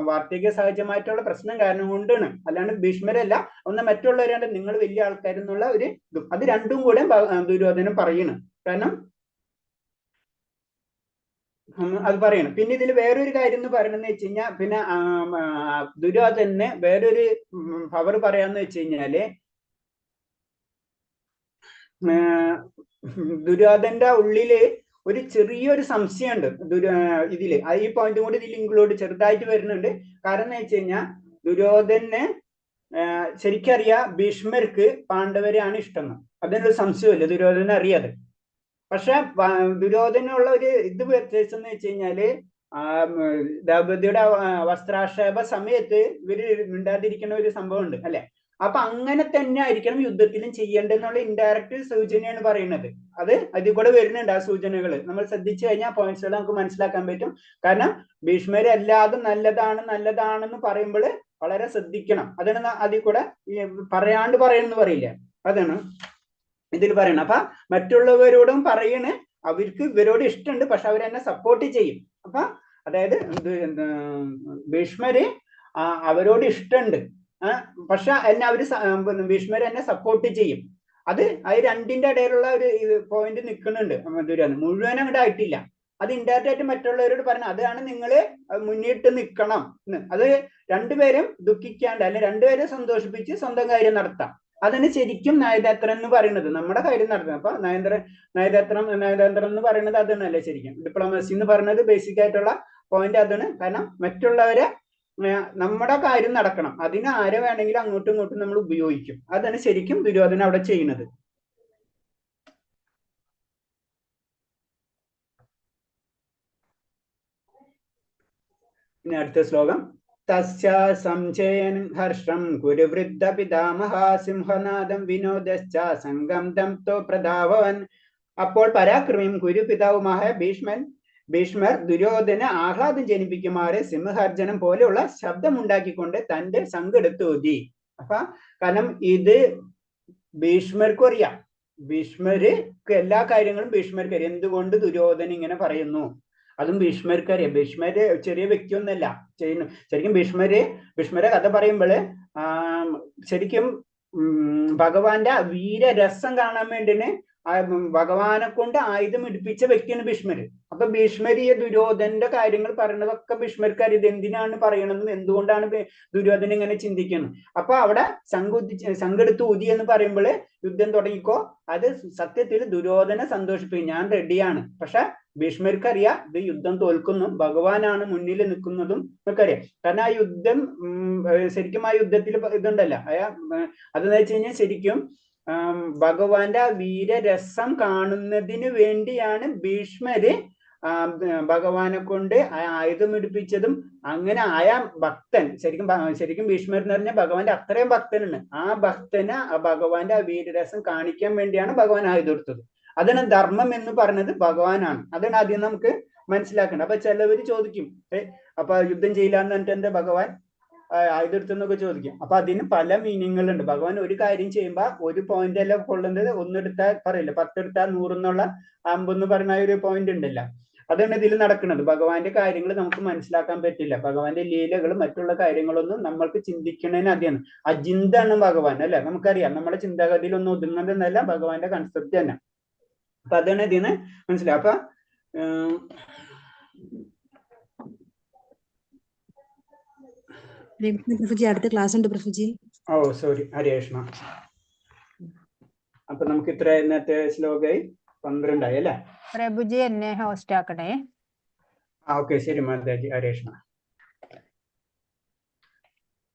വാർദ്ധക്യ സഹജമായിട്ടുള്ള പ്രശ്നം കാരണം കൊണ്ടാണ്, അല്ലാണ്ട് ഭീഷ്മരല്ല. ഒന്ന് മറ്റുള്ളവരാണ്ട് നിങ്ങൾ വലിയ ആൾക്കാരെന്നുള്ള ഒരു ഇതും, അത് രണ്ടും കൂടെ ദുര്യോധനം പറയണം. കാരണം അത് പറയണം. പിന്നെ ഇതിൽ വേറൊരു കാര്യം എന്ന് പറയണെന്ന് വെച്ച് കഴിഞ്ഞാൽ, പിന്നെ ദുര്യോധനന് വേറൊരു പവർ പറയാന്ന് വെച്ച് കഴിഞ്ഞാല് ദുര്യോധന്റെ ഉള്ളില് ഒരു ചെറിയൊരു സംശയമുണ്ട് ഇതില്. ഈ പോയിന്റും കൂടി ഇതിൽ ഇൻക്ലൂഡ് ചെറുതായിട്ട് വരുന്നുണ്ട്. കാരണം എന്ന് വെച്ച് കഴിഞ്ഞാൽ ദുര്യോധനെ ശരിക്കറിയാം ഭീഷ്മർക്ക് പാണ്ഡവരെയാണ് ഇഷ്ടം. അതിനൊരു സംശയമില്ല, ദുര്യോധന അറിയാതെ. പക്ഷെ ദുര്യോധനുള്ള ഒരു ഇത് വ്യത്യാസം എന്ന് വെച്ച് കഴിഞ്ഞാല് ദ്രൗപദിയുടെ വസ്ത്രാക്ഷേപ സമയത്ത് ഇവര് മിണ്ടാതിരിക്കുന്ന ഒരു സംഭവം ഉണ്ട് അല്ലെ. അപ്പൊ അങ്ങനെ തന്നെ ആയിരിക്കണം യുദ്ധത്തിലും ചെയ്യേണ്ടതെന്നുള്ള ഇൻഡയറക്റ്റ് സൂചനയാണ് പറയുന്നത്. അത് അതിൽ കൂടെ വരുന്നുണ്ട് ആ സൂചനകൾ. നമ്മൾ ശ്രദ്ധിച്ചു കഴിഞ്ഞാൽ പോയിന്റ്സുകൾ നമുക്ക് മനസ്സിലാക്കാൻ പറ്റും. കാരണം ഭീഷ്മര് എല്ലാതും നല്ലതാണെന്ന് പറയുമ്പോൾ വളരെ ശ്രദ്ധിക്കണം. അതാണ് അതിൽ കൂടെ പറയാണ്ട് പറയുന്നു പറയില്ല, അതാണ് ഇതിൽ പറയണം. അപ്പൊ മറ്റുള്ളവരോടും പറയണേ അവർക്ക് ഇവരോട് ഇഷ്ടമുണ്ട്, പക്ഷെ അവരെന്നെ സപ്പോർട്ട് ചെയ്യും. അപ്പൊ അതായത് ഭീഷ്മര് അവരോട് ഇഷ്ടമുണ്ട്, പക്ഷെ എന്നെ അവര് ഭീഷ്മര് എന്നെ സപ്പോർട്ട് ചെയ്യും. അത് രണ്ടിന്റെ ഇടയിലുള്ള ഒരു പോയിന്റ് നിൽക്കുന്നുണ്ട്. ദുര്യോധനൻ മുഴുവൻ അങ്ങോട്ട് ആയിട്ടില്ല. അത് ഇൻഡയറക്റ്റ് ആയിട്ട് മറ്റുള്ളവരോട് പറഞ്ഞു, അതാണ് നിങ്ങള് മുന്നിട്ട് നിൽക്കണം. അത് രണ്ടുപേരും ദുഃഖിക്കാണ്ട് അല്ലെ രണ്ടുപേരും സന്തോഷിപ്പിച്ച് സ്വന്തം കാര്യം നടത്താം. അതാണ് ശരിക്കും നയതന്ത്രം എന്ന് പറയുന്നത്, നമ്മുടെ കാര്യം നടത്തുന്നത്. അപ്പൊ നയതന്ത്രം എന്ന് പറയുന്നത് അതാണല്ലേ ശരിക്കും. ഡിപ്ലോമസി എന്ന് പറയുന്നത് ബേസിക് ആയിട്ടുള്ള പോയിന്റ് അതാണ്. കാരണം മറ്റുള്ളവരെ നമ്മുടെ കാര്യം നടക്കണം, അതിന് ആരെ വേണമെങ്കിലും അങ്ങോട്ടും ഇങ്ങോട്ടും നമ്മൾ ഉപയോഗിക്കും. അതാണ് ശരിക്കും ദുര്യോധനൻ അവിടെ ചെയ്യുന്നത്. ഇനി അടുത്ത ശ്ലോകം. തസ്യ സംശയൻ ഹർഷം കുരുവൃദ്ധ പിതാമഹ സിംഹനാദം വിനോദശ്ച സംഗം ദം തോ പ്രധാവൻ. അപ്പോൾ പരാക്രമിയും കുരു പിതാവുമായ ഭീഷ്മർ ദുര്യോധന ആഹ്ലാദം ജനിപ്പിക്കുമാറ് സിംഹർജനം പോലെയുള്ള ശബ്ദമുണ്ടാക്കിക്കൊണ്ട് തന്റെ സംഘെടുത്തൂതി. അപ്പൊ കാരണം ഇത് ഭീഷ്മർക്കും അറിയാം, ഭീഷ്മർക്ക് എല്ലാ കാര്യങ്ങളും ഭീഷ്മർക്ക് അറിയാം. എന്തുകൊണ്ട് ദുര്യോധനൻ ഇങ്ങനെ പറയുന്നു അതും ഭീഷ്മർക്കറിയാം. ഭീഷ്മര് ചെറിയ വ്യക്തിയൊന്നല്ല ചെയ്യുന്നു. ശരിക്കും ഭീഷ്മരെ കഥ പറയുമ്പോൾ ശരിക്കും ഭഗവാന്റെ വീരരസം കാണാൻ വേണ്ടിന് ഭഗവാനെ കൊണ്ട് ആയുധം ഇടിപ്പിച്ച വ്യക്തിയാണ് ഭീഷ്മര്. അപ്പൊ ഭീഷ്മര് ഈ ദുര്യോധനന്റെ കാര്യങ്ങൾ പറയുന്നതൊക്കെ ഭീഷ്മർക്ക് ഇത് എന്തിനാണ് പറയണമെന്നും എന്തുകൊണ്ടാണ് ദുര്യോധനൻ ഇങ്ങനെ ചിന്തിക്കുന്നത്. അപ്പൊ അവിടെ സംഘെടുത്ത് ഊതി എന്ന് പറയുമ്പോൾ യുദ്ധം തുടങ്ങിക്കോ, അത് സത്യത്തിൽ ദുര്യോധനെ സന്തോഷിപ്പിക്കും, ഞാൻ റെഡിയാണ്. പക്ഷെ ഭീഷ്മർക്ക് അറിയാം ഇത് യുദ്ധം തോൽക്കുന്നു, ഭഗവാനാണ് മുന്നിൽ നിൽക്കുന്നതും ഒക്കെ അറിയാം. കാരണം ആ യുദ്ധം ശരിക്കും ആ യുദ്ധത്തിൽ ഇതുണ്ടല്ലോ, അതെന്ന് വെച്ച് കഴിഞ്ഞാൽ ശരിക്കും ഭഗവാന്റെ ആ വീരരസം കാണുന്നതിന് വേണ്ടിയാണ് ഭീഷ്മര് ഭഗവാനെ കൊണ്ട് ആയുധം ഇടിപ്പിച്ചതും. അങ്ങനെ ആയ ഭക്തൻ ശരിക്കും ഭീഷ്മർ എന്ന് പറഞ്ഞാൽ ഭഗവാന്റെ അത്രയും ഭക്തനാണ്. ആ ഭക്തന് ഭഗവാന്റെ ആ വീരരസം കാണിക്കാൻ വേണ്ടിയാണ് ഭഗവാൻ ആയുധം എടുത്തത്. അതാണ് ധർമ്മം എന്ന് പറയുന്നത് ഭഗവാനാണ്. അതാണ് ആദ്യം നമുക്ക് മനസ്സിലാക്കേണ്ടത്. അപ്പൊ ചിലവര് ചോദിക്കും, അപ്പൊ യുദ്ധം ചെയ്യില്ല എന്ന് പറഞ്ഞിട്ട് എന്താ ഭഗവാൻ ആയുധം എടുത്തെന്നൊക്കെ ചോദിക്കും. അപ്പൊ അതിന് പല മീനിങ്ങുകളുണ്ട്. ഭഗവാൻ ഒരു കാര്യം ചെയ്യുമ്പോ ഒരു പോയിന്റ് അല്ല കൊള്ളുന്നത്, ഒന്നെടുത്താൽ പറയില്ല 10 എടുത്താൽ 100 എന്നുള്ള അമ്പെന്ന് പറയുന്ന ഒരു പോയിന്റ് ഉണ്ടല്ലോ, അതാണ് ഇതിൽ നടക്കുന്നത്. ഭഗവാന്റെ കാര്യങ്ങൾ നമുക്ക് മനസ്സിലാക്കാൻ പറ്റില്ല. ഭഗവാന്റെ ലീലകൾ മറ്റുള്ള കാര്യങ്ങളൊന്നും നമ്മൾക്ക് ചിന്തിക്കുന്നതിന് അധികമാണ്. അജിന്താണ് ഭഗവാൻ അല്ലെ, നമുക്കറിയാം. നമ്മുടെ ചിന്താഗതിയിലൊന്നും ഒതുങ്ങുന്നതെന്നല്ല ഭഗവാന്റെ കൺസെപ്റ്റ് തന്നെ. അപ്പൊ അതാണ് ഇതിന് മനസ്സിലാവും. അപ്പൊ പ്രഭുജി അടുത്ത ക്ലാസ് ഉണ്ട് പ്രഭുജി. ഓ സോറി, ഹരേ കൃഷ്ണ. അപ്പൊ നമുക്ക് ഇത്ര ഇന്നത്തെ ശ്ലോകമായി 12 ആയി അല്ലേ പ്രഭുജി? എന്നെ ഹോസ്റ്റ് ആക്കണേ. ഓക്കെ, ശരി മാതാജി, ഹരേ കൃഷ്ണ.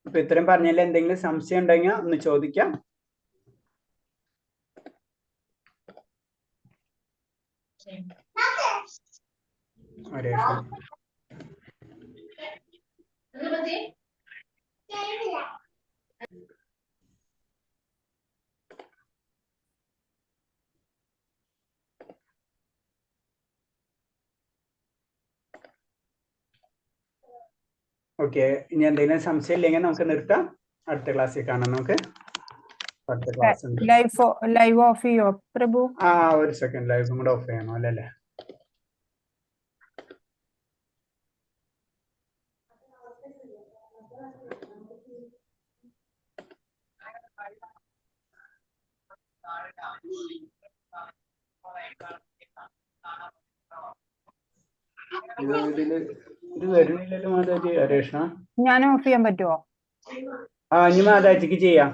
അപ്പൊ ഇത്രയും പറഞ്ഞാൽ എന്തെങ്കിലും സംശയം ഉണ്ടെങ്കിൽ ഒന്ന് ചോദിക്കാം. ഹരേ കൃഷ്ണ. ഓക്കെ, ഇനി എന്തെങ്കിലും സംശയം ഇല്ലെങ്കിൽ നമുക്ക് നിർത്താം. അടുത്ത ക്ലാസ്സിൽ കാണാം. നമുക്ക് അടുത്ത ക്ലാസ് ഉണ്ട്. ലൈവ് ഓഫ് ചെയ്യോ പ്രഭു? ഒരു സെക്കൻഡ്, ലൈവും കൂടെ ഓഫ് ചെയ്യണോ അല്ലേ? ഇത് വരുന്നില്ലല്ലോ മാതാജി. ഹരേ കൃഷ്ണ. ഞാൻ ഓഫ് ചെയ്യാൻ പറ്റുമോ? ഇനി മാതാജിക്ക് ചെയ്യാം.